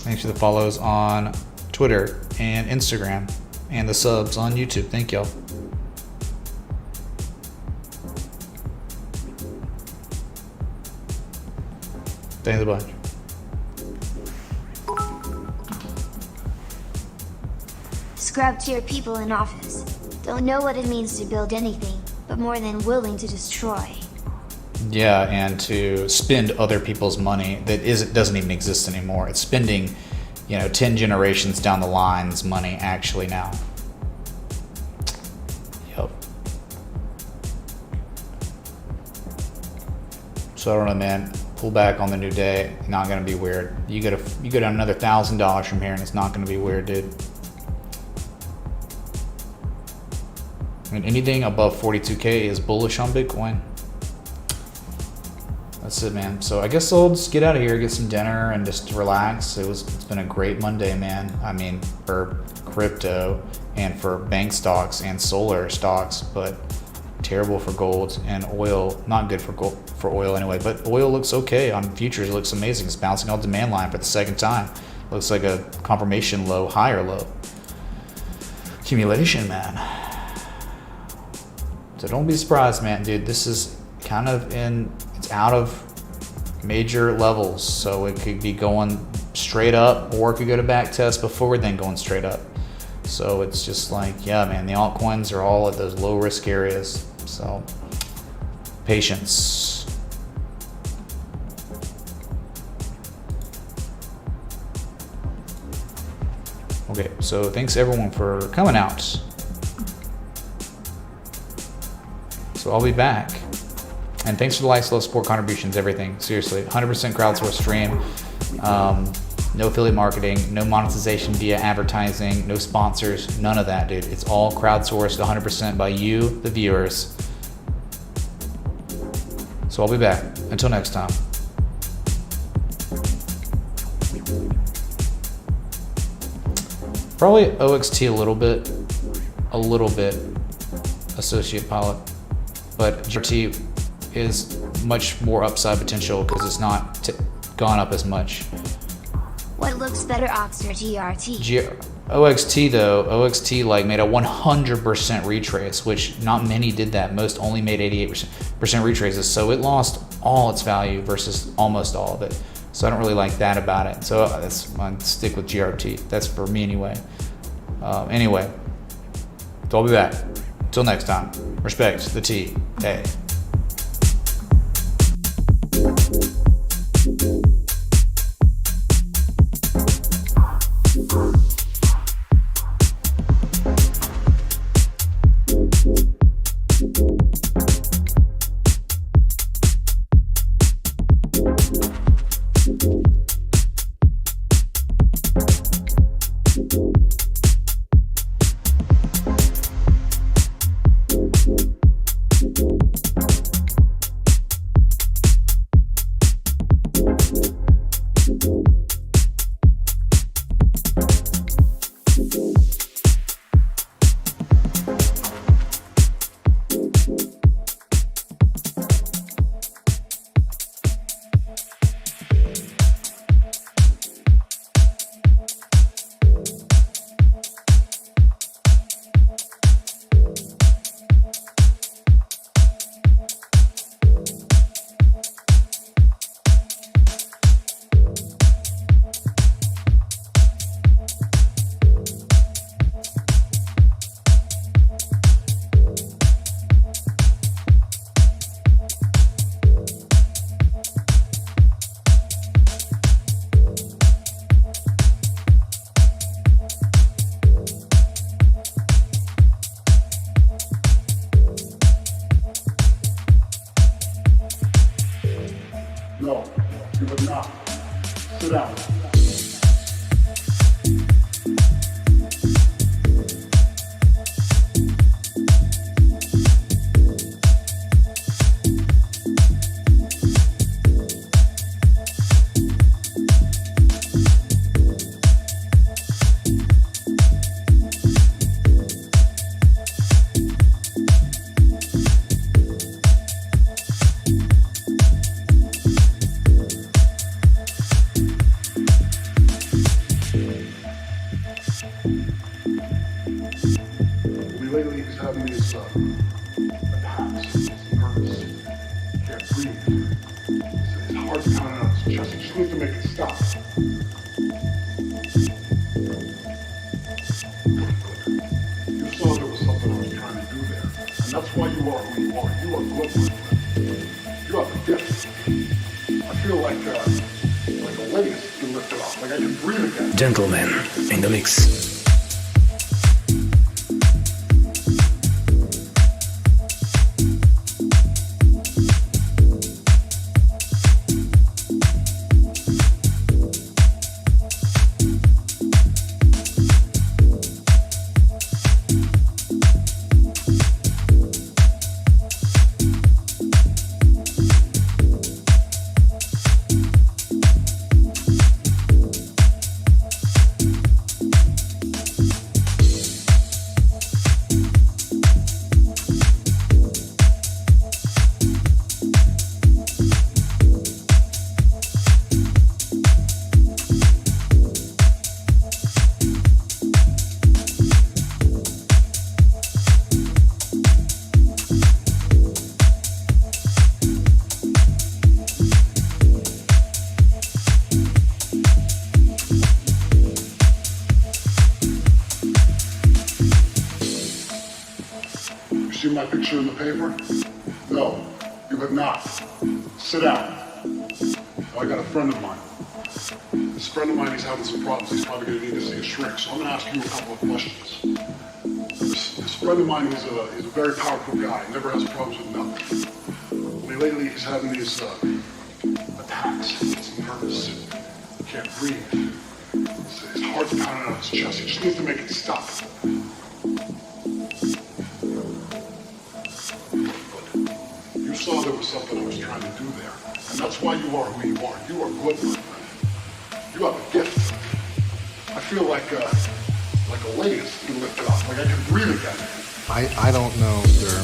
Thanks for the follows on Twitter and Instagram and the subs on YouTube. Thank y'all. Thanks a bunch. Scrub tier people in office don't know what it means to build anything, but more than willing to destroy. Yeah, and to spend other people's money that doesn't even exist anymore. It's spending, 10 generations down the line's money actually now. Yep. So I don't know, man. Pull back on the new day. Not gonna be weird. You get another $1,000 from here, and it's not gonna be weird, dude. I mean, anything above 42K is bullish on Bitcoin. That's it, man. So I guess I'll just get out of here, get some dinner, and just relax. It's been a great Monday, man. I mean, for crypto and for bank stocks and solar stocks, but terrible for gold and oil. Not good for gold, for oil anyway. But oil looks okay on futures. It looks amazing. It's bouncing off demand line for the second time. Looks like a confirmation low, higher low. Accumulation, man. So don't be surprised, man, dude. This is kind of it's out of major levels. So it could be going straight up, or it could go to back test before then going straight up. So it's just like, yeah, man, the altcoins are all at those low risk areas. So patience. Okay, so thanks everyone for coming out. So I'll be back. And thanks for the likes, love, support, contributions, everything. Seriously, 100% crowdsourced stream. No affiliate marketing, no monetization via advertising, no sponsors, none of that, dude. It's all crowdsourced 100% by you, the viewers. So I'll be back. Until next time. Probably OXT a little bit, Associate Pilot. But GRT is much more upside potential because it's not gone up as much. What looks better, OX or GRT? OXT though, OXT like made a 100% retrace, which not many did that. Most only made 88% retraces, so it lost all its value versus almost all of it. So I don't really like that about it. So I'd stick with GRT. That's for me anyway. Anyway, so I'll be back. Till next time. Respect the T. Hey. No, you would not. Sit down. attacks. He's nervous. He can't breathe. His heart's pounding out his chest. He just needs to make it stop. You saw there was something I was trying to do there. And that's why you are who you are. You are good, my friend. You have a gift. I feel like a weight has been lifted off. Like I can breathe again. Gentlemen in the mix. See my picture in the paper? No, you have not. Sit down. I got a friend of mine. This friend of mine, he's having some problems. He's probably going to need to see a shrink. So I'm going to ask you a couple of questions. This friend of mine, he's a very powerful guy. He never has problems with nothing. Lately, he's having these attacks. He's nervous. He can't breathe. His heart's pounding out his chest. He just needs to make it stop. You saw there was something I was trying to do there. And that's why you are who you are. You are good, my friend. You have a gift. I feel like a weight has been lifted off. Like I can breathe again. I don't know, sir.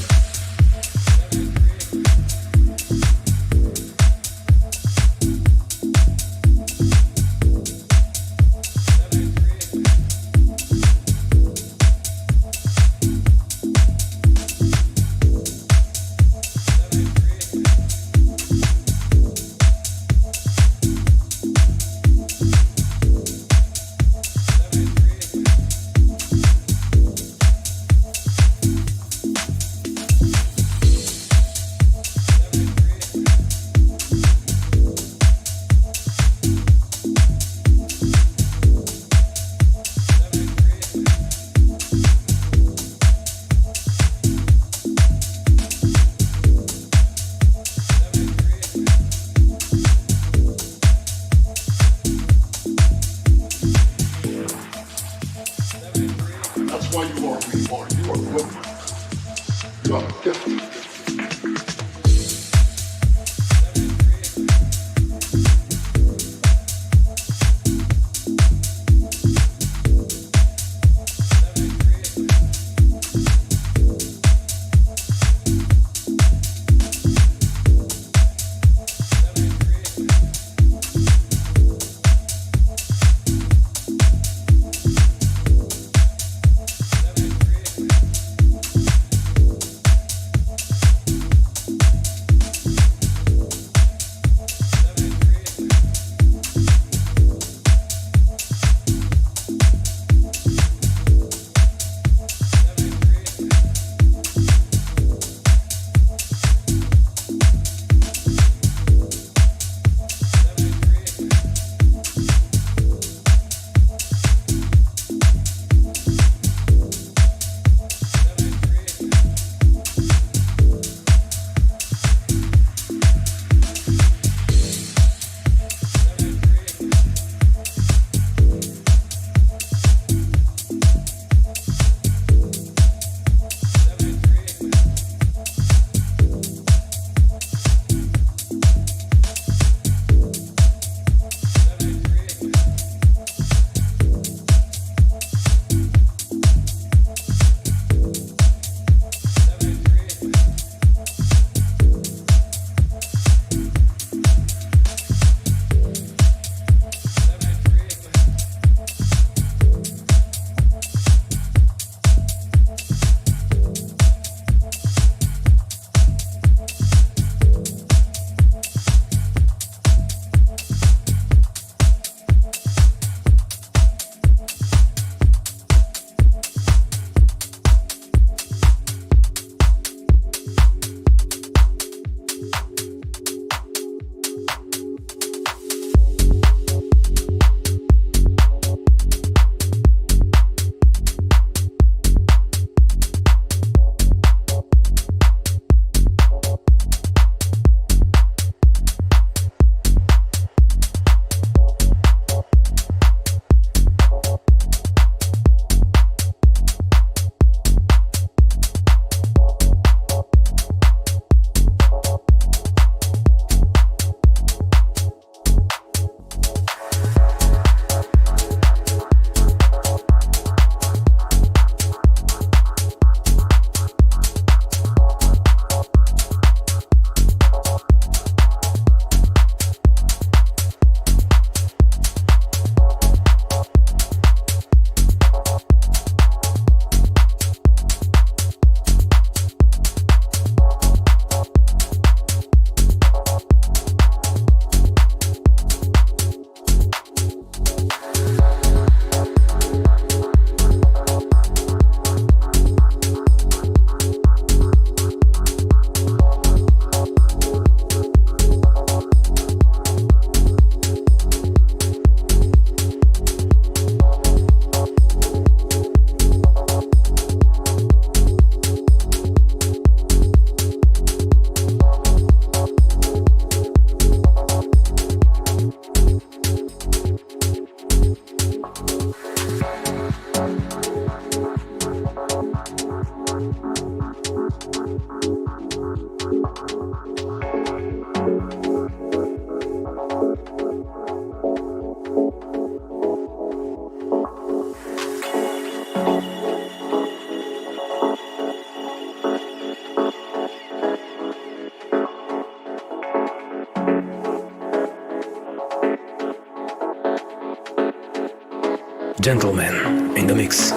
Gentlemen in the mix.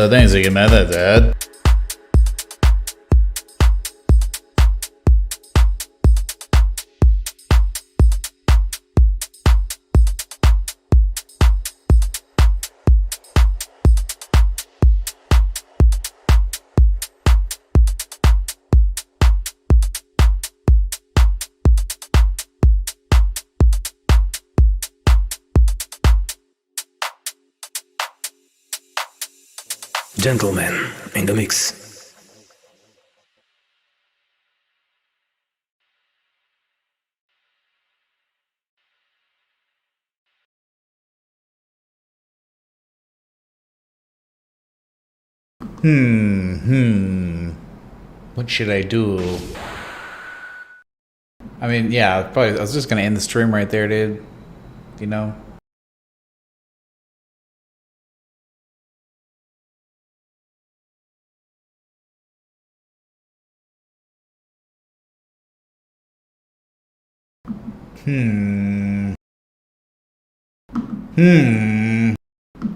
Thanks again, man. That's Dad. Gentlemen in the mix. What should I do? I mean, yeah, probably. I was just gonna end the stream right there, dude. You know.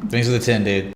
Thanks for the 10, dude.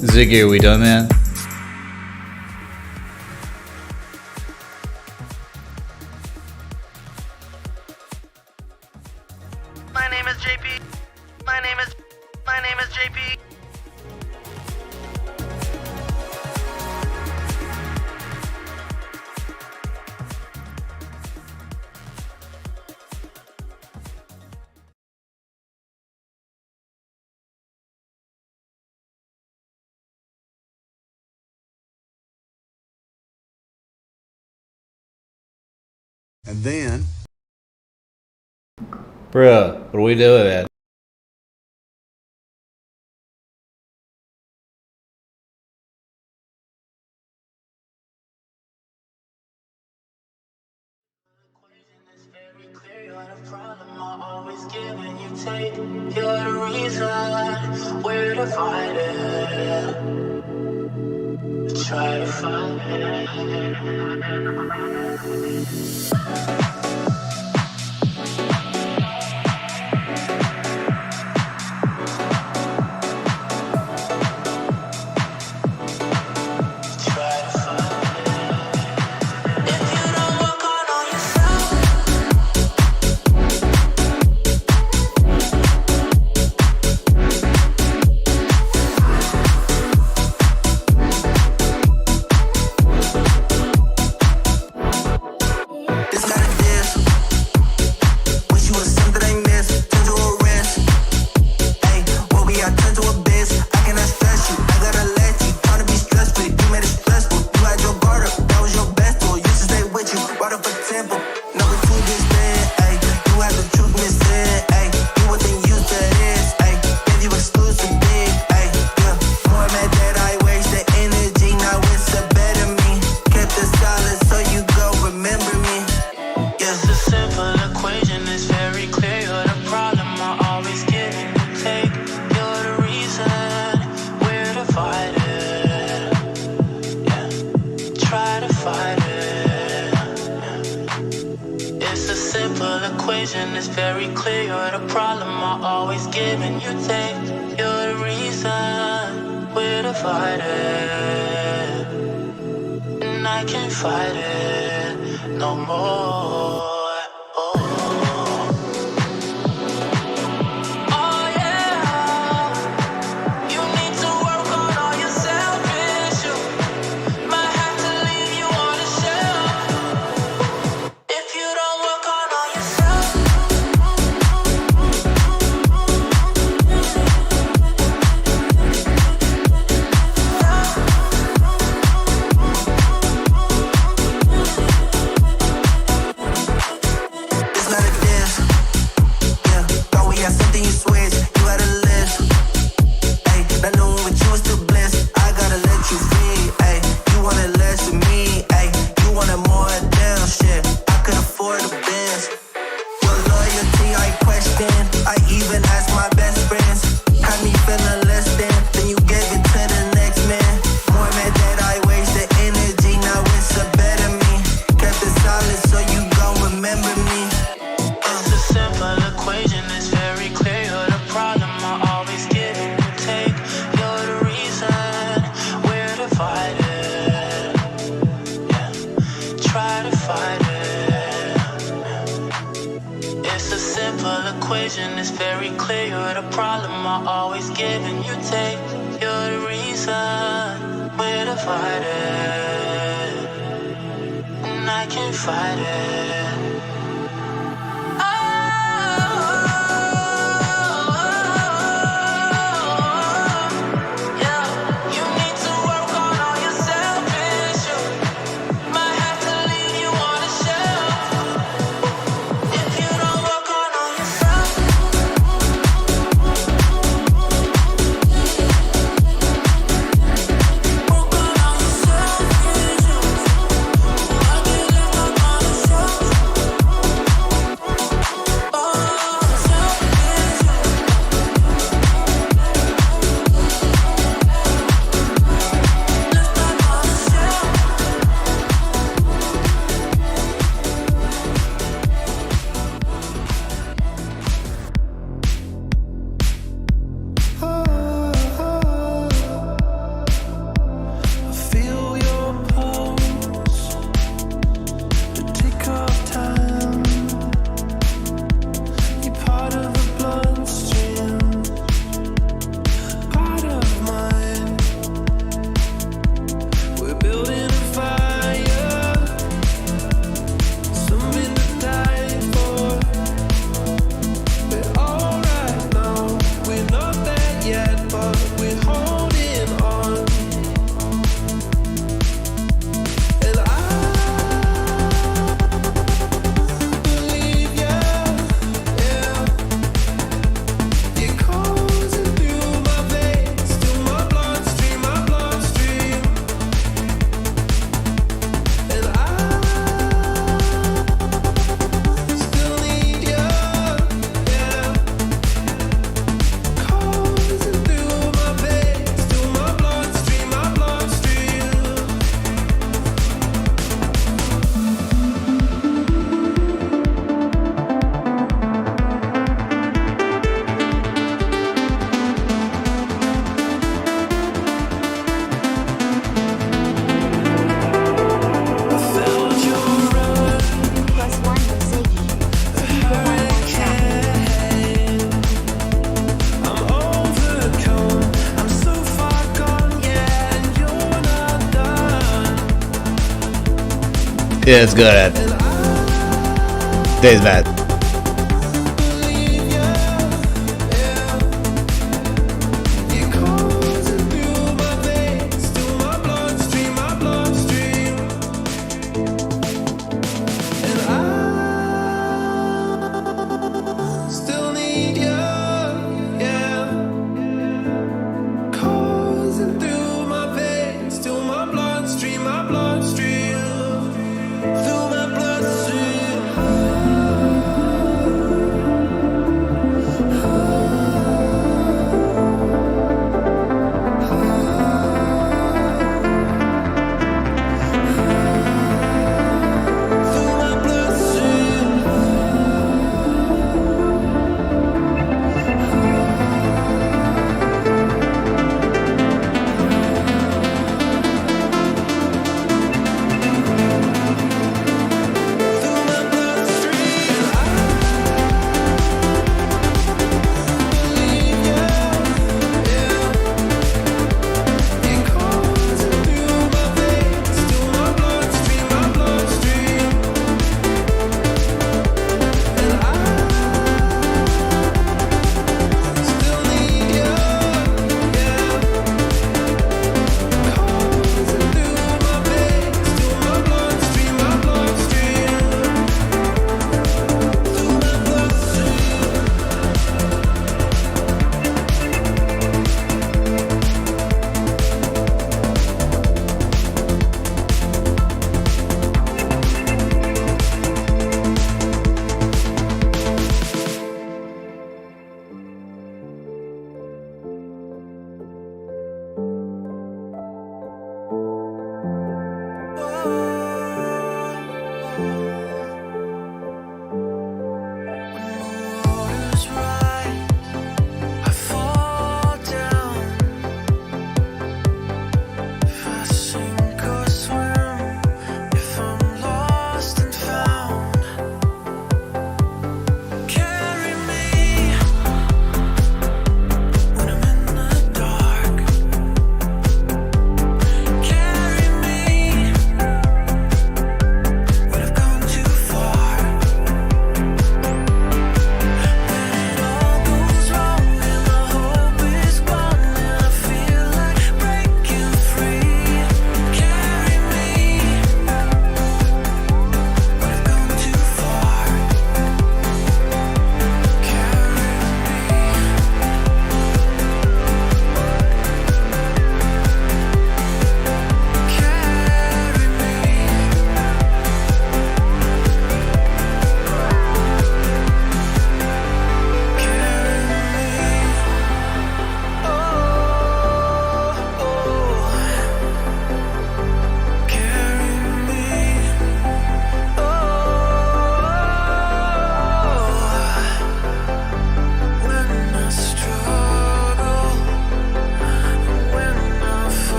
Ziggy, are we done, man? My name is JP. My name is JP. And then Bruh, what do we do with that? You're the reason we're divided. Try to find it's very clear you're the problem. I always give and you take. You're the reason we're divided, and I can't fight it no more. It's very clear you're the problem. I always give and you take. You're the reason we're divided, and I can't fight it. we're holding on. And I believe you, yeah. You're coursing through my veins, through my bloodstream, my bloodstream. And I still need you, yeah. Coursing through my veins, through my bloodstream, my bloodstream. I felt your run, +1 with Ziggy. For one more track. I'm overcome, I'm so far gone, yeah, and you're not done. Yeah, it's good at Days bad. Believe you, yeah. You're coursing through my veins, through my bloodstream, my bloodstream. And I still need you, yeah. Coursing through my veins, through my bloodstream, my bloodstream. Through my bloodstream.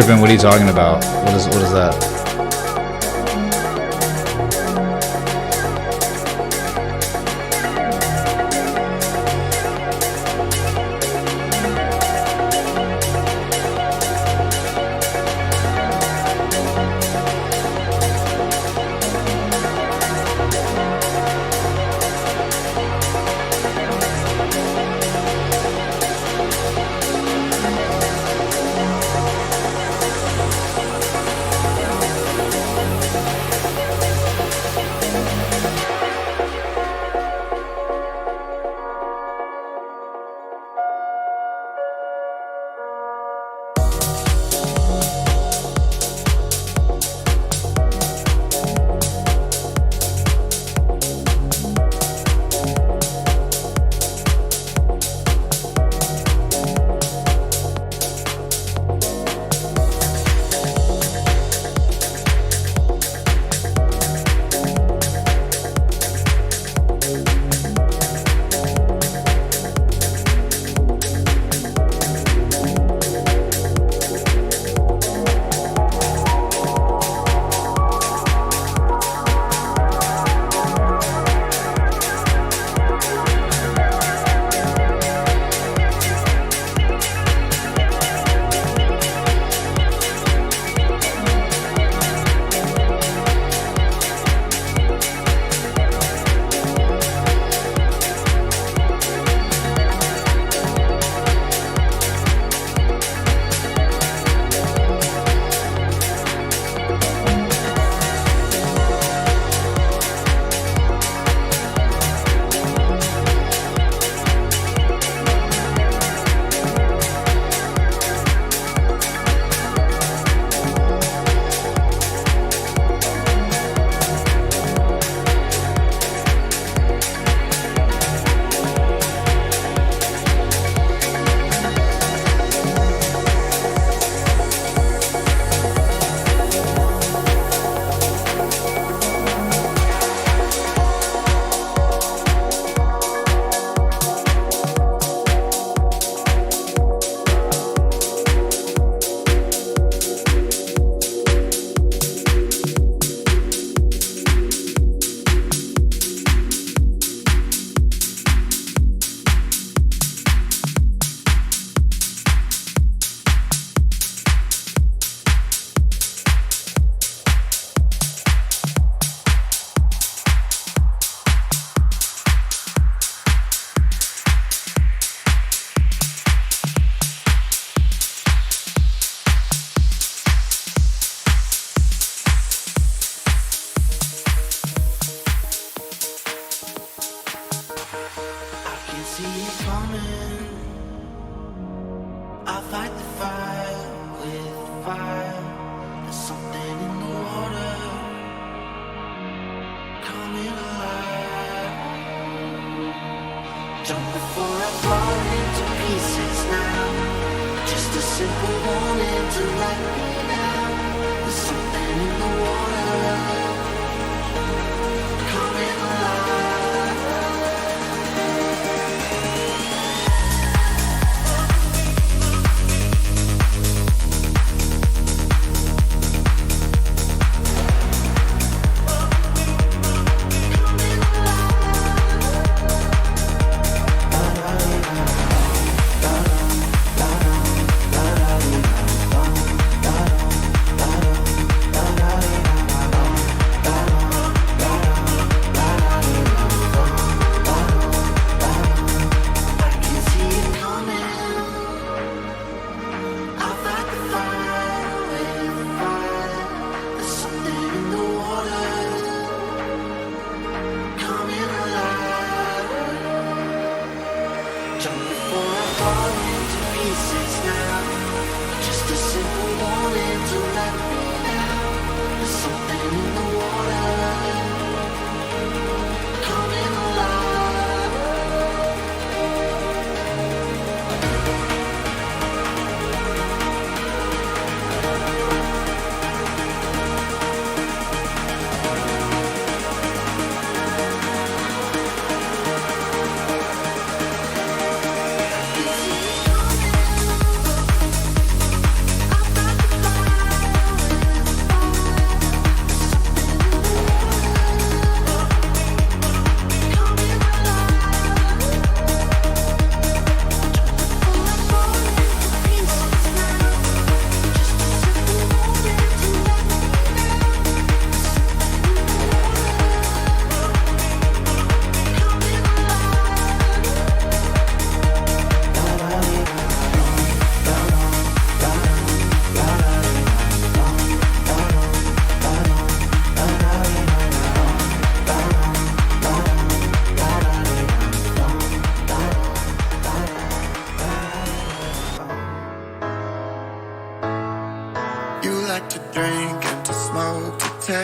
tripping. What are you talking about? What is that?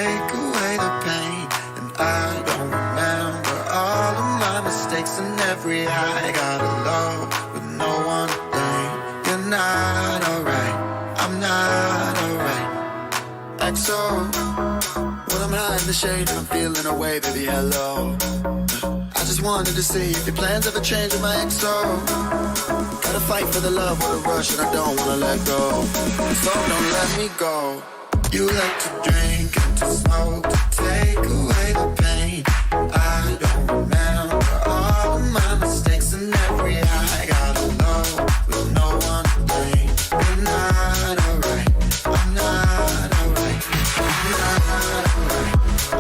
take away the pain. And I don't remember all of my mistakes, and every I got alone with no one to blame. You're not alright, I'm not alright. XO, when I'm high in the shade and I'm feeling away, baby, hello. I just wanted to see if your plans ever change with my XO. Gotta fight for the love with a rush, and I don't wanna let go. So don't let me go. You like to drink and to smoke to take away the pain. I don't remember all of my mistakes, and every I got alone with no one to blame. You're not alright, I'm not alright, I'm not alright,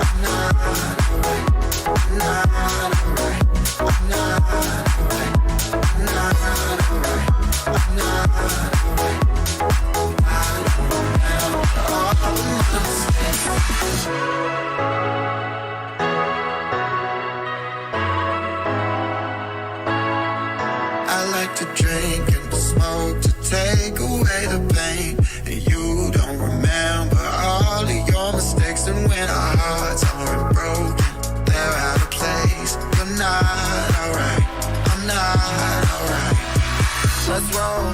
I'm not alright, I'm not alright, I'm not alright, I'm not alright, I'm not alright. I don't remember all of my mistakes. I like to drink and to smoke to take away the pain. And you don't remember all of your mistakes. And when our hearts aren't broken, they're out of place. You're not alright, I'm not alright. Let's roll.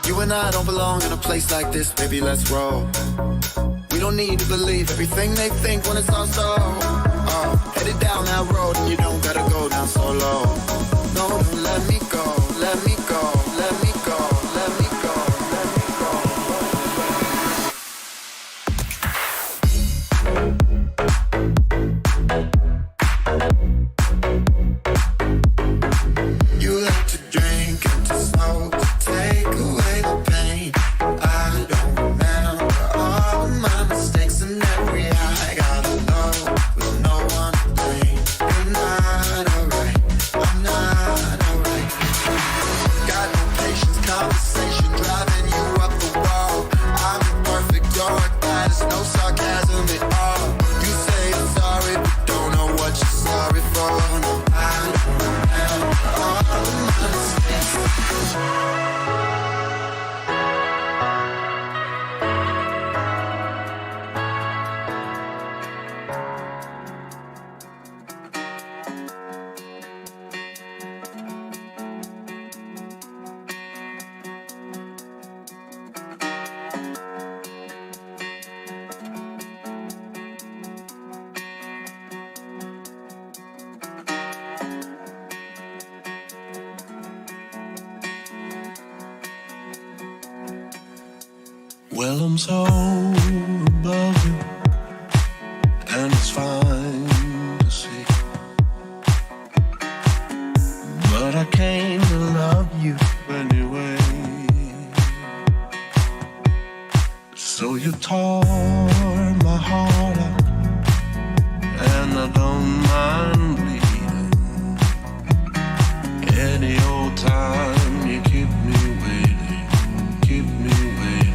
You and I don't belong in a place like this, baby, let's roll. We don't need to believe everything they think when it's all so. Headed down that road and you don't gotta go down so low. No, don't let me go, let me go, let me go, let me go, let me go. You like to drink and to smoke to take away the pain. I don't remember all of my mistakes, and every I got alone with no one to blame. You're not alright, I'm not alright. Got no patience, conversation driving you up the wall. I'm imperfect, you're a guy, there's no sarcasm at all. You say you're sorry, but don't know what you're sorry for. No, I don't remember all of my mistakes. Well, I'm so above you, and it's fine to see, but I came to love you anyway. So you tore my heart out, and I don't mind bleeding. Any old time you keep me waiting, keep me waiting.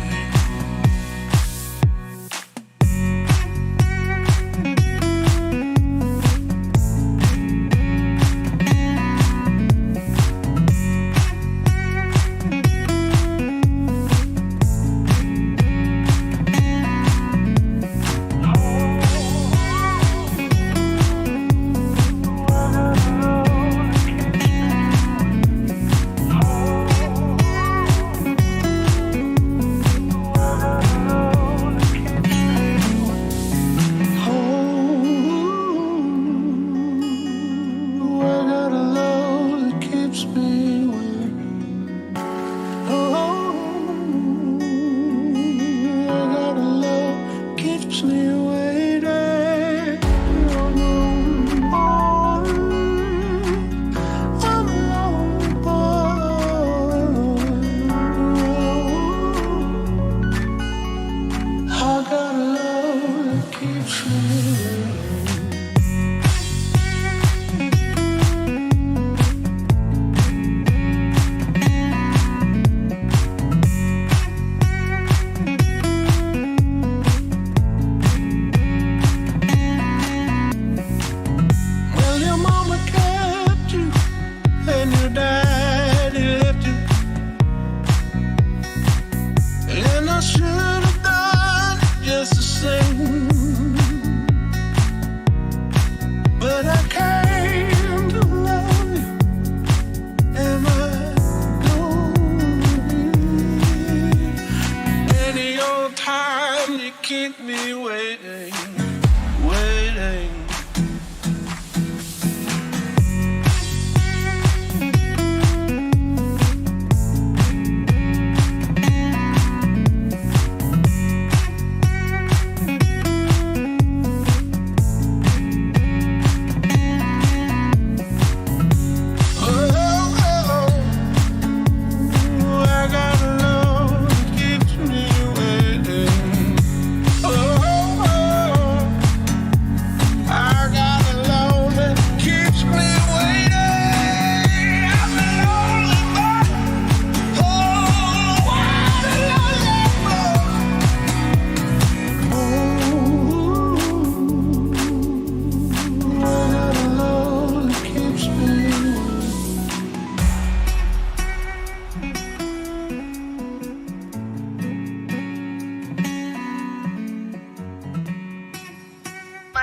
And I should have done just the same. waiting, waiting.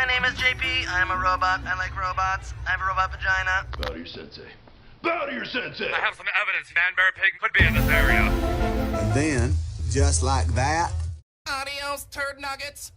My name is JP. I am a robot. I like robots. I have a robot vagina. Bow to your sensei. Bow to your sensei! I have some evidence Vanberg Pig could be in this area. And then, just like that, Adios, turd nuggets.